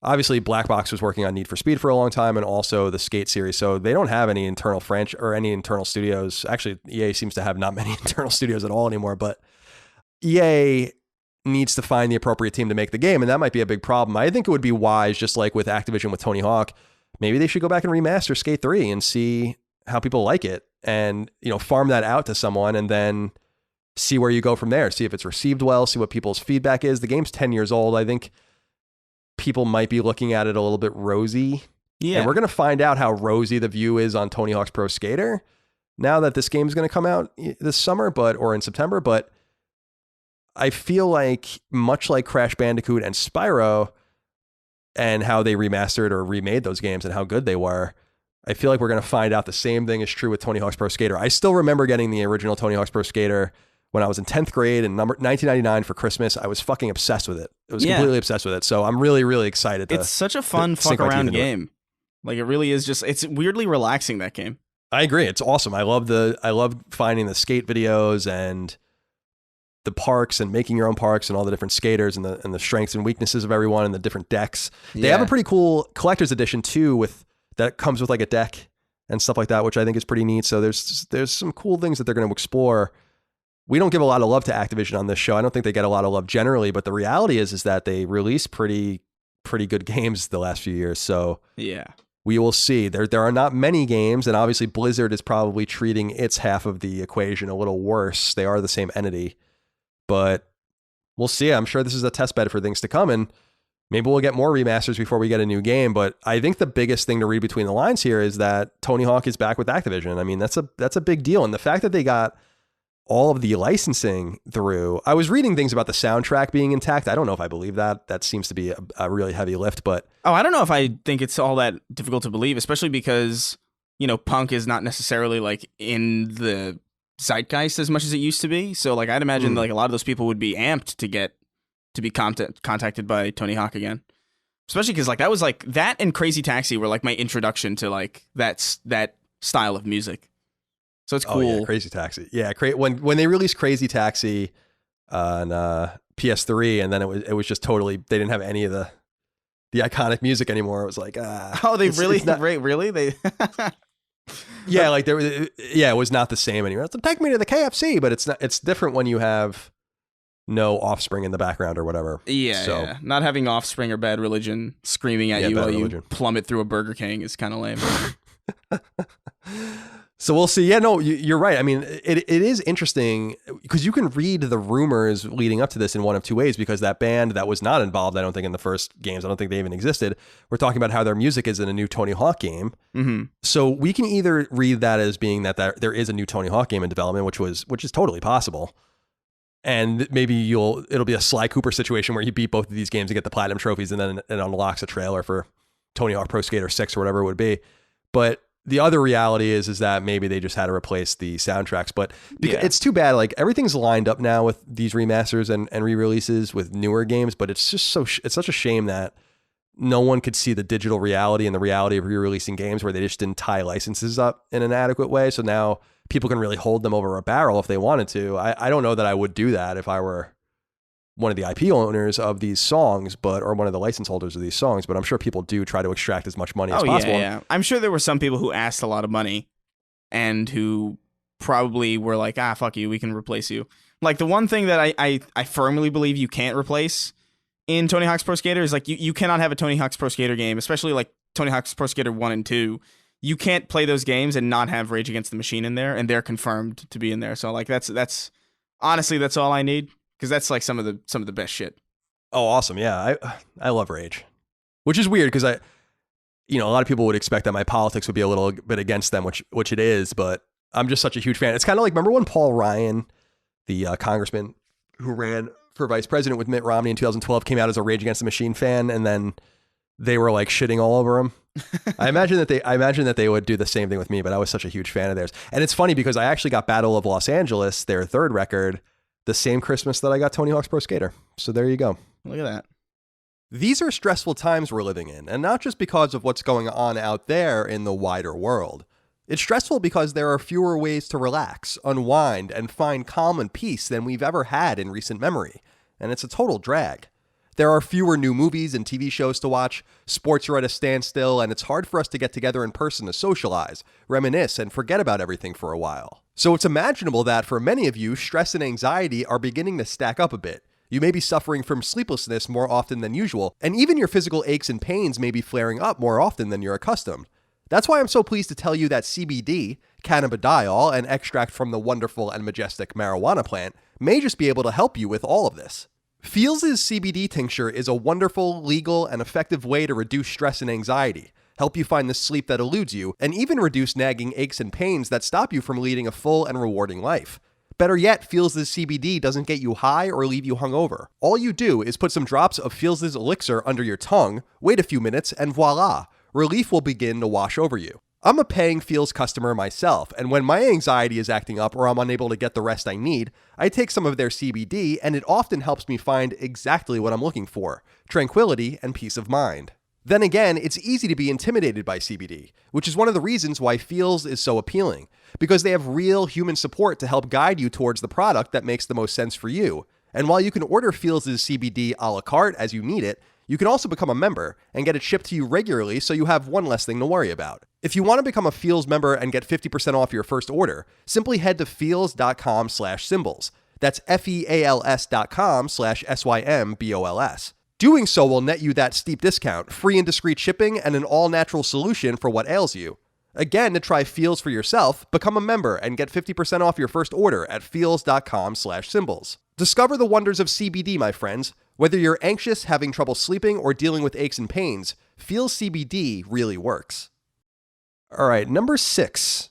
obviously Black Box was working on Need for Speed for a long time and also the Skate series. So they don't have any internal or any internal studios. Actually, EA seems to have not many internal studios at all anymore, but EA needs to find the appropriate team to make the game, and that might be a big problem. I think it would be wise, just like with Activision with Tony Hawk, maybe they should go back and remaster Skate 3 and see how people like it, and farm that out to someone, and then see where you go from there. See if it's received well, see what people's feedback is. The game's 10 years old. I think people might be looking at it a little bit rosy. Yeah. And we're going to find out how rosy the view is on Tony Hawk's Pro Skater now that this game is going to come out this summer, or in September. But I feel like, much like Crash Bandicoot and Spyro, and how they remastered or remade those games and how good they were, I feel like we're going to find out the same thing is true with Tony Hawk's Pro Skater. I still remember getting the original Tony Hawk's Pro Skater when I was in 10th grade in 1999 for Christmas. I was fucking obsessed with it. I was completely obsessed with it. So I'm really, really excited. It's such a fun fuck around game. Like, it really is it's weirdly relaxing, that game. I agree. It's awesome. I love finding the skate videos and the parks and making your own parks and all the different skaters and the strengths and weaknesses of everyone and the different decks. They have a pretty cool collector's edition too, that comes with like a deck and stuff like that, which I think is pretty neat. So there's some cool things that they're going to explore. We don't give a lot of love to Activision on this show. I don't think they get a lot of love generally, but the reality is that they release pretty good games the last few years. So yeah, we will see. There are not many games, and obviously Blizzard is probably treating its half of the equation a little worse. They are the same entity, but we'll see. I'm sure this is a test bed for things to come, and maybe we'll get more remasters before we get a new game. But I think the biggest thing to read between the lines here is that Tony Hawk is back with Activision. I mean, that's a big deal, and the fact that they got all of the licensing through. I was reading things about the soundtrack being intact. I don't know if I believe that. That seems to be a really heavy lift, but I don't know if I think it's all that difficult to believe, especially because, punk is not necessarily like in the zeitgeist as much as it used to be. So like, I'd imagine like a lot of those people would be amped to be contacted by Tony Hawk again. Especially because like that was like that and Crazy Taxi were like my introduction to like that style of music. So it's cool. Oh, yeah, Crazy Taxi. Yeah, when they released Crazy Taxi on PS3, and then it was just totally, they didn't have any of the iconic music anymore. It was like, they really they yeah, like it was not the same anymore. It's like, take me to the KFC, but it's different when you have no Offspring in the background or whatever. Yeah, so, yeah. Not having Offspring or Bad Religion screaming at you while you plummet through a Burger King is kind of lame. So we'll see. Yeah, no, you're right. I mean, it is interesting because you can read the rumors leading up to this in one of two ways, because that band that was not involved, I don't think, in the first games, I don't think they even existed, we're talking about how their music is in a new Tony Hawk game. Mm-hmm. So we can either read that as being that there is a new Tony Hawk game in development, which is totally possible. And maybe it'll be a Sly Cooper situation where you beat both of these games and get the platinum trophies, and then it unlocks a trailer for Tony Hawk Pro Skater 6 or whatever it would be. But the other reality is that maybe they just had to replace the soundtracks, but it's too bad. Like, everything's lined up now with these remasters and re-releases with newer games, but it's just it's such a shame that no one could see the digital reality and the reality of re-releasing games where they just didn't tie licenses up in an adequate way. So now people can really hold them over a barrel if they wanted to. I don't know that I would do that if I were one of the IP owners of these songs, or one of the license holders of these songs, but I'm sure people do try to extract as much money as possible. Yeah. I'm sure there were some people who asked a lot of money and who probably were like, fuck you, we can replace you. Like, the one thing that I firmly believe you can't replace in Tony Hawk's Pro Skater is like, you cannot have a Tony Hawk's Pro Skater game, especially like Tony Hawk's Pro Skater 1 and 2. You can't play those games and not have Rage Against the Machine in there, and they're confirmed to be in there. So like, that's honestly, that's all I need. Because that's like some of the best shit. Oh, awesome. Yeah, I love Rage. Which is weird because a lot of people would expect that my politics would be a little bit against them, which it is, but I'm just such a huge fan. It's kind of like, remember when Paul Ryan, the congressman who ran for vice president with Mitt Romney in 2012, came out as a Rage Against the Machine fan, and then they were like shitting all over him? I imagine that they would do the same thing with me, but I was such a huge fan of theirs. And it's funny because I actually got Battle of Los Angeles, their third record, the same Christmas that I got Tony Hawk's Pro Skater. So there you go. Look at that. These are stressful times we're living in, and not just because of what's going on out there in the wider world. It's stressful because there are fewer ways to relax, unwind, and find calm and peace than we've ever had in recent memory, and it's a total drag. There are fewer new movies and TV shows to watch, sports are at a standstill, and it's hard for us to get together in person to socialize, reminisce, and forget about everything for a while. So it's imaginable that for many of you, stress and anxiety are beginning to stack up a bit. You may be suffering from sleeplessness more often than usual, and even your physical aches and pains may be flaring up more often than you're accustomed. That's why I'm so pleased to tell you that CBD, cannabidiol, an extract from the wonderful and majestic marijuana plant, may just be able to help you with all of this. Feels' CBD tincture is a wonderful, legal, and effective way to reduce stress and anxiety, help you find the sleep that eludes you, and even reduce nagging aches and pains that stop you from leading a full and rewarding life. Better yet, Feels' CBD doesn't get you high or leave you hungover. All you do is put some drops of Feels' elixir under your tongue, wait a few minutes, and voila, relief will begin to wash over you. I'm a paying Feels customer myself, and when my anxiety is acting up or I'm unable to get the rest I need, I take some of their CBD, and it often helps me find exactly what I'm looking for: tranquility and peace of mind. Then again, it's easy to be intimidated by CBD, which is one of the reasons why Feels is so appealing, because they have real human support to help guide you towards the product that makes the most sense for you. And while you can order Feels' CBD a la carte as you need it, you can also become a member and get it shipped to you regularly so you have one less thing to worry about. If you want to become a Feels member and get 50% off your first order, simply head to feels.com/symbols. That's feals.com/SYMBOLS. Doing so will net you that steep discount, free and discreet shipping, and an all-natural solution for what ails you. Again, to try Feels for yourself, become a member and get 50% off your first order at feals.com/symbols. Discover the wonders of CBD, my friends. Whether you're anxious, having trouble sleeping, or dealing with aches and pains, Feels CBD really works. All right, number 6.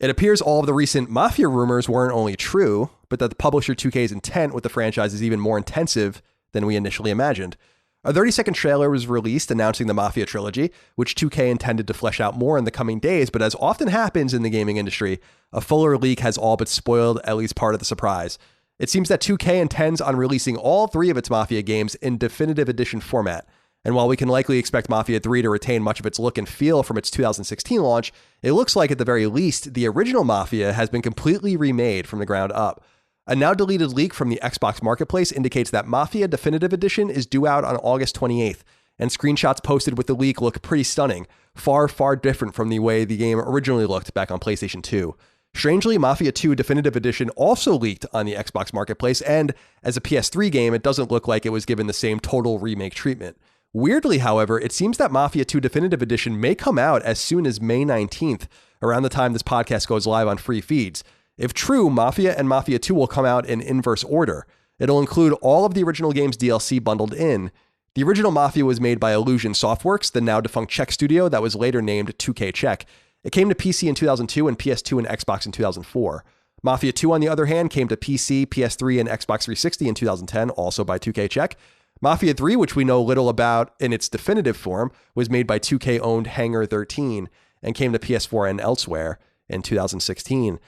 It appears all of the recent Mafia rumors weren't only true, but that the publisher 2K's intent with the franchise is even more intensive than we initially imagined. A 30-second trailer was released announcing the Mafia trilogy, which 2K intended to flesh out more in the coming days, but as often happens in the gaming industry, a fuller leak has all but spoiled at least part of the surprise. It seems that 2K intends on releasing all 3 of its Mafia games in definitive edition format, and while we can likely expect Mafia 3 to retain much of its look and feel from its 2016 launch, it looks like at the very least, the original Mafia has been completely remade from the ground up. A now deleted leak from the Xbox Marketplace indicates that Mafia Definitive Edition is due out on August 28th, and screenshots posted with the leak look pretty stunning, far, far different from the way the game originally looked back on PlayStation 2. Strangely, Mafia 2 Definitive Edition also leaked on the Xbox Marketplace, and as a PS3 game, it doesn't look like it was given the same total remake treatment. Weirdly, however, it seems that Mafia 2 Definitive Edition may come out as soon as May 19th, around the time this podcast goes live on free feeds. If true, Mafia and Mafia 2 will come out in inverse order. It'll include all of the original game's DLC bundled in. The original Mafia was made by Illusion Softworks, the now defunct Czech studio that was later named 2K Czech. It came to PC in 2002 and PS2 and Xbox in 2004. Mafia 2, on the other hand, came to PC, PS3, and Xbox 360 in 2010, also by 2K Czech. Mafia 3, which we know little about in its definitive form, was made by 2K-owned Hangar 13 and came to PS4 and elsewhere in 2016.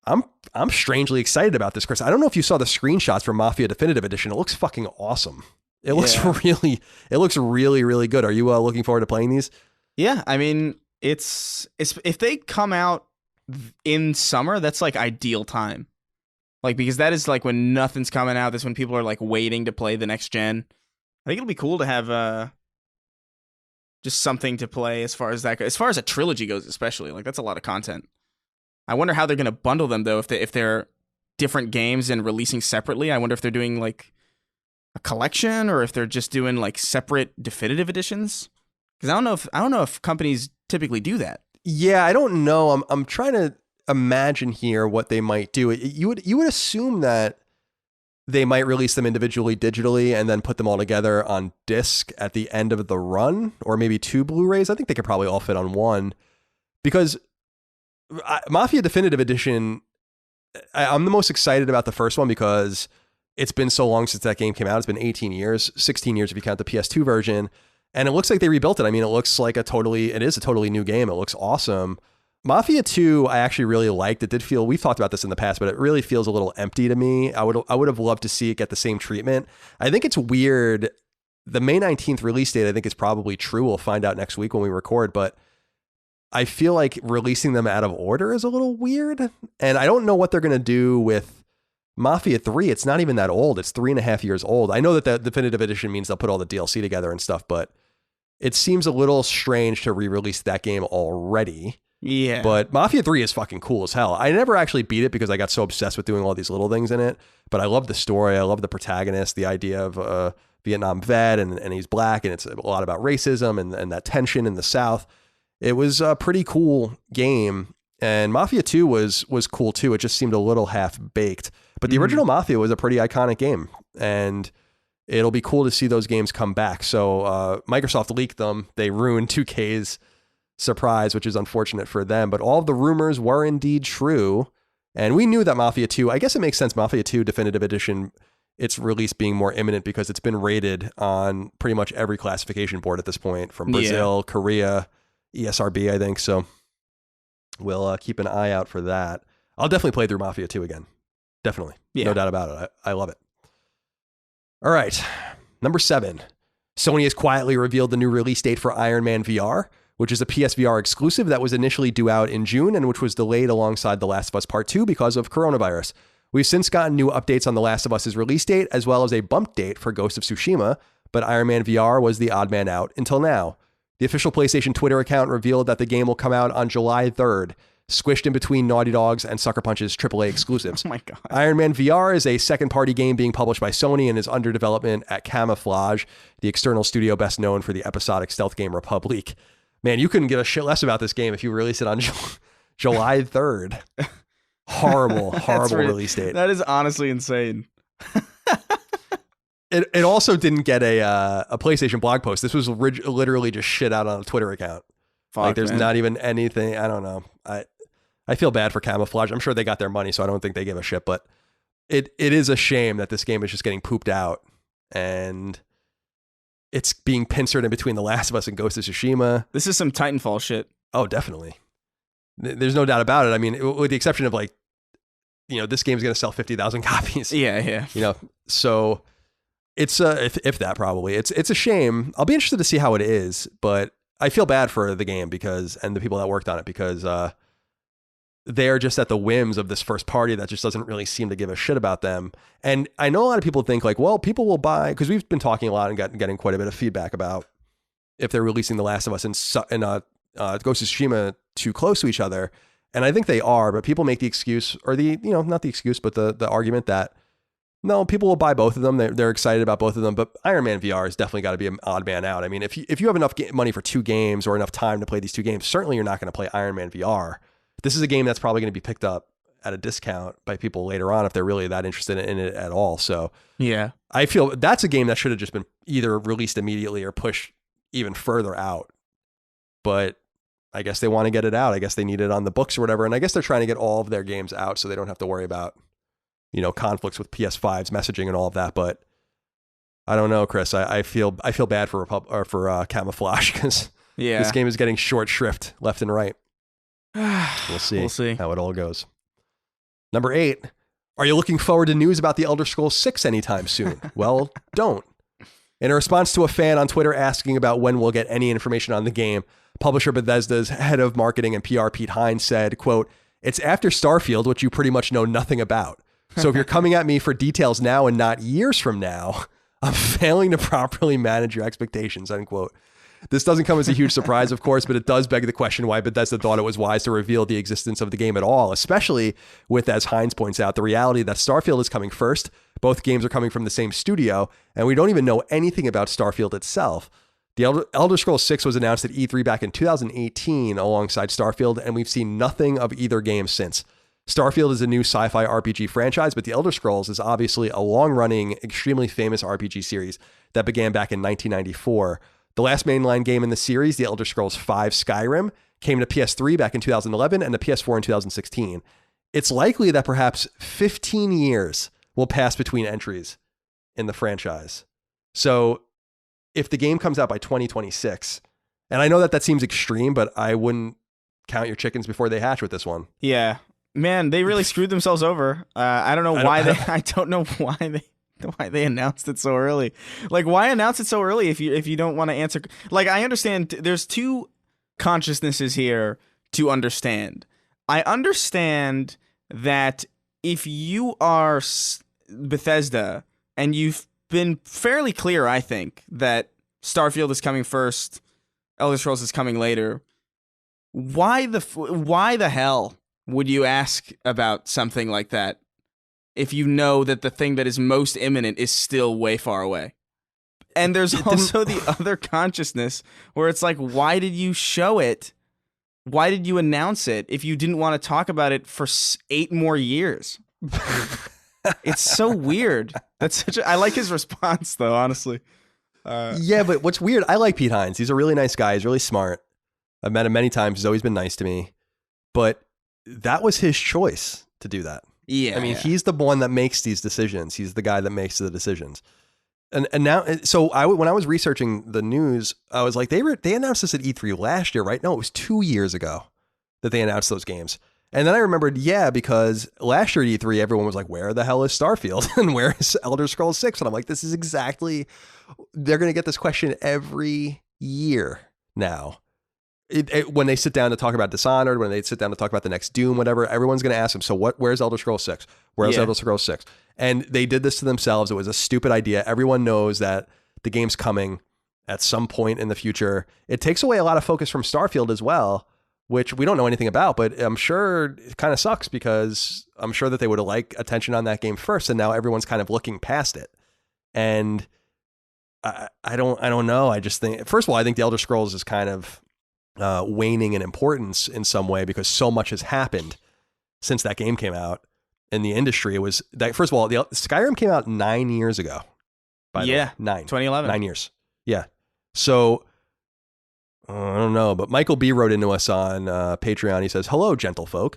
I'm strangely excited about this, Chris. I don't know if you saw the screenshots from Mafia Definitive Edition. It looks fucking awesome. It looks really, really good. Are you looking forward to playing these? Yeah, I mean, it's if they come out in summer, that's like ideal time. Like, because that is like when nothing's coming out. That's when people are like waiting to play the next gen. I think it'll be cool to have just something to play as far as that goes. As far as a trilogy goes, especially, like, that's a lot of content. I wonder how they're going to bundle them, though, if they're different games and releasing separately. I wonder if they're doing like a collection or if they're just doing like separate definitive editions. Because I don't know if companies typically do that. Yeah, I don't know. I'm trying to imagine here what they might do. You would assume that they might release them individually digitally and then put them all together on disc at the end of the run, or maybe 2 Blu-rays. I think they could probably all fit on one, because Mafia Definitive Edition, I'm the most excited about the first one because it's been so long since that game came out. It's been 18 years, 16 years if you count the PS2 version. And it looks like they rebuilt it. I mean, it looks like it is a totally new game. It looks awesome. Mafia 2, I actually really liked. It did feel, we've talked about this in the past, but it really feels a little empty to me. I would have loved to see it get the same treatment. I think it's weird. The May 19th release date, I think, is probably true. We'll find out next week when we record, but I feel like releasing them out of order is a little weird. And I don't know what they're going to do with Mafia 3. It's not even that old. It's 3.5 years old. I know that the definitive edition means they'll put all the DLC together and stuff, but it seems a little strange to re-release that game already. Yeah. But Mafia 3 is fucking cool as hell. I never actually beat it because I got so obsessed with doing all these little things in it. But I love the story. I love the protagonist, the idea of a Vietnam vet and he's black, and it's a lot about racism and that tension in the South. It was a pretty cool game. And Mafia 2 was cool too. It just seemed a little half-baked. But the original Mafia was a pretty iconic game. And it'll be cool to see those games come back. So Microsoft leaked them. They ruined 2K's surprise, which is unfortunate for them. But all of the rumors were indeed true. And we knew that Mafia 2, I guess it makes sense, Mafia 2 Definitive Edition, its release being more imminent because it's been rated on pretty much every classification board at this point, from Brazil, Korea, ESRB, I think. So we'll keep an eye out for that. I'll definitely play through Mafia 2 again. Definitely. Yeah. No doubt about it. I love it. All right. Number 7. Sony has quietly revealed the new release date for Iron Man VR, which is a PSVR exclusive that was initially due out in June and which was delayed alongside The Last of Us Part 2 because of coronavirus. We've since gotten new updates on The Last of Us's release date, as well as a bump date for Ghost of Tsushima, but Iron Man VR was the odd man out until now. The official PlayStation Twitter account revealed that the game will come out on July 3rd, squished in between Naughty Dog's and Sucker Punch's AAA exclusives. Oh my God. Iron Man VR is a second-party game being published by Sony and is under development at Camouflage, the external studio best known for the episodic stealth game Republic. Man, you couldn't give a shit less about this game if you release it on July 3rd. Horrible release date. That is honestly insane. It also didn't get a PlayStation blog post. This was literally just shit out on a Twitter account. Fuck, like there's man. not even anything. I don't know. I feel bad for Camouflage. I'm sure they got their money, so I don't think they give a shit. But it is a shame that this game is just getting pooped out, and it's being pincered in between The Last of Us and Ghost of Tsushima. This is some Titanfall shit. Oh, definitely. There's no doubt about it. I mean, with the exception of this game is going to sell 50,000 copies. Yeah. So it's if that probably it's a shame. I'll be interested to see how it is, but I feel bad for the game and the people that worked on it because they're just at the whims of this first party that just doesn't really seem to give a shit about them. And I know a lot of people think people will buy, because we've been talking a lot and getting quite a bit of feedback about if they're releasing The Last of Us and Ghost of Tsushima too close to each other. And I think they are, but people make the excuse, or not the excuse, but the argument that no, people will buy both of them. They're excited about both of them, but Iron Man VR has definitely got to be an odd man out. I mean, if you have enough money for 2 games or enough time to play these 2 games, certainly you're not going to play Iron Man VR. This is a game that's probably going to be picked up at a discount by people later on if they're really that interested in it at all. So yeah, I feel that's a game that should have just been either released immediately or pushed even further out. But I guess they want to get it out. I guess they need it on the books or whatever. And I guess they're trying to get all of their games out so they don't have to worry about, conflicts with PS5's messaging and all of that. But I don't know, Chris. I feel bad for Camouflage because this game is getting short shrift left and right. We'll see how it all goes. Number 8. Are you looking forward to news about The Elder Scrolls 6 anytime soon? Well, don't. In a response to a fan on Twitter asking about when we'll get any information on the game, publisher Bethesda's head of marketing and PR, Pete Hines, said, quote, "It's after Starfield, which you pretty much know nothing about. So if you're coming at me for details now and not years from now, I'm failing to properly manage your expectations," unquote. This doesn't come as a huge surprise, of course, but it does beg the question why Bethesda thought it was wise to reveal the existence of the game at all, especially with, as Hines points out, the reality that Starfield is coming first. Both games are coming from the same studio, and we don't even know anything about Starfield itself. The Elder Scrolls 6 was announced at E3 back in 2018 alongside Starfield, and we've seen nothing of either game since. Starfield is a new sci-fi RPG franchise, but The Elder Scrolls is obviously a long-running, extremely famous RPG series that began back in 1994. The last mainline game in the series, The Elder Scrolls V Skyrim, came to PS3 back in 2011 and to PS4 in 2016. It's likely that perhaps 15 years will pass between entries in the franchise. So if the game comes out by 2026, and I know that seems extreme, but I wouldn't count your chickens before they hatch with this one. Yeah. Man, they really screwed themselves over. I don't know why I don't know why they announced it so early. Like, why announce it so early if you don't want to answer? Like, I understand there's 2 consciousnesses here to understand. I understand that if you are Bethesda and you've been fairly clear, I think, that Starfield is coming first, Elder Scrolls is coming later, why the hell would you ask about something like that if you know that the thing that is most imminent is still way far away? And there's also the other consciousness where it's like, why did you show it? Why did you announce it if you didn't want to talk about it for 8 more years? It's so weird. I like his response though, honestly. Yeah, but what's weird, I like Pete Hines. He's a really nice guy. He's really smart. I've met him many times. He's always been nice to me. But that was his choice to do that. Yeah. I mean, he's the one that makes these decisions. He's the guy that makes the decisions. And now, so when I was researching the news, I was like, they announced this at E3 last year, right? No, it was 2 years ago that they announced those games. And then I remembered, because last year at E3, everyone was like, where the hell is Starfield? And where is Elder Scrolls 6? And I'm like, this is exactly, they're going to get this question every year now. When they sit down to talk about Dishonored, when they sit down to talk about the next Doom, whatever, everyone's going to ask them, so where's Elder Scrolls 6? Where's Elder Scrolls 6? And they did this to themselves. It was a stupid idea. Everyone knows that the game's coming at some point in the future. It takes away a lot of focus from Starfield as well, which we don't know anything about, but I'm sure it kind of sucks because I'm sure that they would have liked attention on that game first, and now everyone's kind of looking past it. And I don't know. I just think, first of all, I think the Elder Scrolls is kind of waning in importance in some way because so much has happened since that game came out in the industry. It was that, first of all, Skyrim came out 9 years ago. By the way. 2011. 9 years. Yeah. So I don't know, but Michael B wrote into us on Patreon. He says, "Hello, gentlefolk.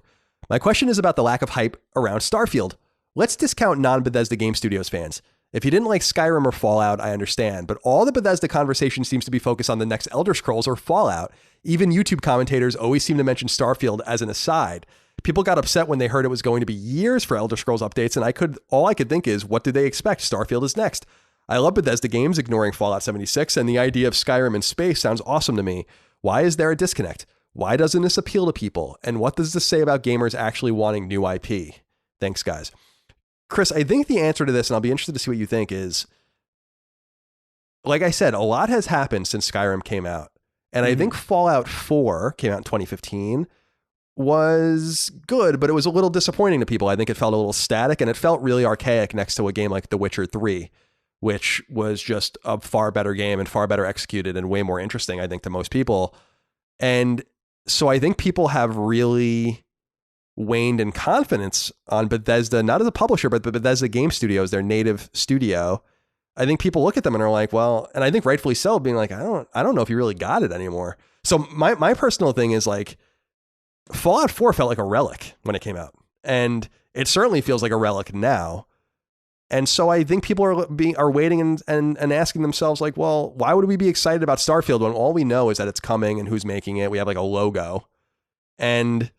My question is about the lack of hype around Starfield. Let's discount non-Bethesda Game Studios fans. If you didn't like Skyrim or Fallout, I understand, but all the Bethesda conversation seems to be focused on the next Elder Scrolls or Fallout. Even YouTube commentators always seem to mention Starfield as an aside. People got upset when they heard it was going to be years for Elder Scrolls updates, and all I could think is, what do they expect? Starfield is next. I love Bethesda games, ignoring Fallout 76, and the idea of Skyrim in space sounds awesome to me. Why is there a disconnect? Why doesn't this appeal to people? And what does this say about gamers actually wanting new IP? Thanks, guys." Chris, I think the answer to this, and I'll be interested to see what you think, is, like I said, a lot has happened since Skyrim came out. And I think Fallout 4 came out in 2015, was good, but it was a little disappointing to people. I think it felt a little static, and it felt really archaic next to a game like The Witcher 3, which was just a far better game and far better executed and way more interesting, I think, to most people. And so I think people have really waned in confidence on Bethesda, not as a publisher, but the Bethesda Game Studios, their native studio. I think people look at them and are like, well, and I think rightfully so, being like, I don't know if you really got it anymore. So my personal thing is, like, Fallout 4 felt like a relic when it came out, and it certainly feels like a relic now. And so I think people are waiting and asking themselves, like, well, why would we be excited about Starfield when all we know is that it's coming and who's making it? We have like a logo. And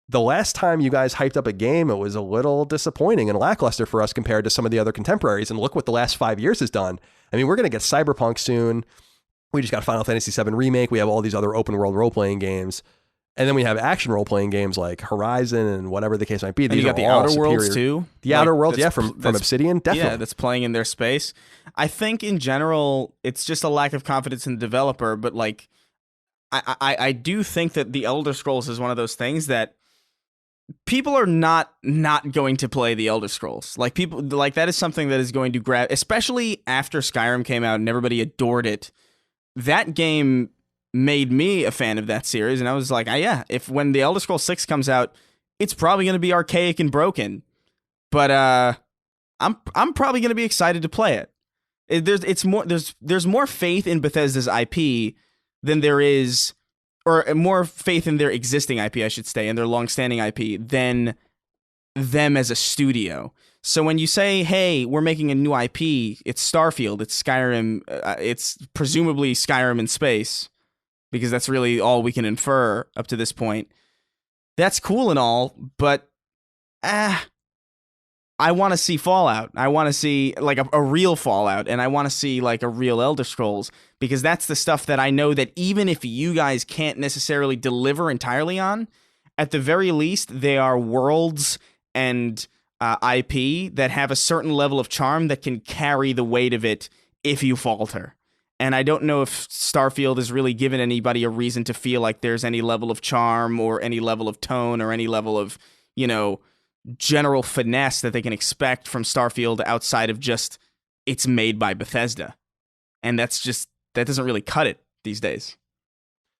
the last time you guys hyped up a game, it was a little disappointing and lackluster for us compared to some of the other contemporaries. And look what the last 5 years has done. I mean, we're going to get Cyberpunk soon. We just got Final Fantasy VII Remake. We have all these other open world role-playing games. And then we have action role-playing games like Horizon and whatever the case might be. And you got the Outer Worlds too. The Outer Worlds, from Obsidian, definitely. Yeah, that's playing in their space. I think in general, it's just a lack of confidence in the developer. But like, I do think that the Elder Scrolls is one of those things that people are not going to play the Elder Scrolls. Like, people, like, that is something that is going to grab, especially after Skyrim came out and everybody adored it. That game made me a fan of that series, and I was like, if when the Elder Scrolls 6 comes out, it's probably going to be archaic and broken, but I'm probably going to be excited to play it. There's more faith in Bethesda's IP than there is, or more faith in their existing IP, I should say, and their long-standing IP than them as a studio. So when you say, hey, we're making a new IP, it's Starfield, it's Skyrim, it's presumably Skyrim in space, because that's really all we can infer up to this point. That's cool and all, but I want to see Fallout. I want to see like a real Fallout, and I want to see like a real Elder Scrolls, because that's the stuff that I know that even if you guys can't necessarily deliver entirely on, at the very least, they are worlds and IP that have a certain level of charm that can carry the weight of it if you falter. And I don't know if Starfield has really given anybody a reason to feel like there's any level of charm or any level of tone or any level of, general finesse that they can expect from Starfield outside of just it's made by Bethesda. And that doesn't really cut it these days.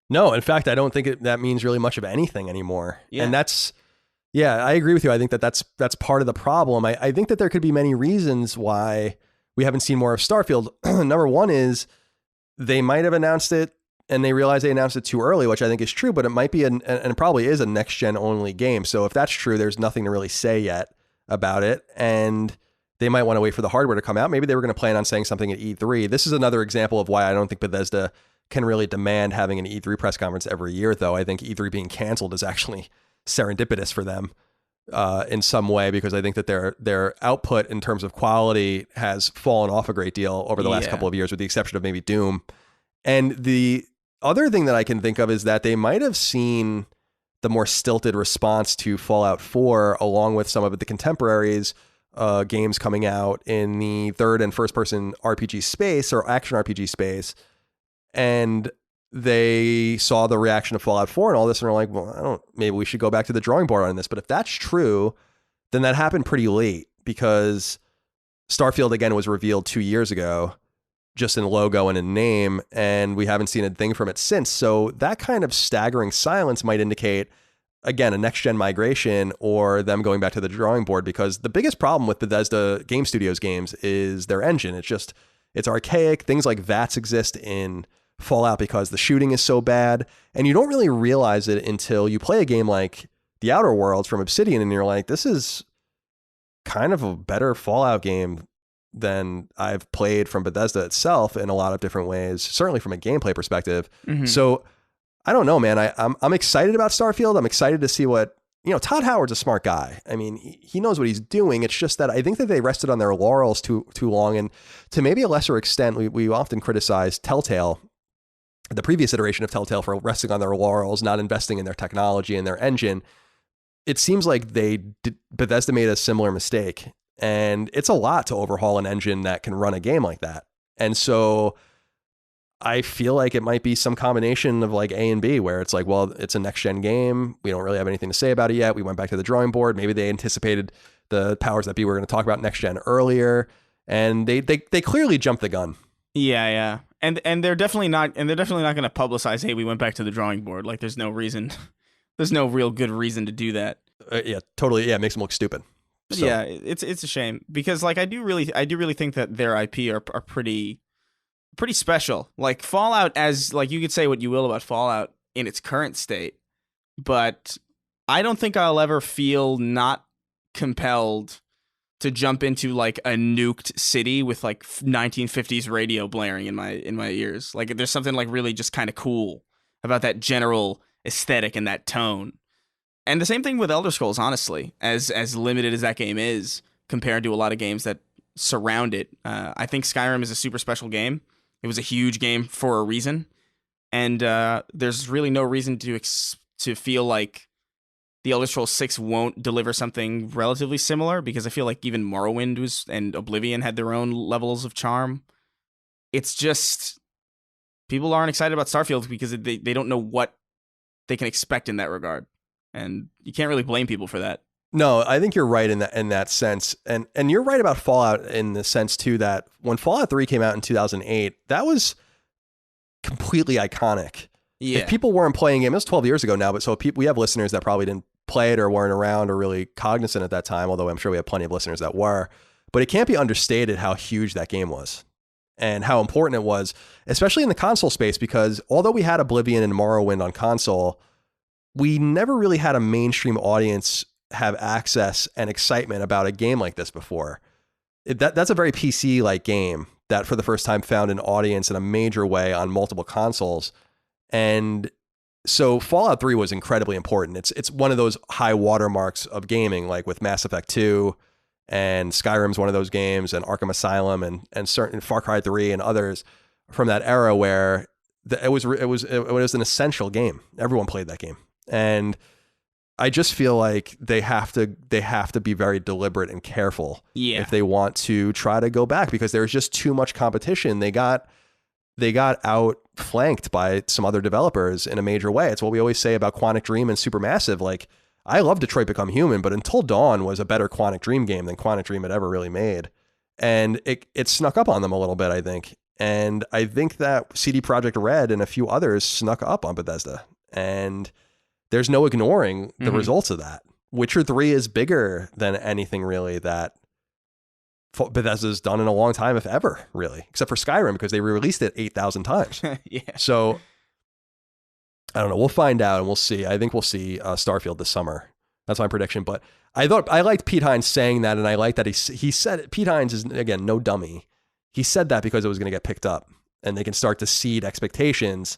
No, in fact, I don't think that means really much of anything anymore. Yeah. And I agree with you. I think that's part of the problem. I think that there could be many reasons why we haven't seen more of Starfield. Number one is they might have announced it and they realized they announced it too early, which I think is true, but it might be and it probably is a next gen only game. So if that's true, there's nothing to really say yet about it. And they might want to wait for the hardware to come out. Maybe they were going to plan on saying something at E3. This is another example of why I don't think Bethesda can really demand having an E3 press conference every year, though. I think E3 being canceled is actually serendipitous for them in some way, because I think that their output in terms of quality has fallen off a great deal over the last couple of years, with the exception of maybe Doom. And the other thing that I can think of is that they might have seen the more stilted response to Fallout 4, along with some of the contemporaries games coming out in the third and first person RPG space or action RPG space. And they saw the reaction of Fallout 4 and all this, and are like, well, maybe we should go back to the drawing board on this. But if that's true, then that happened pretty late, because Starfield, again, was revealed 2 years ago, just in logo and in name, and we haven't seen a thing from it since. So that kind of staggering silence might indicate, again, a next-gen migration or them going back to the drawing board, because the biggest problem with Bethesda Game Studios games is their engine. It's archaic. Things like VATS exist in Fallout because the shooting is so bad, and you don't really realize it until you play a game like The Outer Worlds from Obsidian, and you're like, this is kind of a better Fallout game than I've played from Bethesda itself in a lot of different ways, certainly from a gameplay perspective. Mm-hmm. So I don't know, man. I'm excited about Starfield. I'm excited to see what, Todd Howard's a smart guy. I mean, he knows what he's doing. It's just that I think that they rested on their laurels too long. And to maybe a lesser extent, we often criticize Telltale, the previous iteration of Telltale, for resting on their laurels, not investing in their technology and their engine. It seems like Bethesda made a similar mistake. And it's a lot to overhaul an engine that can run a game like that. And so I feel like it might be some combination of like A and B, where it's like, well, it's a next gen game. We don't really have anything to say about it yet. We went back to the drawing board. Maybe they anticipated the powers that be were going to talk about next gen earlier, and they clearly jumped the gun. Yeah. And they're definitely not going to publicize, hey, we went back to the drawing board. Like, there's no reason. There's no real good reason to do that. Yeah, totally. Yeah, it makes them look stupid. So. Yeah, it's a shame, because like I do really think that their IP are pretty special. Like Fallout, as like you could say what you will about Fallout in its current state, but I don't think I'll ever feel not compelled to jump into like a nuked city with like 1950s radio blaring in my ears. Like there's something like really just kind of cool about that general aesthetic and that tone. And the same thing with Elder Scrolls, honestly, as limited as that game is compared to a lot of games that surround it. I think Skyrim is a super special game. It was a huge game for a reason. And there's really no reason to feel like the Elder Scrolls 6 won't deliver something relatively similar, because I feel like even Morrowind and Oblivion had their own levels of charm. It's just people aren't excited about Starfield because they don't know what they can expect in that regard. And you can't really blame people for that. No, I think you're right in that sense. And you're right about Fallout in the sense too, that when Fallout 3 came out in 2008, that was completely iconic. Yeah. If people weren't playing it was 12 years ago now, but so we have listeners that probably didn't play it or weren't around or really cognizant at that time, although I'm sure we have plenty of listeners that were. But it can't be understated how huge that game was and how important it was, especially in the console space, because although we had Oblivion and Morrowind on console, we never really had a mainstream audience have access and excitement about a game like this before. That's a very PC-like game that for the first time found an audience in a major way on multiple consoles. And so Fallout 3 was incredibly important. It's one of those high watermarks of gaming, like with Mass Effect 2 and Skyrim's one of those games, and Arkham Asylum and certain Far Cry 3 and others from that era where it was an essential game. Everyone played that game. And I just feel like they have to be very deliberate and careful if they want to try to go back, because there's just too much competition. They got they got outflanked by some other developers in a major way. It's what we always say about Quantic Dream and Supermassive. Like, I love Detroit Become Human, but Until Dawn was a better Quantic Dream game than Quantic Dream had ever really made. And it snuck up on them a little bit, I think. And I think that CD Projekt Red and a few others snuck up on Bethesda. And there's no ignoring the results of that. Witcher 3 is bigger than anything really that Bethesda's done in a long time, if ever, really. Except for Skyrim, because they re-released it 8,000 times. Yeah. So, I don't know. We'll find out and we'll see. I think we'll see Starfield this summer. That's my prediction. But I liked Pete Hines saying that, and I like that he said it. Pete Hines is, again, no dummy. He said that because it was going to get picked up, and they can start to seed expectations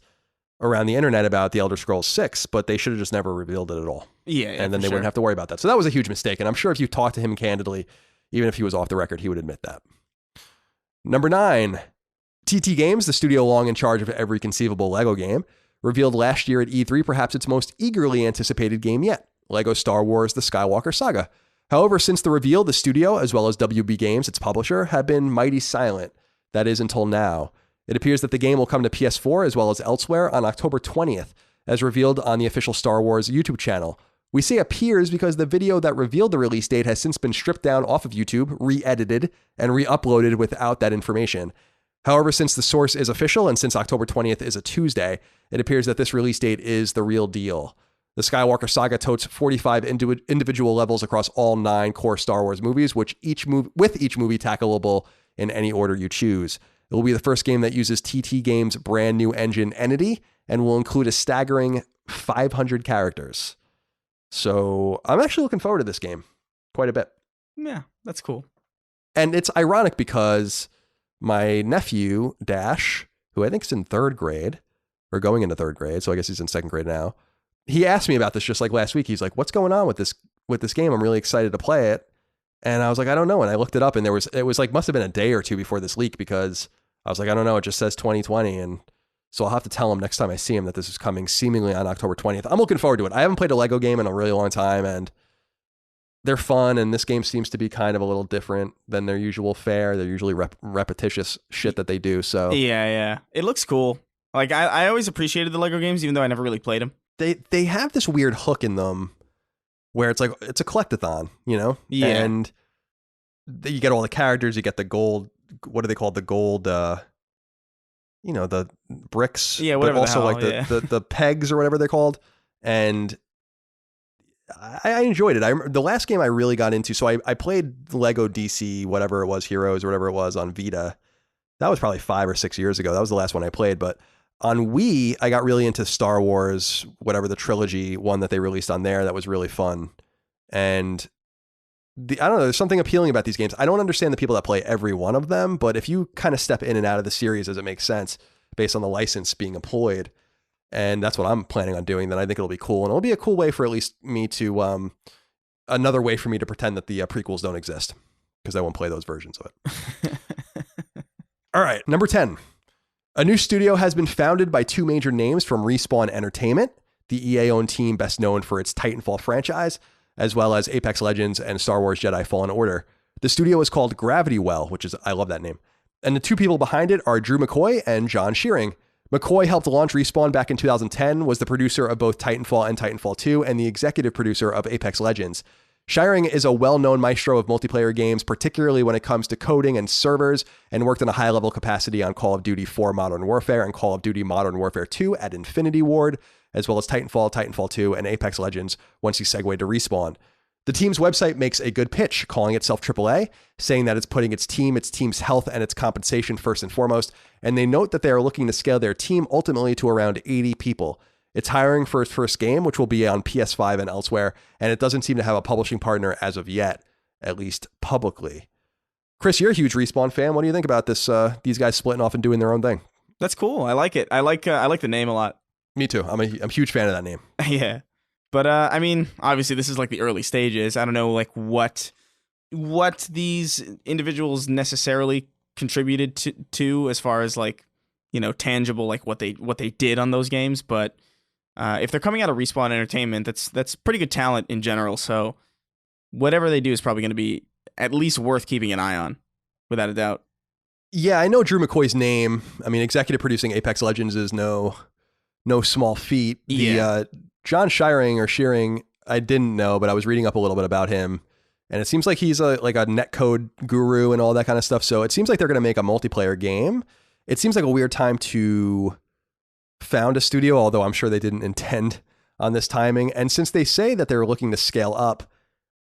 around the internet about the Elder Scrolls 6, but they should have just never revealed it at all. Yeah, and then they wouldn't have to worry about that. So that was a huge mistake, and I'm sure if you talk to him candidly, even if he was off the record, he would admit that. Number 9, TT Games, the studio long in charge of every conceivable LEGO game, revealed last year at E3 perhaps its most eagerly anticipated game yet, LEGO Star Wars The Skywalker Saga. However, since the reveal, the studio, as well as WB Games, its publisher, have been mighty silent. That is, until now. It appears that the game will come to PS4 as well as elsewhere on October 20th, as revealed on the official Star Wars YouTube channel. We say appears because the video that revealed the release date has since been stripped down off of YouTube, re-edited, and re-uploaded without that information. However, since the source is official and since October 20th is a Tuesday, it appears that this release date is the real deal. The Skywalker Saga totes 45 individual levels across all 9 core Star Wars movies, with each movie tackleable in any order you choose. It will be the first game that uses TT Games' brand new engine Entity and will include a staggering 500 characters. So I'm actually looking forward to this game quite a bit. Yeah, that's cool. And it's ironic because my nephew, Dash, who I think is in 3rd grade, or going into 3rd grade, so I guess he's in 2nd grade now, he asked me about this just like last week. He's like, what's going on with this game? I'm really excited to play it. And I was like, I don't know. And I looked it up, and it was like, must have been a day or two before this leak, because I was like, I don't know. It just says 2020. And so I'll have to tell him next time I see him that this is coming seemingly on October 20th. I'm looking forward to it. I haven't played a Lego game in a really long time, and they're fun. And this game seems to be kind of a little different than their usual fare. They're usually repetitious shit that they do. So yeah. It looks cool. Like I always appreciated the Lego games, even though I never really played them. They have this weird hook in them where it's like, it's a collectathon, you know? Yeah. And you get all the characters, you get the gold, what are they called? The gold, the bricks. Yeah, whatever. But also the hell, the pegs or whatever they're called. And I enjoyed it. The last game I really got into, so I played Lego DC, whatever it was, Heroes or whatever it was on Vita. That was probably 5 or 6 years ago. That was the last one I played. But on Wii, I got really into Star Wars, whatever the trilogy one that they released on there. That was really fun. And I don't know, there's something appealing about these games. I don't understand the people that play every one of them, but if you kind of step in and out of the series as it makes sense based on the license being employed, and that's what I'm planning on doing, then I think it'll be cool. And it'll be a cool way for at least me to, another way for me to pretend that the prequels don't exist, because I won't play those versions of it. All right, number 10. A new studio has been founded by 2 major names from Respawn Entertainment, the EA-owned team best known for its Titanfall franchise, as well as Apex Legends and Star Wars Jedi Fallen Order. The studio is called Gravity Well, which is, I love that name. And the 2 people behind it are Drew McCoy and John Shearing. McCoy helped launch Respawn back in 2010, was the producer of both Titanfall and Titanfall 2, and the executive producer of Apex Legends. Shearing is a well-known maestro of multiplayer games, particularly when it comes to coding and servers, and worked in a high-level capacity on Call of Duty 4 Modern Warfare and Call of Duty Modern Warfare 2 at Infinity Ward, as well as Titanfall, Titanfall 2, and Apex Legends once he segued to Respawn. The team's website makes a good pitch, calling itself AAA, saying that it's putting its team's health, and its compensation first and foremost, and they note that they are looking to scale their team ultimately to around 80 people. It's hiring for its first game, which will be on PS5 and elsewhere, and it doesn't seem to have a publishing partner as of yet, at least publicly. Chris, you're a huge Respawn fan. What do you think about this? These guys splitting off and doing their own thing. That's cool. I like it. I like the name a lot. Me too. I'm a huge fan of that name. Yeah, but I mean, obviously, this is like the early stages. I don't know, like what these individuals necessarily contributed to as far as like, you know, tangible, like what they did on those games, but. If they're coming out of Respawn Entertainment, that's pretty good talent in general. So whatever they do is probably going to be at least worth keeping an eye on, without a doubt. Yeah, I know Drew McCoy's name. I mean, executive producing Apex Legends is no small feat. The John Shearing, I didn't know, but I was reading up a little bit about him, and it seems like he's a netcode guru and all that kind of stuff. So it seems like they're going to make a multiplayer game. It seems like a weird time to found a studio, although I'm sure they didn't intend on this timing. And since they say that they're looking to scale up,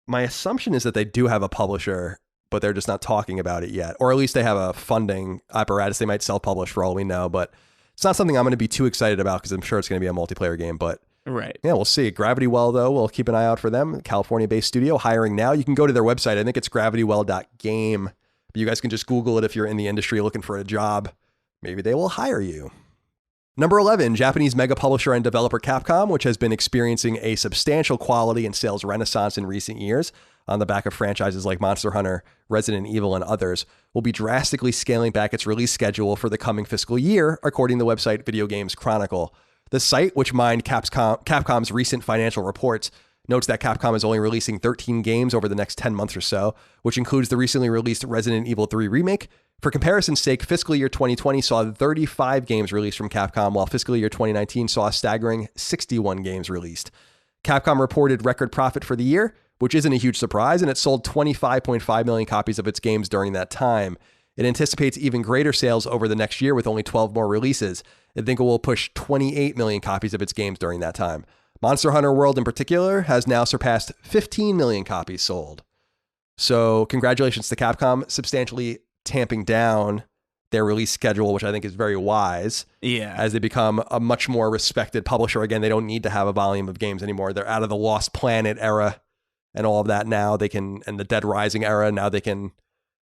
my assumption is that they do have a publisher, but they're just not talking about it yet. Or at least they have a funding apparatus. They might self-publish for all we know, but it's not something I'm going to be too excited about because I'm sure it's going to be a multiplayer game. But right. Yeah, we'll see. Gravity Well, though, we'll keep an eye out for them. California-based studio, hiring now. You can go to their website. I think it's gravitywell.game. But you guys can just Google it if you're in the industry looking for a job. Maybe they will hire you. Number 11, Japanese mega publisher and developer Capcom, which has been experiencing a substantial quality and sales renaissance in recent years on the back of franchises like Monster Hunter, Resident Evil, and others, will be drastically scaling back its release schedule for the coming fiscal year, according to the website Video Games Chronicle. The site, which mined Capcom's recent financial reports, notes that Capcom is only releasing 13 games over the next 10 months or so, which includes the recently released Resident Evil 3 remake. For comparison's sake, fiscal year 2020 saw 35 games released from Capcom, while fiscal year 2019 saw a staggering 61 games released. Capcom reported record profit for the year, which isn't a huge surprise, and it sold 25.5 million copies of its games during that time. It anticipates even greater sales over the next year with only 12 more releases. I think it will push 28 million copies of its games during that time. Monster Hunter World in particular has now surpassed 15 million copies sold. So congratulations to Capcom, substantially tamping down their release schedule, which I think is very wise. Yeah. As they become a much more respected publisher. Again, they don't need to have a volume of games anymore. They're out of the Lost Planet era and all of that now. They can, and the Dead Rising era, now they can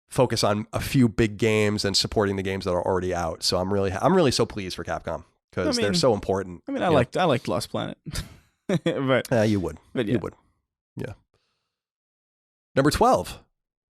focus on a few big games and supporting the games that are already out. So I'm really so pleased for Capcom because they're so important. I mean, I liked Lost Planet. But you would. But yeah. You would. Yeah. Number 12.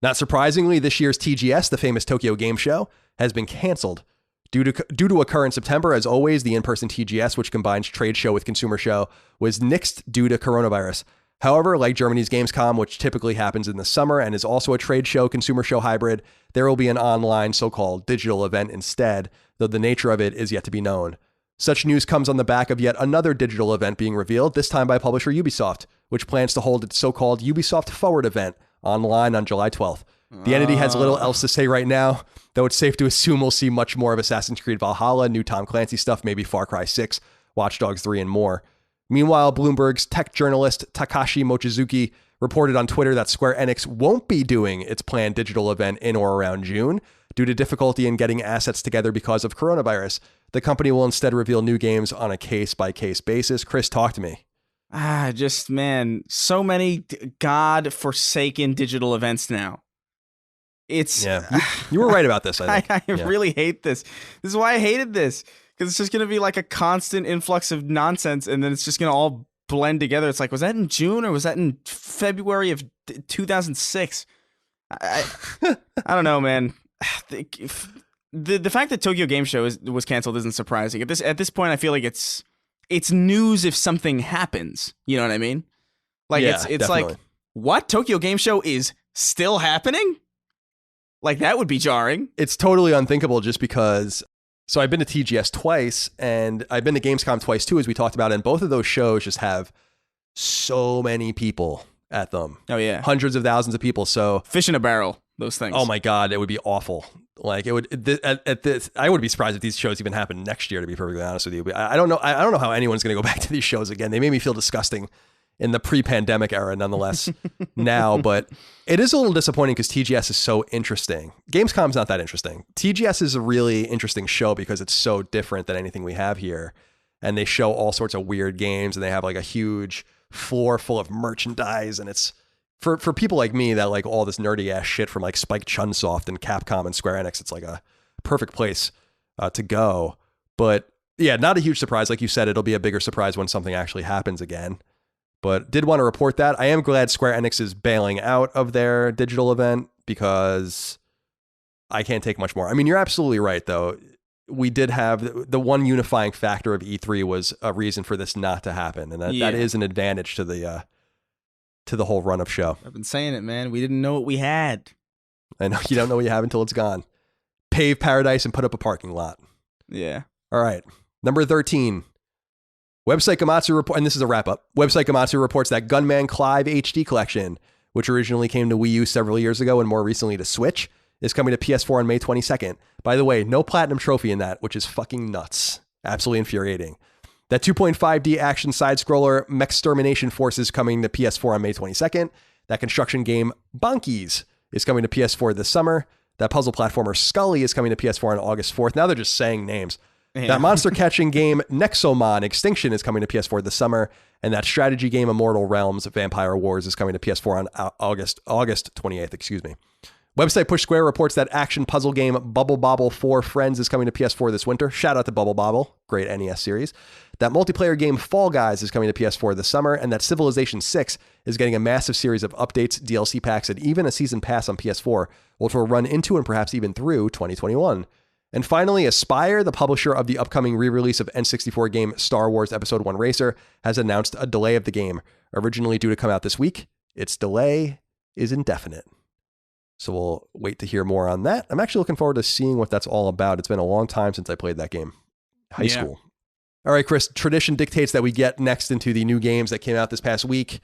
Not surprisingly, this year's TGS, the famous Tokyo Game Show, has been canceled. Due to occur in September, as always, the in-person TGS, which combines trade show with consumer show, was nixed due to coronavirus. However, like Germany's Gamescom, which typically happens in the summer and is also a trade show, consumer show hybrid, there will be an online so-called digital event instead, though the nature of it is yet to be known. Such news comes on the back of yet another digital event being revealed, this time by publisher Ubisoft, which plans to hold its so-called Ubisoft Forward event online on July 12th. The entity has little else to say right now, though it's safe to assume we'll see much more of Assassin's Creed Valhalla, new Tom Clancy stuff, maybe Far Cry 6, Watch Dogs 3, and more. Meanwhile, Bloomberg's tech journalist Takashi Mochizuki reported on Twitter that Square Enix won't be doing its planned digital event in or around June due to difficulty in getting assets together because of coronavirus. The company will instead reveal new games on a case-by-case basis. Chris, talk to me. Man, so many God-forsaken digital events now. You were right about this, I think. I really hate this. This is why I hated this, because it's just going to be like a constant influx of nonsense, and then it's just going to all blend together. It's like, was that in June or was that in February of 2006? I don't know, man. The fact that Tokyo Game Show was canceled isn't surprising. At this point, I feel like it's news if something happens. You know what I mean? Like it's like, what? Tokyo Game Show is still happening? Like, that would be jarring. It's totally unthinkable just because. So I've been to TGS twice and I've been to Gamescom twice too, as we talked about. And both of those shows just have so many people at them. Oh, yeah. Hundreds of thousands of people. So fish in a barrel, those things. Oh, my God. It would be awful. Like, it would at this. I would be surprised if these shows even happen next year, to be perfectly honest with you. But I don't know. I don't know how anyone's going to go back to these shows again. They made me feel disgusting in the pre-pandemic era, nonetheless, now. But it is a little disappointing because TGS is so interesting. Gamescom's not that interesting. TGS is a really interesting show because it's so different than anything we have here. And they show all sorts of weird games, and they have like a huge floor full of merchandise. And it's for people like me that like all this nerdy ass shit from like Spike Chunsoft and Capcom and Square Enix, it's like a perfect place to go. But yeah, not a huge surprise. Like you said, it'll be a bigger surprise when something actually happens again. But did want to report that. I am glad Square Enix is bailing out of their digital event because I can't take much more. I mean, you're absolutely right, though. We did have the one unifying factor of E3 was a reason for this not to happen. And that is an advantage to the whole run of show. I've been saying it, man. We didn't know what we had. I know you don't know what you have until it's gone. pave paradise and put up a parking lot. Yeah. All right. Number 13. Website Gamatsu report, and this is a wrap up. Website Gamatsu reports that Gunman Clive HD collection, which originally came to Wii U several years ago and more recently to Switch, is coming to PS4 on May 22nd. By the way, no platinum trophy in that, which is fucking nuts. Absolutely infuriating. That 2.5D action side-scroller Mechstermination Force is coming to PS4 on May 22nd. That construction game Bonkies is coming to PS4 this summer. That puzzle platformer Scully is coming to PS4 on August 4th. Now they're just saying names. Yeah. That monster catching game Nexomon Extinction is coming to PS4 this summer. And that strategy game Immortal Realms Vampire Wars is coming to PS4 on August 28th, excuse me. Website Push Square reports that action puzzle game Bubble Bobble 4 Friends is coming to PS4 this winter. Shout out to Bubble Bobble, great NES series. That multiplayer game Fall Guys is coming to PS4 this summer, and that Civilization 6 is getting a massive series of updates, DLC packs, and even a season pass on PS4, which will run into and perhaps even through 2021. And finally, Aspyr, the publisher of the upcoming re-release of N64 game Star Wars Episode 1 Racer, has announced a delay of the game, originally due to come out this week. Its delay is indefinite. So we'll wait to hear more on that. I'm actually looking forward to seeing what that's all about. It's been a long time since I played that game. High school. All right, Chris, tradition dictates that we get next into the new games that came out this past week.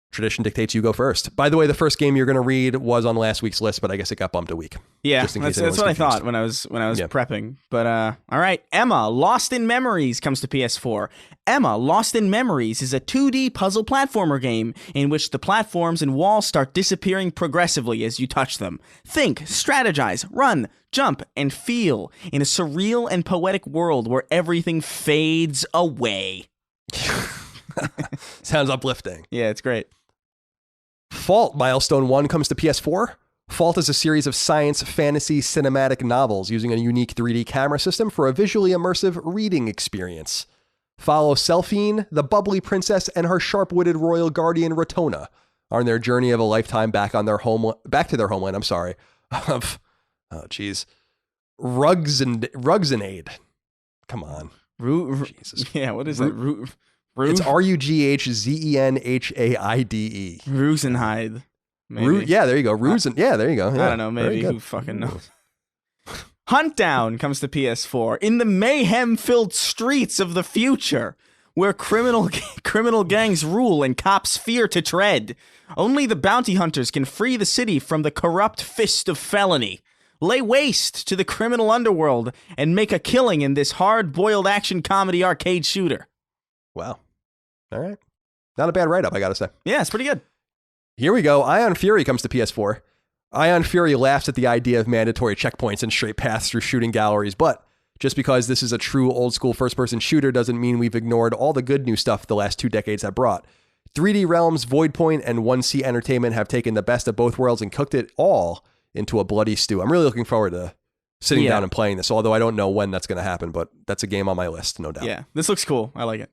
Tradition dictates you go first. By the way, the first game you're going to read was on last week's list, but I guess it got bumped a week. Yeah, that's what I thought when I was prepping. But all right, Emma, Lost in Memories comes to PS4. Emma, Lost in Memories is a 2D puzzle platformer game in which the platforms and walls start disappearing progressively as you touch them. Think, strategize, run, jump, and feel in a surreal and poetic world where everything fades away. Sounds uplifting. Yeah, it's great. Fault Milestone 1 comes to PS4. Fault is a series of science fantasy cinematic novels using a unique 3D camera system for a visually immersive reading experience. Follow Selphine, the bubbly princess, and her sharp-witted royal guardian Ratona on their journey of a lifetime back to their homeland. Of Rugzenade. Come on. Jesus. Yeah, what is that? It's Rughzenhaide. Rusenhide. Yeah, there you go. There you go. Yeah, I don't know. Maybe. Who fucking knows? Huntdown comes to PS4. In the mayhem-filled streets of the future, where criminal gangs rule and cops fear to tread, only the bounty hunters can free the city from the corrupt fist of felony, lay waste to the criminal underworld, and make a killing in this hard-boiled action comedy arcade shooter. Wow. All right. Not a bad write-up, I gotta say. Yeah, it's pretty good. Here we go. Ion Fury comes to PS4. Ion Fury laughs at the idea of mandatory checkpoints and straight paths through shooting galleries, but just because this is a true old-school first-person shooter doesn't mean we've ignored all the good new stuff the last 2 decades have brought. 3D Realms, Voidpoint, and 1C Entertainment have taken the best of both worlds and cooked it all into a bloody stew. I'm really looking forward to sitting down and playing this, although I don't know when that's going to happen, but that's a game on my list, no doubt. Yeah, this looks cool. I like it.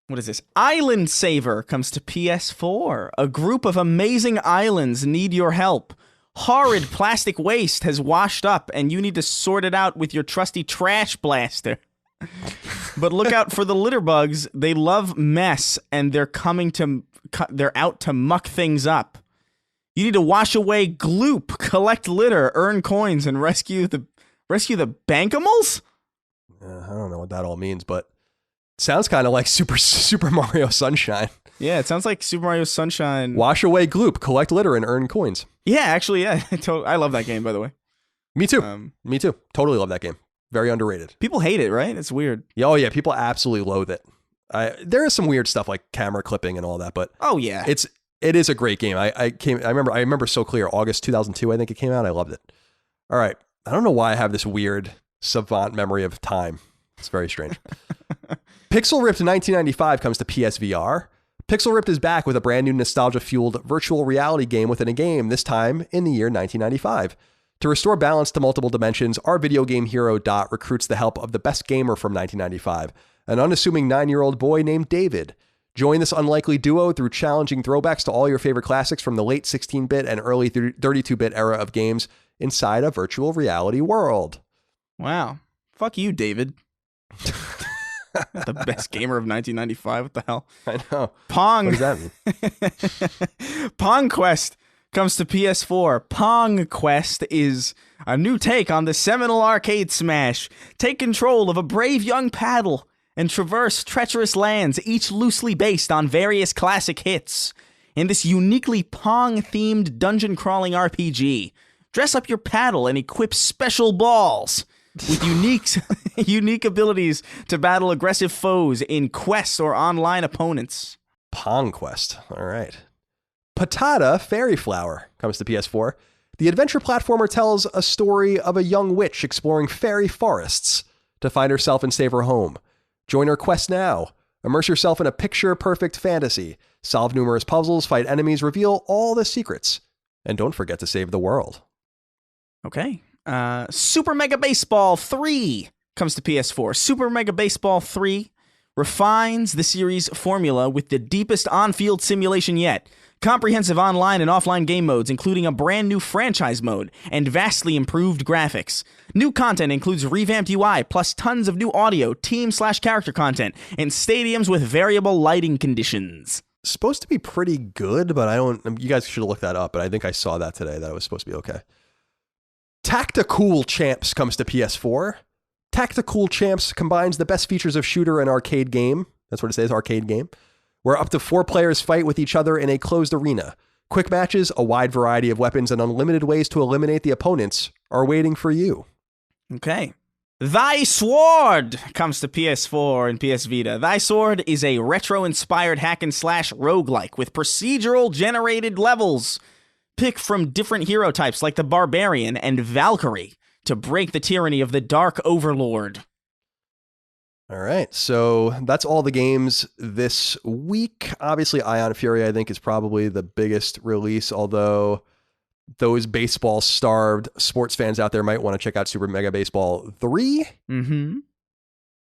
What is this? Island Saver comes to PS4. A group of amazing islands need your help. Horrid plastic waste has washed up, and you need to sort it out with your trusty trash blaster. But look out for the litter bugs. They love mess, and they're out to muck things up. You need to wash away gloop, collect litter, earn coins, and rescue the Bankamals? I don't know what that all means, but sounds kind of like Super Mario Sunshine. Yeah, it sounds like Super Mario Sunshine. Wash away gloop, collect litter, and earn coins. Yeah, actually, yeah. I love that game, by the way. Me too. Me too. Totally love that game. Very underrated. People hate it, right? It's weird. Oh, yeah. People absolutely loathe it. There is some weird stuff like camera clipping and all that, but oh yeah, it is a great game. I remember so clear. August 2002, I think it came out. I loved it. All right. I don't know why I have this weird savant memory of time. It's very strange. Pixel Ripped 1995 comes to PSVR. Pixel Ripped is back with a brand new nostalgia-fueled virtual reality game within a game, this time in the year 1995. To restore balance to multiple dimensions, our video game hero Dot recruits the help of the best gamer from 1995, an unassuming 9-year-old boy named David. Join this unlikely duo through challenging throwbacks to all your favorite classics from the late 16-bit and early 32-bit era of games inside a virtual reality world. Wow. Fuck you, David. The best gamer of 1995. What the hell? I know. Pong. What does that mean? Pong Quest comes to PS4. Pong Quest is a new take on the seminal arcade smash. Take control of a brave young paddle and traverse treacherous lands, each loosely based on various classic hits. In this uniquely Pong-themed dungeon-crawling RPG, dress up your paddle and equip special balls with unique abilities to battle aggressive foes in quests or online opponents. Pong Quest. All right. Patata Fairy Flower comes to PS4. The adventure platformer tells a story of a young witch exploring fairy forests to find herself and save her home. Join her quest now. Immerse yourself in a picture-perfect fantasy. Solve numerous puzzles, fight enemies, reveal all the secrets. And don't forget to save the world. Okay. Super Mega Baseball 3 comes to PS4. Super Mega Baseball 3 refines the series formula with the deepest on-field simulation yet. Comprehensive online and offline game modes, including a brand new franchise mode and vastly improved graphics. New content includes revamped UI, plus tons of new audio, team/character content, and stadiums with variable lighting conditions. Supposed to be pretty good, but you guys should look that up, but I think I saw that today, that it was supposed to be okay. Tacticool Champs comes to PS4. Tacticool Champs combines the best features of shooter and arcade game. That's what it says, arcade game. Where up to 4 players fight with each other in a closed arena. Quick matches, a wide variety of weapons, and unlimited ways to eliminate the opponents are waiting for you. Okay. Thy Sword comes to PS4 and PS Vita. Thy Sword is a retro-inspired hack-and-slash roguelike with procedural generated levels. Pick from different hero types like the Barbarian and Valkyrie to break the tyranny of the Dark Overlord. All right, so that's all the games this week. Obviously, Ion Fury, I think, is probably the biggest release, although those baseball-starved sports fans out there might want to check out Super Mega Baseball 3. Mm-hmm.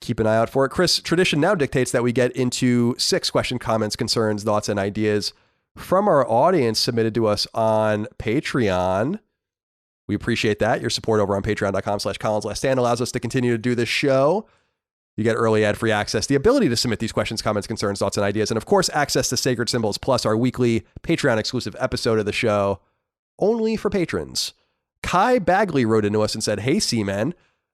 Keep an eye out for it. Chris, tradition now dictates that we get into 6 question, comments, concerns, thoughts, and ideas from our audience submitted to us on Patreon. We appreciate that. Your support over on patreon.com/Colin's Last Stand allows us to continue to do this show. You get early ad-free access, the ability to submit these questions, comments, concerns, thoughts, and ideas, and of course, access to Sacred Symbols, plus our weekly Patreon-exclusive episode of the show, only for patrons. Kai Bagley wrote into us and said, "Hey, C-Men,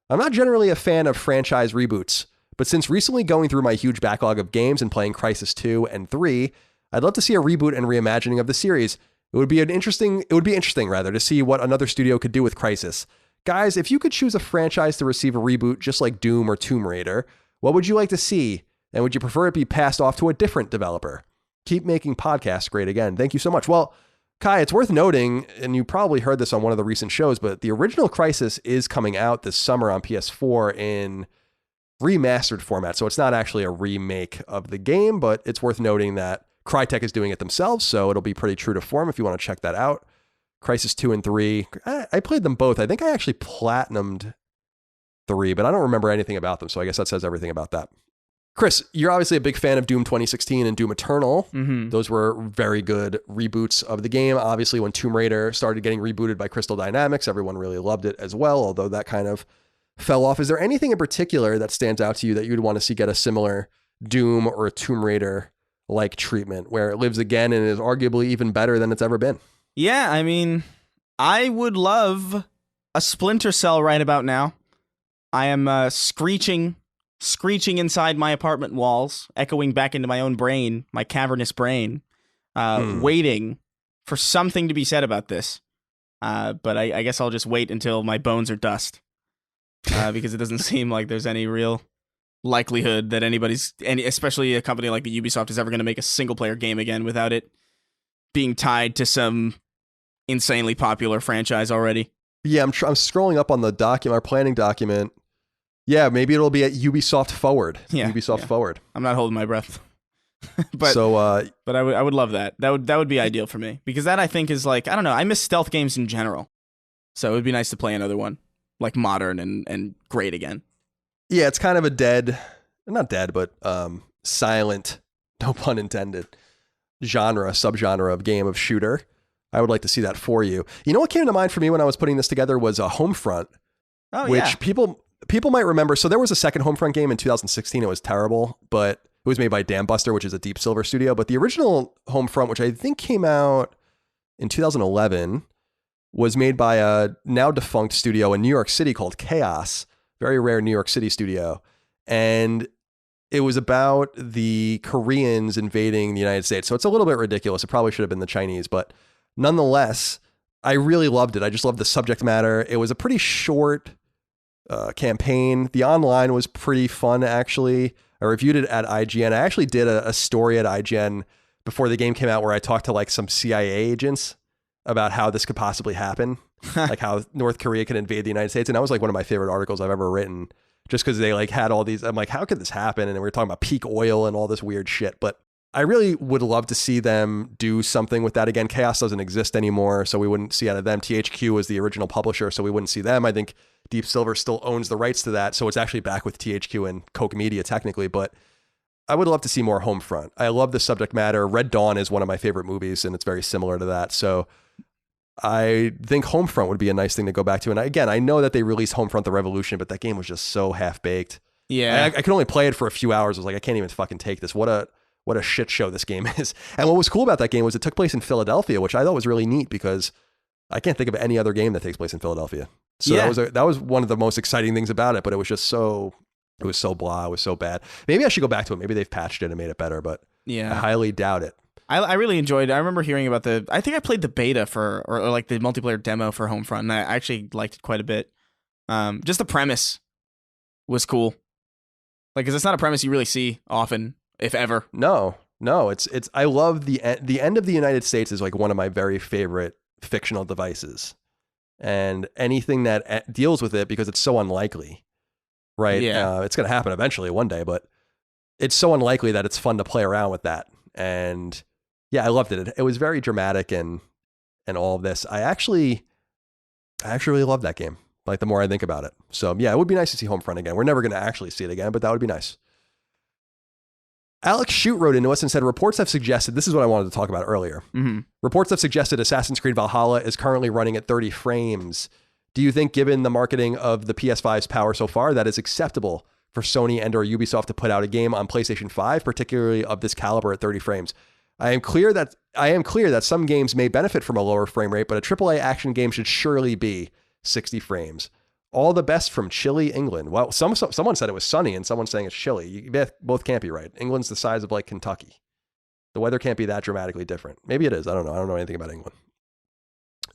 I'm not generally a fan of franchise reboots, but since recently going through my huge backlog of games and playing Crysis 2 and 3, I'd love to see a reboot and reimagining of the series. It would be interesting to see what another studio could do with Crysis. Guys, if you could choose a franchise to receive a reboot just like Doom or Tomb Raider, what would you like to see? And would you prefer it be passed off to a different developer? Keep making podcasts great again. Thank you so much." Well, Kai, it's worth noting, and you probably heard this on one of the recent shows, but the original Crysis is coming out this summer on PS4 in remastered format. So it's not actually a remake of the game, but it's worth noting that Crytek is doing it themselves, so it'll be pretty true to form if you want to check that out. Crysis 2 and 3. I played them both. I think I actually platinumed 3, but I don't remember anything about them, so I guess that says everything about that. Chris, you're obviously a big fan of Doom 2016 and Doom Eternal. Mm-hmm. Those were very good reboots of the game. Obviously, when Tomb Raider started getting rebooted by Crystal Dynamics, everyone really loved it as well, although that kind of fell off. Is there anything in particular that stands out to you that you'd want to see get a similar Doom or a Tomb Raider-like treatment, where it lives again and is arguably even better than it's ever been? Yeah, I mean, I would love a Splinter Cell right about now. I am screeching inside my apartment walls, echoing back into my own brain, my cavernous brain, waiting for something to be said about this. But I guess I'll just wait until my bones are dust, because it doesn't seem like there's any real likelihood that especially a company like the Ubisoft, is ever going to make a single-player game again without it being tied to some insanely popular franchise already. Yeah, I'm scrolling up on the document, our planning document. Yeah, maybe it'll be at Ubisoft Forward. Yeah, Ubisoft Forward. I'm not holding my breath. but but I would love that. That would be ideal for me, because that, I think, is like, I don't know, I miss stealth games in general. So it would be nice to play another one, like modern and great again. Yeah, it's kind of a not dead, but silent, no pun intended, subgenre of game of shooter. I would like to see that for you. You know what came to mind for me when I was putting this together was a Homefront, which people might remember. So there was a second Homefront game in 2016. It was terrible, but it was made by Dambuster, which is a Deep Silver studio. But the original Homefront, which I think came out in 2011 was made by a now defunct studio in New York City called Chaos, very rare New York City studio. And it was about the Koreans invading the United States. So it's a little bit ridiculous. It probably should have been the Chinese, but nonetheless, I really loved it. I just loved the subject matter. It was a pretty short campaign. The online was pretty fun, actually. I reviewed it at IGN. I actually did a story at IGN before the game came out where I talked to like some CIA agents about how this could possibly happen, like how North Korea could invade the United States. And that was like one of my favorite articles I've ever written, just because they like had all these, I'm like, how could this happen? And we were talking about peak oil and all this weird shit. But I really would love to see them do something with that again. Chaos doesn't exist anymore, so we wouldn't see out of them. THQ was the original publisher, so we wouldn't see them. I think Deep Silver still owns the rights to that, so it's actually back with THQ and Koch Media technically, but I would love to see more Homefront. I love the subject matter. Red Dawn is one of my favorite movies, and it's very similar to that. So I think Homefront would be a nice thing to go back to. And again, I know that they released Homefront: The Revolution, but that game was just so half-baked. Yeah. I could only play it for a few hours. I was like, I can't even fucking take this. What a shit show this game is. And what was cool about that game was it took place in Philadelphia, which I thought was really neat because I can't think of any other game that takes place in Philadelphia. So that was one of the most exciting things about it, but it was just so blah, it was so bad. Maybe I should go back to it. Maybe they've patched it and made it better, but I highly doubt it. I really enjoyed it. I remember hearing about I think I played the beta or like the multiplayer demo for Homefront, and I actually liked it quite a bit. Just the premise was cool. Like, because it's not a premise you really see often, if ever. No, it's I love the end of the United States is like one of my very favorite fictional devices, and anything that deals with it, because it's so unlikely, right? Yeah, it's going to happen eventually one day, but it's so unlikely that it's fun to play around with that. And yeah, I loved it. It was very dramatic and all of this. I actually really love that game. Like, the more I think about it. So yeah, it would be nice to see Homefront again. We're never going to actually see it again, but that would be nice. Alex Shoot wrote into us and said, reports have suggested, this is what I wanted to talk about earlier. Mm-hmm. Reports have suggested Assassin's Creed Valhalla is currently running at 30 frames. Do you think, given the marketing of the PS5's power so far, that is acceptable for Sony and or Ubisoft to put out a game on PlayStation 5, particularly of this caliber at 30 frames? I am clear that some games may benefit from a lower frame rate, but a AAA action game should surely be 60 frames. All the best from chilly England. Well, someone said it was sunny and someone's saying it's chilly. You both can't be right. England's the size of like Kentucky. The weather can't be that dramatically different. Maybe it is. I don't know. I don't know anything about England.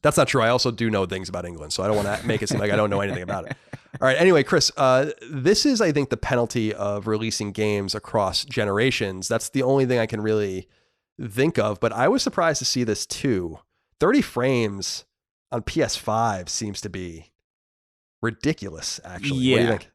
That's not true. I also do know things about England, so I don't want to make it seem like I don't know anything about it. All right. Anyway, Chris, this is, I think, the penalty of releasing games across generations. That's the only thing I can really think of, but I was surprised to see this too. 30 frames on PS5 seems to be ridiculous, actually. Yeah. What do you think?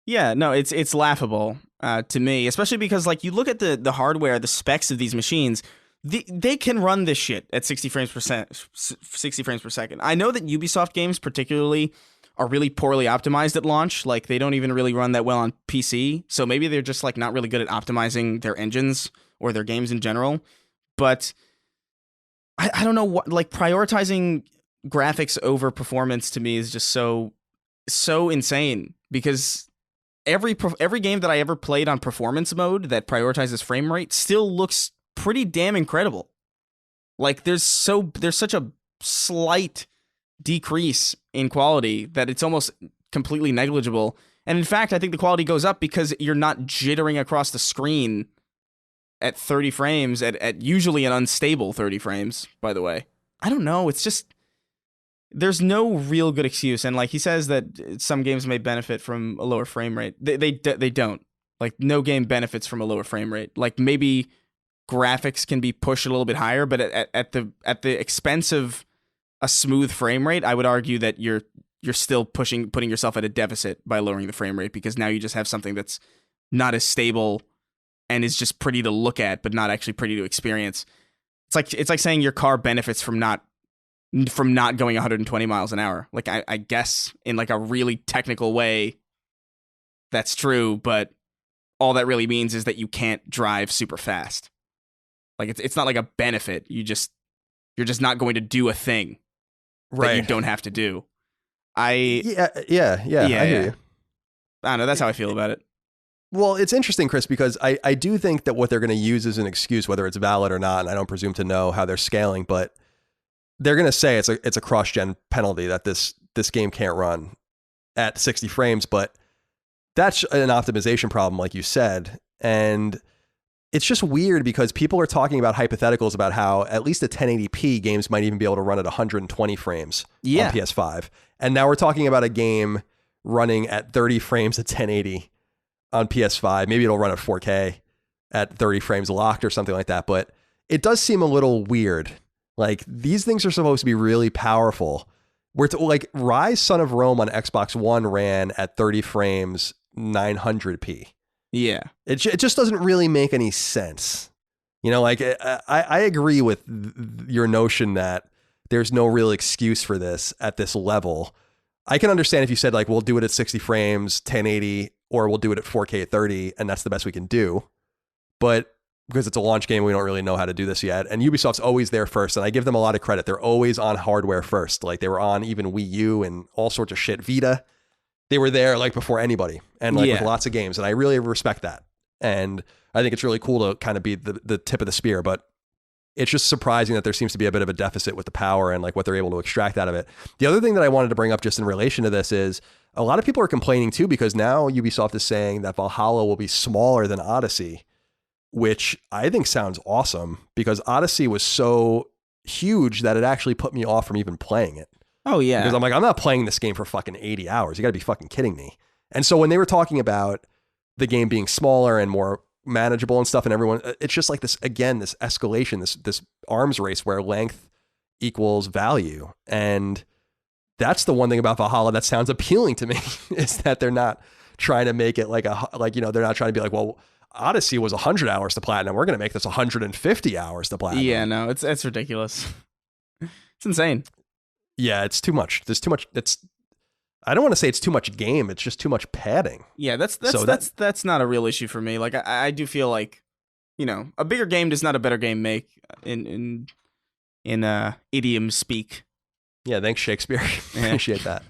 Yeah, no, it's laughable to me, especially because, like, you look at the hardware, the specs of these machines, they can run this shit at 60 frames per second. I know that Ubisoft games particularly are really poorly optimized at launch. Like, they don't even really run that well on PC. So maybe they're just like not really good at optimizing their engines or their games in general. But I don't know what, like, prioritizing graphics over performance to me is just so insane, because every game that I ever played on performance mode that prioritizes frame rate still looks pretty damn incredible. Like, there's such a slight decrease in quality that it's almost completely negligible. And in fact, I think the quality goes up because you're not jittering across the screen at 30 frames, at usually an unstable 30 frames, by the way. I don't know. It's just, there's no real good excuse. And like he says that some games may benefit from a lower frame rate. They don't. Like, no game benefits from a lower frame rate. Like, maybe graphics can be pushed a little bit higher, but at the expense of a smooth frame rate, I would argue that you're still putting yourself at a deficit by lowering the frame rate, because now you just have something that's not as stable and is just pretty to look at, but not actually pretty to experience. It's like saying your car benefits from not going 120 miles an hour. Like, I guess in like a really technical way, that's true, but all that really means is that you can't drive super fast. Like, it's not like a benefit. You're just not going to do a thing that you don't have to do. Yeah. I hear you. I don't know. That's how I feel about it. Well, it's interesting, Chris, because I do think that what they're going to use as an excuse, whether it's valid or not, and I don't presume to know how they're scaling, but they're going to say it's a cross-gen penalty that this game can't run at 60 frames, but that's an optimization problem, like you said. And it's just weird because people are talking about hypotheticals about how at least at 1080p games might even be able to run at 120 frames on PS5. And now we're talking about a game running at 30 frames at 1080 on PS5. Maybe it'll run at 4K at 30 frames locked or something like that. But it does seem a little weird. Like, these things are supposed to be really powerful. Like Rise Son of Rome on Xbox One ran at 30 frames 900p. Yeah. It just doesn't really make any sense. You know, like I agree with your notion that there's no real excuse for this at this level. I can understand if you said, like, we'll do it at 60 frames, 1080, or we'll do it at 4K at 30, and that's the best we can do. But because it's a launch game, we don't really know how to do this yet. And Ubisoft's always there first, and I give them a lot of credit. They're always on hardware first. Like, they were on even Wii U and all sorts of shit. Vita, they were there like before anybody, and like with lots of games. And I really respect that. And I think it's really cool to kind of be the tip of the spear, but it's just surprising that there seems to be a bit of a deficit with the power and like what they're able to extract out of it. The other thing that I wanted to bring up just in relation to this is a lot of people are complaining too, because now Ubisoft is saying that Valhalla will be smaller than Odyssey, which I think sounds awesome, because Odyssey was so huge that it actually put me off from even playing it. Oh yeah. Because I'm like, I'm not playing this game for fucking 80 hours. You gotta be fucking kidding me. And so when they were talking about the game being smaller and more manageable and stuff, and everyone, it's just like this, again, this escalation, this arms race where length equals value. And that's the one thing about Valhalla that sounds appealing to me, is that they're not trying to make it like they're not trying to be like, well, Odyssey was 100 hours to platinum, we're going to make this 150 hours to platinum. Yeah, no, it's ridiculous. It's insane. Yeah, it's too much. There's too much. I don't want to say it's too much game. It's just too much padding. Yeah, that's not a real issue for me. Like, I do feel like, you know, a bigger game does not a better game make, in idiom speak. Yeah, thanks, Shakespeare. Appreciate that.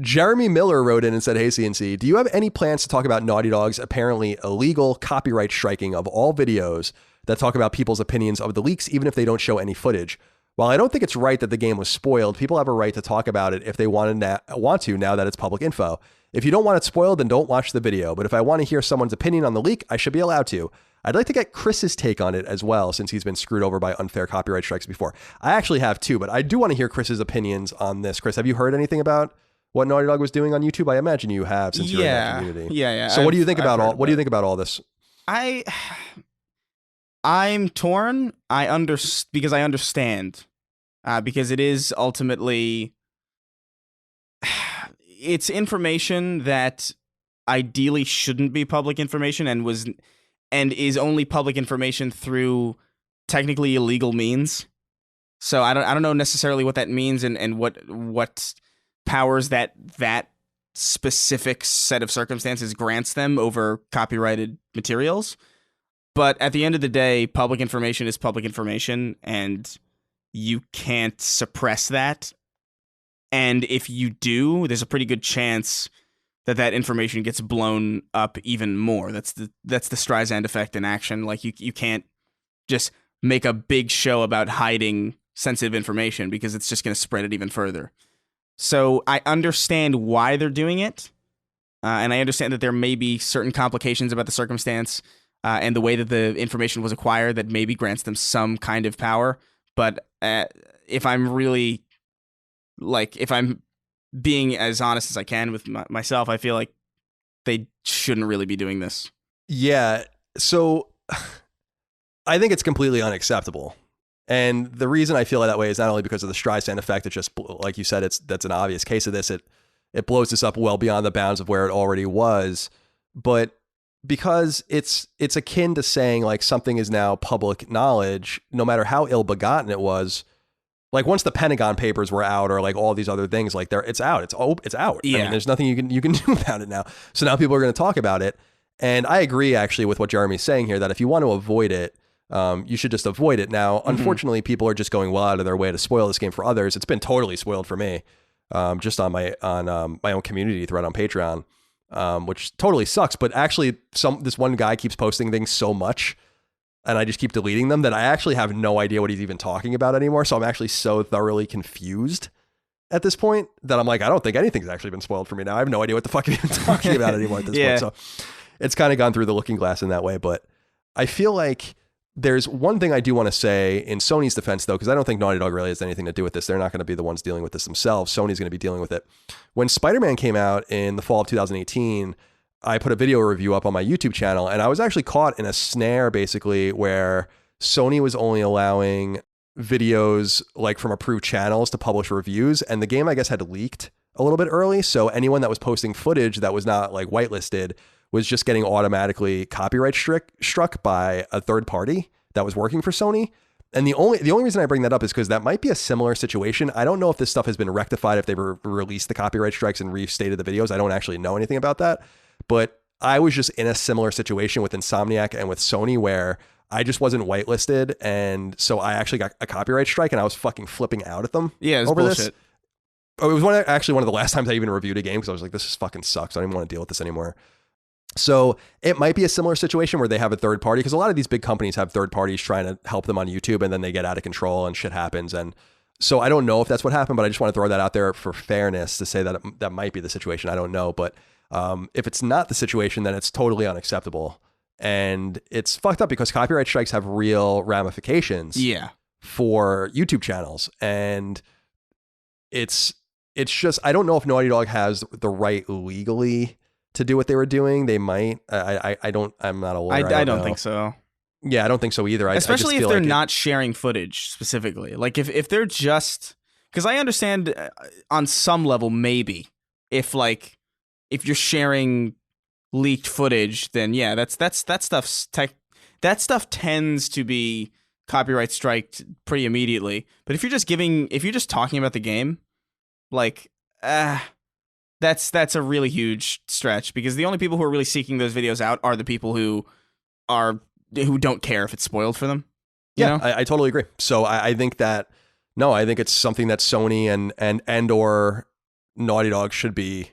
Jeremy Miller wrote in and said, "Hey, CNC, do you have any plans to talk about Naughty Dog's apparently illegal copyright striking of all videos that talk about people's opinions of the leaks, even if they don't show any footage? While I don't think it's right that the game was spoiled, people have a right to talk about it if they want to now that it's public info. If you don't want it spoiled, then don't watch the video. But if I want to hear someone's opinion on the leak, I should be allowed to. I'd like to get Chris's take on it as well, since he's been screwed over by unfair copyright strikes before. I actually have too, but I do want to hear Chris's opinions on this. Chris, have you heard anything about what Naughty Dog was doing on YouTube? I imagine you have, since you're in that community. Yeah. So what do you think about all? What do you think about all this? I'm torn. Because I understand. Because it is ultimately, it's information that ideally shouldn't be public information, and is only public information through technically illegal means. So I don't know necessarily what that means, and what powers that specific set of circumstances grants them over copyrighted materials. But at the end of the day, public information is public information, and you can't suppress that. And if you do, there's a pretty good chance that information gets blown up even more. That's the Streisand effect in action. Like, you can't just make a big show about hiding sensitive information, because it's just going to spread it even further. So I understand why they're doing it. And I understand that there may be certain complications about the circumstance and the way that the information was acquired that maybe grants them some kind of power. But if I'm really, like, if I'm being as honest as I can with myself, I feel like they shouldn't really be doing this. Yeah. So I think it's completely unacceptable. And the reason I feel that way is not only because of the Streisand effect. It's just, like you said, that's an obvious case of this. It blows this up well beyond the bounds of where it already was. But because it's akin to saying, like, something is now public knowledge, no matter how ill-begotten it was. Like, once the Pentagon Papers were out, or like all these other things, like, it's out. It's out. Yeah. I mean, there's nothing you can do about it now. So now people are going to talk about it. And I agree, actually, with what Jeremy's saying here, that if you want to avoid it, you should just avoid it. Now, unfortunately, people are just going well out of their way to spoil this game for others. It's been totally spoiled for me, just on my own community thread on Patreon, which totally sucks. But actually, this one guy keeps posting things so much and I just keep deleting them that I actually have no idea what he's even talking about anymore. So I'm actually so thoroughly confused at this point that I'm like, I don't think anything's actually been spoiled for me now. I have no idea what the fuck I'm even talking about anymore at this point. So it's kind of gone through the looking glass in that way. But I feel like there's one thing I do want to say in Sony's defense, though, because I don't think Naughty Dog really has anything to do with this. They're not going to be the ones dealing with this themselves. Sony's going to be dealing with it. When Spider-Man came out in the fall of 2018, I put a video review up on my YouTube channel, and I was actually caught in a snare, basically, where Sony was only allowing videos like from approved channels to publish reviews, and the game, I guess, had leaked a little bit early. So anyone that was posting footage that was not like whitelisted was just getting automatically copyright struck by a third party that was working for Sony. And the only reason I bring that up is because that might be a similar situation. I don't know if this stuff has been rectified, if they've released the copyright strikes and restated the videos. I don't actually know anything about that. But I was just in a similar situation with Insomniac and with Sony where I just wasn't whitelisted. And so I actually got a copyright strike and I was fucking flipping out at them over bullshit. this. Oh, it was actually one of the last times I even reviewed a game because I was like, this just fucking sucks. I don't even want to deal with this anymore. So it might be a similar situation where they have a third party, because a lot of these big companies have third parties trying to help them on YouTube and then they get out of control and shit happens. And so I don't know if that's what happened, but I just want to throw that out there for fairness to say that that might be the situation. I don't know. But if it's not the situation, then it's totally unacceptable. And it's fucked up because copyright strikes have real ramifications for YouTube channels. And it's just, I don't know if Naughty Dog has the right legally to do what they were doing. They might. I'm not a lawyer. I don't think so. Yeah, I don't think so either. Especially if they're like not sharing footage specifically. Like if they're just, because I understand on some level maybe if you're sharing leaked footage, then yeah, that stuff tends to be copyright striked pretty immediately. But if you're just talking about the game, like that's a really huge stretch, because the only people who are really seeking those videos out are the people who don't care if it's spoiled for them. I totally agree. So I think it's something that Sony and or Naughty Dog should be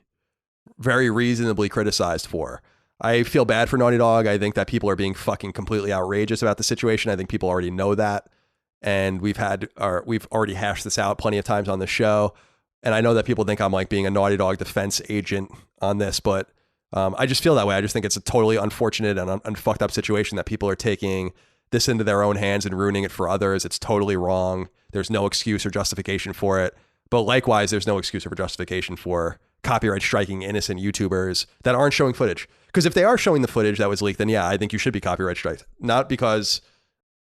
very reasonably criticized for. I feel bad for Naughty Dog. I think that people are being fucking completely outrageous about the situation. I think people already know that. And we've already hashed this out plenty of times on the show. And I know that people think I'm like being a Naughty Dog defense agent on this, but I just feel that way. I just think it's a totally unfortunate and fucked up situation that people are taking this into their own hands and ruining it for others. It's totally wrong. There's no excuse or justification for it. But likewise, there's no excuse or justification for copyright striking innocent YouTubers that aren't showing footage. Because if they are showing the footage that was leaked, then yeah, I think you should be copyright striked. Not because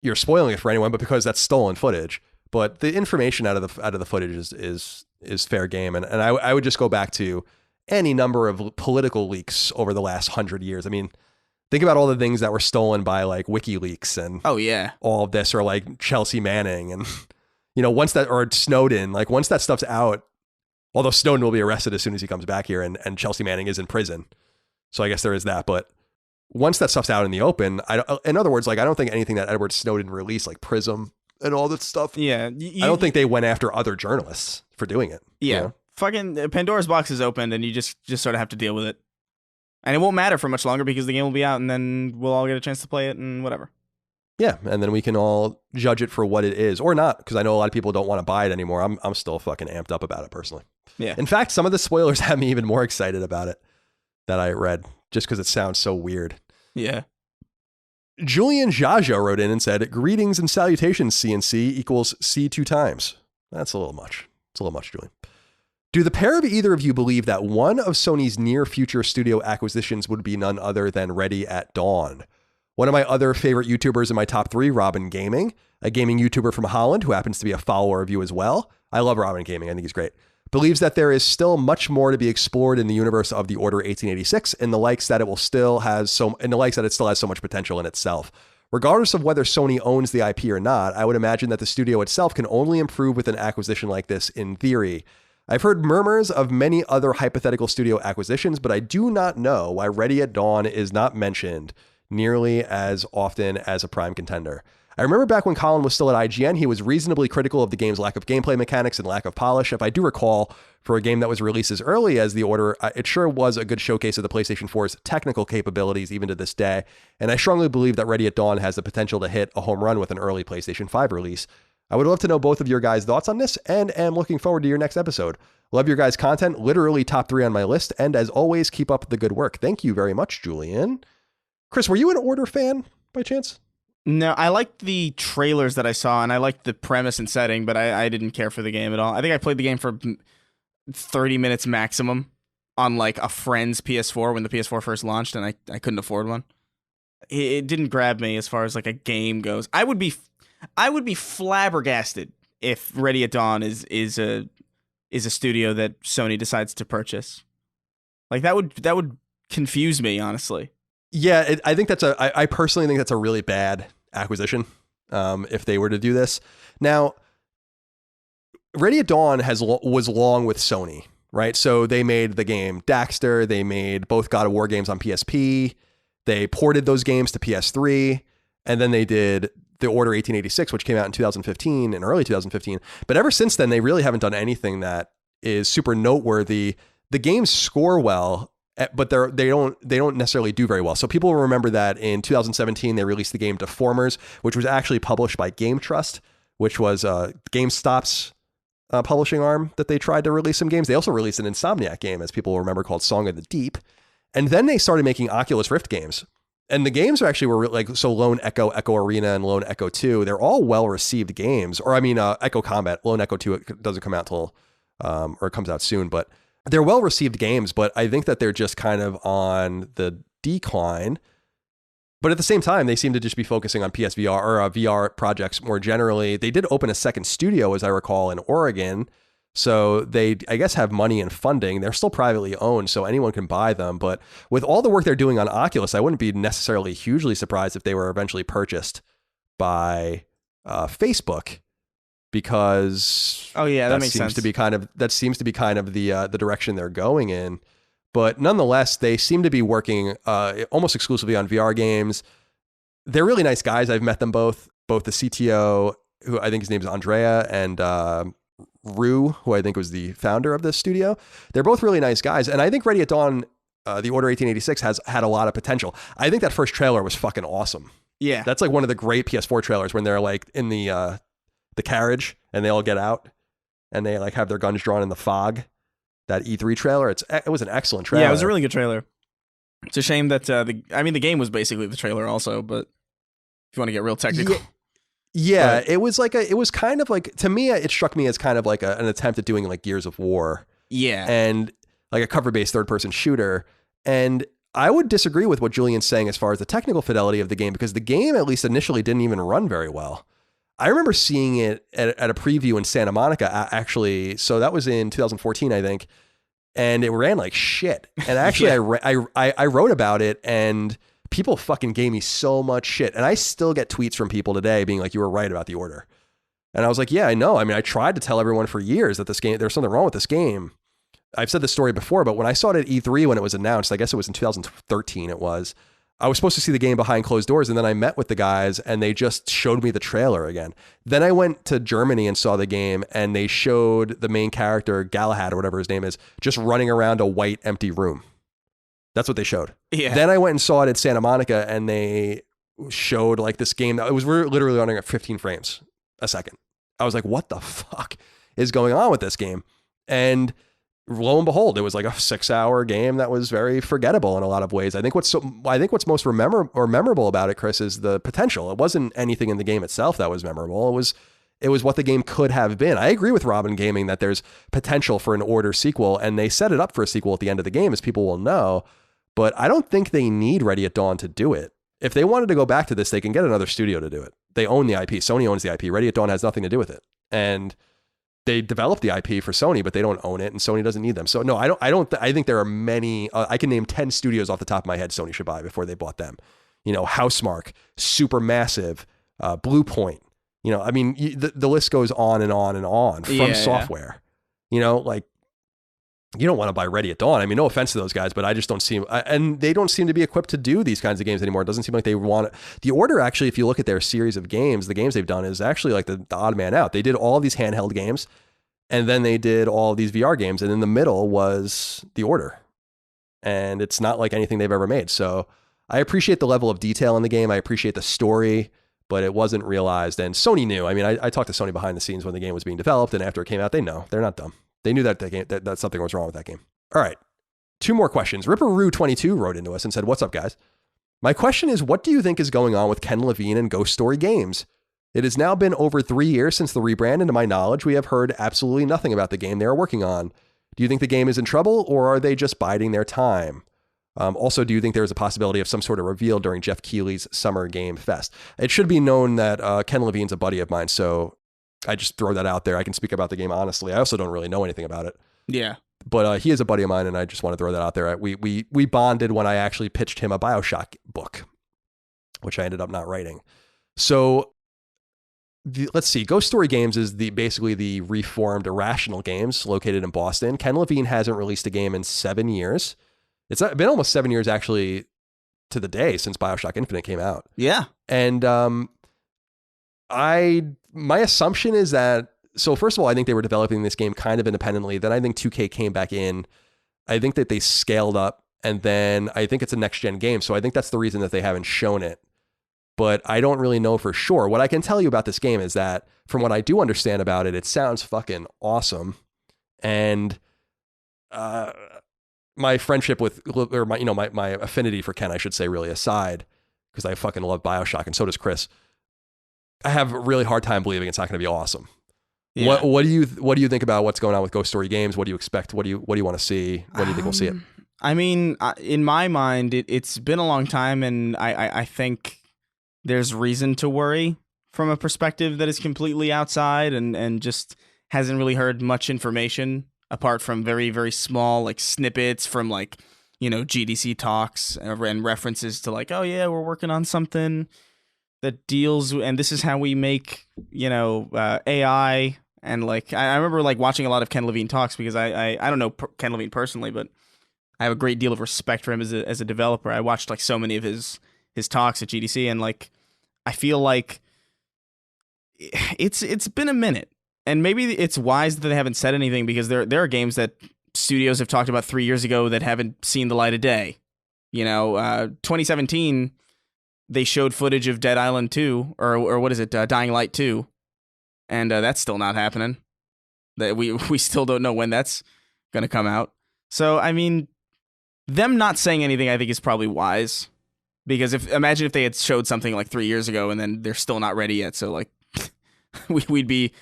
you're spoiling it for anyone, but because that's stolen footage. But the information out of the footage is fair game. And I would just go back to any number of political leaks over the last 100 years. I mean, think about all the things that were stolen by like WikiLeaks and all of this, or like Chelsea Manning and, once that, or Snowden, like once that stuff's out, although Snowden will be arrested as soon as he comes back here and Chelsea Manning is in prison. So I guess there is that. But once that stuff's out in the open, in other words, like I don't think anything that Edward Snowden released, like Prism and all that stuff. Yeah. I don't think they went after other journalists for doing it. Yeah. Fucking Pandora's box is opened and you just sort of have to deal with it. And it won't matter for much longer because the game will be out and then we'll all get a chance to play it and whatever. Yeah. And then we can all judge it for what it is or not. Because I know a lot of people don't want to buy it anymore. I'm still fucking amped up about it personally. Yeah. In fact, some of the spoilers have me even more excited about it that I read just because it sounds so weird. Yeah. Julian Jaja wrote in and said, "Greetings and salutations, CNC equals C 2 times." That's a little much. It's a little much, Julian. Do the pair of either of you believe that one of Sony's near future studio acquisitions would be none other than Ready at Dawn? One of my other favorite YouTubers in my top 3, Robin Gaming, a gaming YouTuber from Holland who happens to be a follower of you as well. I love Robin Gaming. I think he's great. Believes that there is still much more to be explored in the universe of the Order 1886, and the likes that it still has so much potential in itself. Regardless of whether Sony owns the IP or not, I would imagine that the studio itself can only improve with an acquisition like this in theory. I've heard murmurs of many other hypothetical studio acquisitions, but I do not know why Ready at Dawn is not mentioned nearly as often as a prime contender. I remember back when Colin was still at IGN, he was reasonably critical of the game's lack of gameplay mechanics and lack of polish. If I do recall, for a game that was released as early as The Order, it sure was a good showcase of the PlayStation 4's technical capabilities even to this day. And I strongly believe that Ready at Dawn has the potential to hit a home run with an early PlayStation 5 release. I would love to know both of your guys' thoughts on this and am looking forward to your next episode. Love your guys' content, literally top 3 on my list. And as always, keep up the good work. Thank you very much, Julian. Chris, were you an Order fan by chance? No, I liked the trailers that I saw, and I liked the premise and setting, but I didn't care for the game at all. I think I played the game for 30 minutes maximum on like a friend's PS4 when the PS4 first launched, and I couldn't afford one. It didn't grab me as far as like a game goes. I would be flabbergasted if Ready at Dawn is a studio that Sony decides to purchase. Like that would confuse me, honestly. Yeah, I think I personally think that's a really bad acquisition if they were to do this. Now, Ready at Dawn was long with Sony, right? So they made the game Daxter, they made both God of War games on PSP, they ported those games to PS3, and then they did The Order 1886, which came out in 2015, in early 2015. But ever since then, they really haven't done anything that is super noteworthy. The games score well, but they don't necessarily do very well. So people will remember that in 2017 they released the game Deformers, which was actually published by Game Trust, which was GameStop's publishing arm that they tried to release some games. They also released an Insomniac game, as people will remember, called Song of the Deep. And then they started making Oculus Rift games. And the games actually were like, so Lone Echo, Echo Arena, and Lone Echo 2, they're all well-received games. Or I mean, Echo Combat, Lone Echo 2, it doesn't come out till, or it comes out soon, but they're well-received games, but I think that they're just kind of on the decline. But at the same time, they seem to just be focusing on PSVR or VR projects more generally. They did open a second studio, as I recall, in Oregon. So they, I guess, have money and funding. They're still privately owned, so anyone can buy them. But with all the work they're doing on Oculus, I wouldn't be necessarily hugely surprised if they were eventually purchased by Facebook. Because that makes sense. That seems to be kind of the direction they're going in. But nonetheless, they seem to be working almost exclusively on VR games. They're really nice guys. I've met them both the CTO, who I think his name is Andrea, and Rue, who I think was the founder of this studio. They're both really nice guys. And I think Ready at Dawn, The Order 1886, has had a lot of potential. I think that first trailer was fucking awesome. Yeah. That's like one of the great PS4 trailers when they're like in the carriage and they all get out and they like have their guns drawn in the fog. That E3 trailer, it was an excellent trailer. Yeah, it was a really good trailer. It's a shame that the game was basically the trailer also, but if you want to get real technical. Yeah, it was kind of like, to me, it struck me as kind of like an attempt at doing like Gears of War. Yeah. And like a cover-based third-person shooter. And I would disagree with what Julian's saying as far as the technical fidelity of the game, because the game, at least initially, didn't even run very well. I remember seeing it at a preview in Santa Monica, actually. So that was in 2014, I think. And it ran like shit. And actually, yeah. I wrote about it, and people fucking gave me so much shit. And I still get tweets from people today being like, you were right about The Order. And I was like, yeah, I know. I mean, I tried to tell everyone for years that this game, there's something wrong with this game. I've said this story before, but when I saw it at E3 when it was announced, I guess it was in 2013 it was, I was supposed to see the game behind closed doors, and then I met with the guys and they just showed me the trailer again. Then I went to Germany and saw the game, and they showed the main character, Galahad or whatever his name is, just running around a white empty room. That's what they showed. Yeah. Then I went and saw it at Santa Monica, and they showed like this game that we were literally running at 15 frames a second. I was like, what the fuck is going on with this game? And lo and behold, it was like a 6-hour game that was very forgettable in a lot of ways. I think what's most memorable about it, Chris, is the potential. It wasn't anything in the game itself that was memorable. It was what the game could have been. I agree with Robin Gaming that there's potential for an Order sequel, and they set it up for a sequel at the end of the game, as people will know. But I don't think they need Ready at Dawn to do it. If they wanted to go back to this, they can get another studio to do it. They own the IP. Sony owns the IP. Ready at Dawn has nothing to do with it. And they developed the IP for Sony, but they don't own it, and Sony doesn't need them. So no, I think there are many, I can name 10 studios off the top of my head Sony should buy before they bought them. You know, Housemarque, Supermassive, Blue Point. You know, I mean, the list goes on and on and on from software. Yeah. You know, like you don't want to buy Ready at Dawn. I mean, no offense to those guys, but I just don't see, and they don't seem to be equipped to do these kinds of games anymore. It doesn't seem like they want the Order. Actually, if you look at their series of games, the games they've done is actually like the odd man out. They did all these handheld games, and then they did all these VR games, and in the middle was the Order, and it's not like anything they've ever made. So I appreciate the level of detail in the game. I appreciate the story, but it wasn't realized. And Sony knew. I mean, I talked to Sony behind the scenes when the game was being developed, and after it came out, they know. They're not dumb. They knew that that something was wrong with that game. All right, 2 more questions. Ripperoo22 wrote into us and said, "What's up, guys? My question is, what do you think is going on with Ken Levine and Ghost Story Games? It has now been over 3 years since the rebrand, and to my knowledge, we have heard absolutely nothing about the game they are working on. Do you think the game is in trouble, or are they just biding their time? Also, do you think there is a possibility of some sort of reveal during Jeff Keighley's Summer Game Fest?" It should be known that Ken Levine's a buddy of mine, so I just throw that out there. I can speak about the game honestly. I also don't really know anything about it. Yeah. But he is a buddy of mine, and I just want to throw that out there. We bonded when I actually pitched him a BioShock book, which I ended up not writing. So let's see. Ghost Story Games is basically the reformed Irrational Games located in Boston. Ken Levine hasn't released a game in 7 years. It's been almost 7 years actually to the day since BioShock Infinite came out. Yeah. And my assumption is that, so first of all, I think they were developing this game kind of independently. Then I think 2K came back in. I think that they scaled up, and then I think it's a next gen game. So I think that's the reason that they haven't shown it. But I don't really know for sure. What I can tell you about this game is that from what I do understand about it, it sounds fucking awesome. And my friendship with, or my affinity for Ken, I should say, really aside, because I fucking love BioShock, and so does Chris. I have a really hard time believing it's not going to be awesome. Yeah. What do you think about what's going on with Ghost Story Games? What do you expect? What do you want to see? When do you think we'll see it? I mean, in my mind, it's been a long time, and I think there's reason to worry from a perspective that is completely outside and just hasn't really heard much information apart from very, very small like snippets from like, GDC talks and references to like, oh yeah, we're working on something that deals, and this is how we make, AI. And like, I remember like watching a lot of Ken Levine talks because I don't know Ken Levine personally, but I have a great deal of respect for him as a developer. I watched like so many of his talks at GDC, and like, I feel like it's been a minute, and maybe it's wise that they haven't said anything because there are games that studios have talked about 3 years ago that haven't seen the light of day. 2017. They showed footage of Dead Island 2, or what is it, Dying Light 2, and that's still not happening. That we still don't know when that's going to come out. So, I mean, them not saying anything, I think, is probably wise, because imagine if they had showed something like 3 years ago and then they're still not ready yet. So, like, we'd be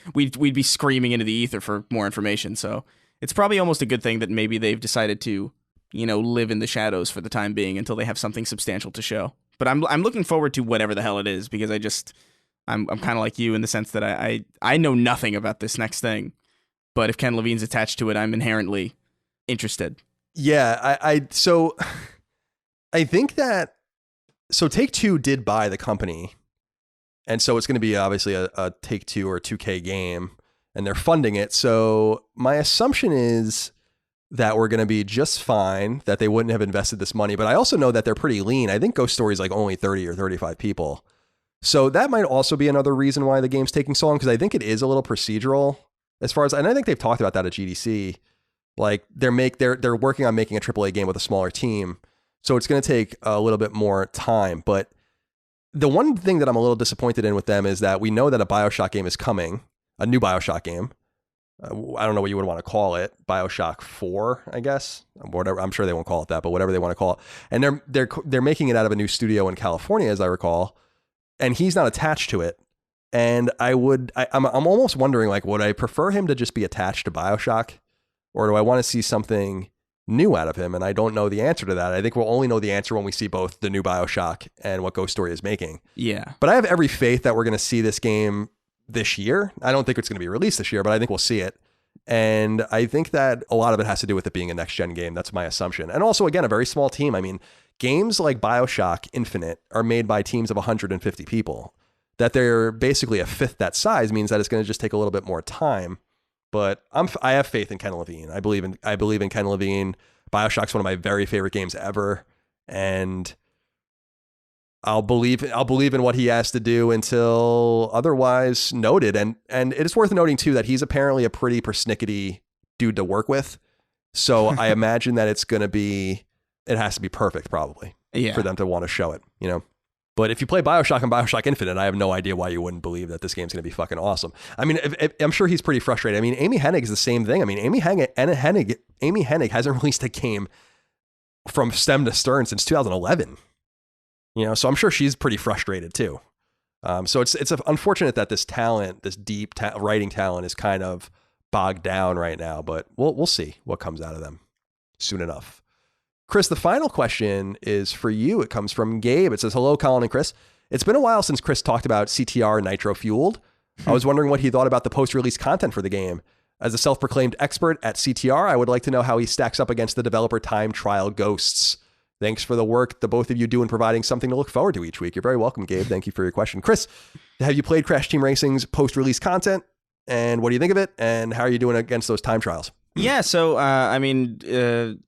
screaming into the ether for more information. So, it's probably almost a good thing that maybe they've decided to, live in the shadows for the time being until they have something substantial to show. But I'm looking forward to whatever the hell it is, because I'm kind of like you in the sense that I know nothing about this next thing, but if Ken Levine's attached to it, I'm inherently interested. Yeah, so I think that, so Take-Two did buy the company, and so it's going to be obviously a Take-Two or 2K game, and they're funding it. So my assumption is that we're going to be just fine, that they wouldn't have invested this money. But I also know that they're pretty lean. I think Ghost Story is like only 30 or 35 people. So that might also be another reason why the game's taking so long, because I think it is a little procedural as far as, and I think they've talked about that at GDC. Like they're working on making a AAA game with a smaller team. So it's going to take a little bit more time. But the one thing that I'm a little disappointed in with them is that we know that a BioShock game is coming, a new BioShock game. I don't know what you would want to call it, BioShock 4, I guess. Whatever, I'm sure they won't call it that, but whatever they want to call it. And they're making it out of a new studio in California, as I recall, and he's not attached to it. And I'm almost wondering, like, would I prefer him to just be attached to BioShock, or do I want to see something new out of him? And I don't know the answer to that. I think we'll only know the answer when we see both the new BioShock and what Ghost Story is making. Yeah. But I have every faith that we're going to see this game this year. I don't think it's going to be released this year, but I think we'll see it. And I think that a lot of it has to do with it being a next-gen game. That's my assumption. And also, again, a very small team. I mean, games like BioShock Infinite are made by teams of 150 people. That they're basically a fifth that size means that it's going to just take a little bit more time. but I have faith in Ken Levine. I believe in Ken Levine. BioShock's one of my very favorite games ever, and I'll believe in what he has to do until otherwise noted. And it is worth noting too that he's apparently a pretty persnickety dude to work with. So I imagine that it has to be perfect probably for them to want to show it, you know. But if you play BioShock and BioShock Infinite, I have no idea why you wouldn't believe that this game's going to be fucking awesome. I mean, I'm sure he's pretty frustrated. I mean, Amy Hennig is the same thing. I mean, Amy Hennig hasn't released a game from stem to stern since 2011. You know, so I'm sure she's pretty frustrated too. So it's unfortunate that this talent, this deep writing talent, is kind of bogged down right now. But we'll see what comes out of them soon enough. Chris, the final question is for you. It comes from Gabe. It says, "Hello, Colin and Chris. It's been a while since Chris talked about CTR Nitro Fueled. I was wondering what he thought about the post-release content for the game. As a self-proclaimed expert at CTR, I would like to know how he stacks up against the developer time trial Ghosts. Thanks for the work the both of you do in providing something to look forward to each week." You're very welcome, Gabe. Thank you for your question. Chris, have you played Crash Team Racing's post-release content? And what do you think of it? And how are you doing against those time trials? Yeah, so, I mean,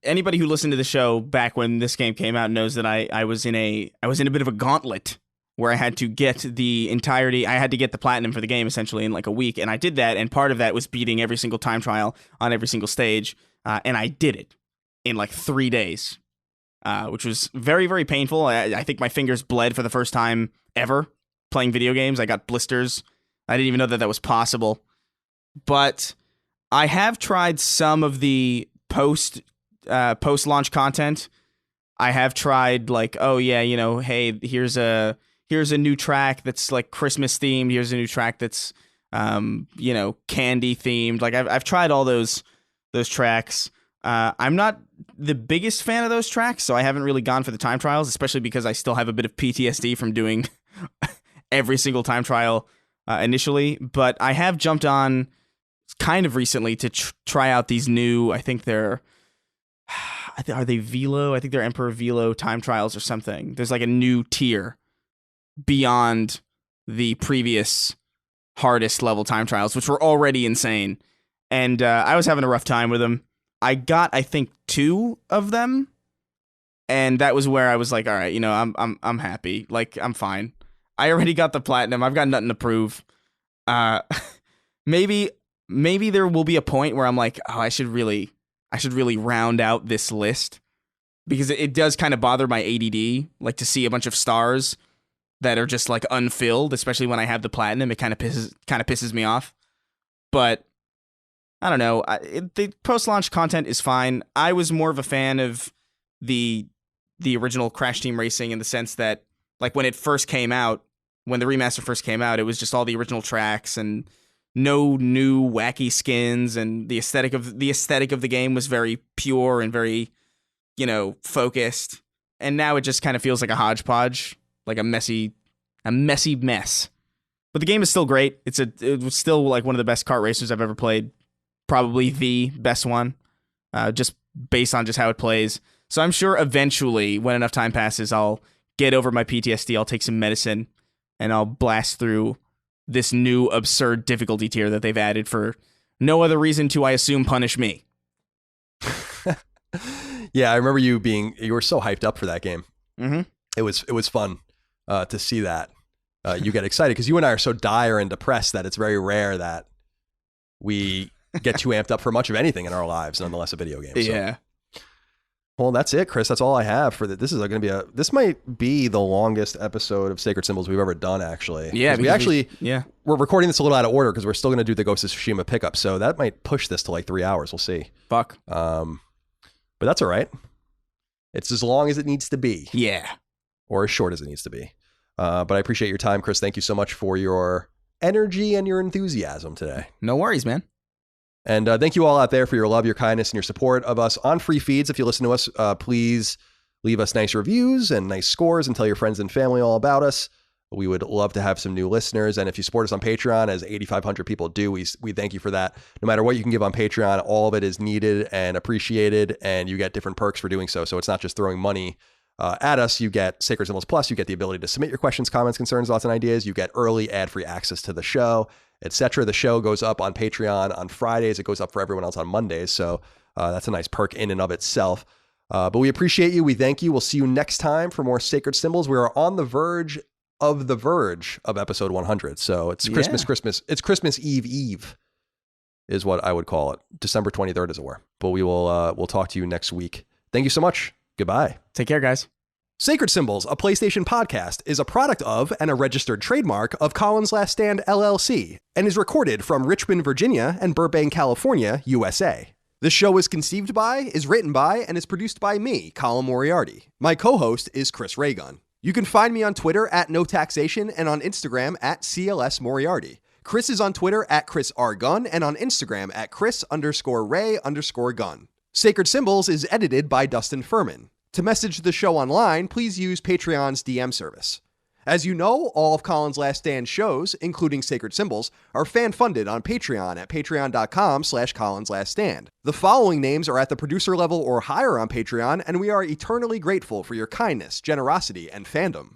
anybody who listened to the show back when this game came out knows that I was in a bit of a gauntlet where I had to get the platinum for the game essentially in like a week. And I did that. And part of that was beating every single time trial on every single stage. And I did it in like 3 days. Which was very, very painful. I think my fingers bled for the first time ever playing video games. I got blisters. I didn't even know that was possible. But I have tried some of the post-launch content. I have tried like, oh yeah, you know, hey, here's a new track that's like Christmas themed. Here's a new track that's you know, candy themed. Like I've tried all those tracks. I'm not the biggest fan of those tracks, so I haven't really gone for the time trials, especially because I still have a bit of PTSD from doing every single time trial initially. But I have jumped on kind of recently to try out these new, I think they're, are they Velo? I think they're Emperor Velo time trials or something. There's like a new tier beyond the previous hardest level time trials, which were already insane. And I was having a rough time with them. I got, I think, 2 of them, and that was where I was like, all right, you know, I'm happy. Like, I'm fine. I already got the platinum. I've got nothing to prove. Maybe there will be a point where I'm like, oh, I should really round out this list, because it does kind of bother my ADD, like to see a bunch of stars that are just like unfilled, especially when I have the platinum. It kind of pisses me off. But I don't know. The post-launch content is fine. I was more of a fan of the original Crash Team Racing in the sense that, like, when it first came out, when the remaster first came out, it was just all the original tracks and no new wacky skins, and the aesthetic of the game was very pure and very, you know, focused. And now it just kind of feels like a hodgepodge, like a messy mess. But the game is still great. It was still like one of the best kart racers I've ever played. Probably the best one, just based on just how it plays. So I'm sure eventually, when enough time passes, I'll get over my PTSD, I'll take some medicine, and I'll blast through this new absurd difficulty tier that they've added for no other reason to, I assume, punish me. Yeah, I remember you were so hyped up for that game. Mm-hmm. It was fun to see that. You get excited because you and I are so dire and depressed that it's very rare that we get too amped up for much of anything in our lives, nonetheless a video game. So. Yeah. Well, that's it, Chris. That's all I have for that. This might be the longest episode of Sacred Symbols we've ever done, actually. Yeah. We're recording this a little out of order because we're still going to do the Ghost of Tsushima pickup. So that might push this to like 3 hours. We'll see. Fuck. But that's all right. It's as long as it needs to be. Yeah. Or as short as it needs to be. But I appreciate your time, Chris. Thank you so much for your energy and your enthusiasm today. No worries, man. And thank you all out there for your love, your kindness, and your support of us on free feeds. If you listen to us, please leave us nice reviews and nice scores and tell your friends and family all about us. We would love to have some new listeners. And if you support us on Patreon, as 8,500 people do, we thank you for that. No matter what you can give on Patreon, all of it is needed and appreciated, and you get different perks for doing so. So it's not just throwing money at us. You get Sacred Symbols Plus. You get the ability to submit your questions, comments, concerns, thoughts, and ideas. You get early ad-free access to the show. etc. The show goes up on Patreon on Fridays. It goes up for everyone else on Mondays. So that's a nice perk in and of itself. But we appreciate you. We thank you. We'll see you next time for more Sacred Symbols. We are on the verge of episode 100. So it's Christmas. It's Christmas Eve is what I would call it. December 23rd, as it were. But we'll talk to you next week. Thank you so much. Goodbye. Take care, guys. Sacred Symbols, a PlayStation podcast, is a product of and a registered trademark of Colin's Last Stand, LLC, and is recorded from Richmond, Virginia and Burbank, California, USA. The show is conceived by, is written by, and is produced by me, Colin Moriarty. My co-host is Chris Raygun. You can find me on Twitter at NoTaxation and on Instagram at CLS Moriarty. Chris is on Twitter at Chris R. Gunn and on Instagram at Chris_Ray_Gun. Sacred Symbols is edited by Dustin Furman. To message the show online, please use Patreon's DM service. As you know, all of Colin's Last Stand shows, including Sacred Symbols, are fan-funded on Patreon at patreon.com/ColinsLastStand. The following names are at the producer level or higher on Patreon, and we are eternally grateful for your kindness, generosity, and fandom.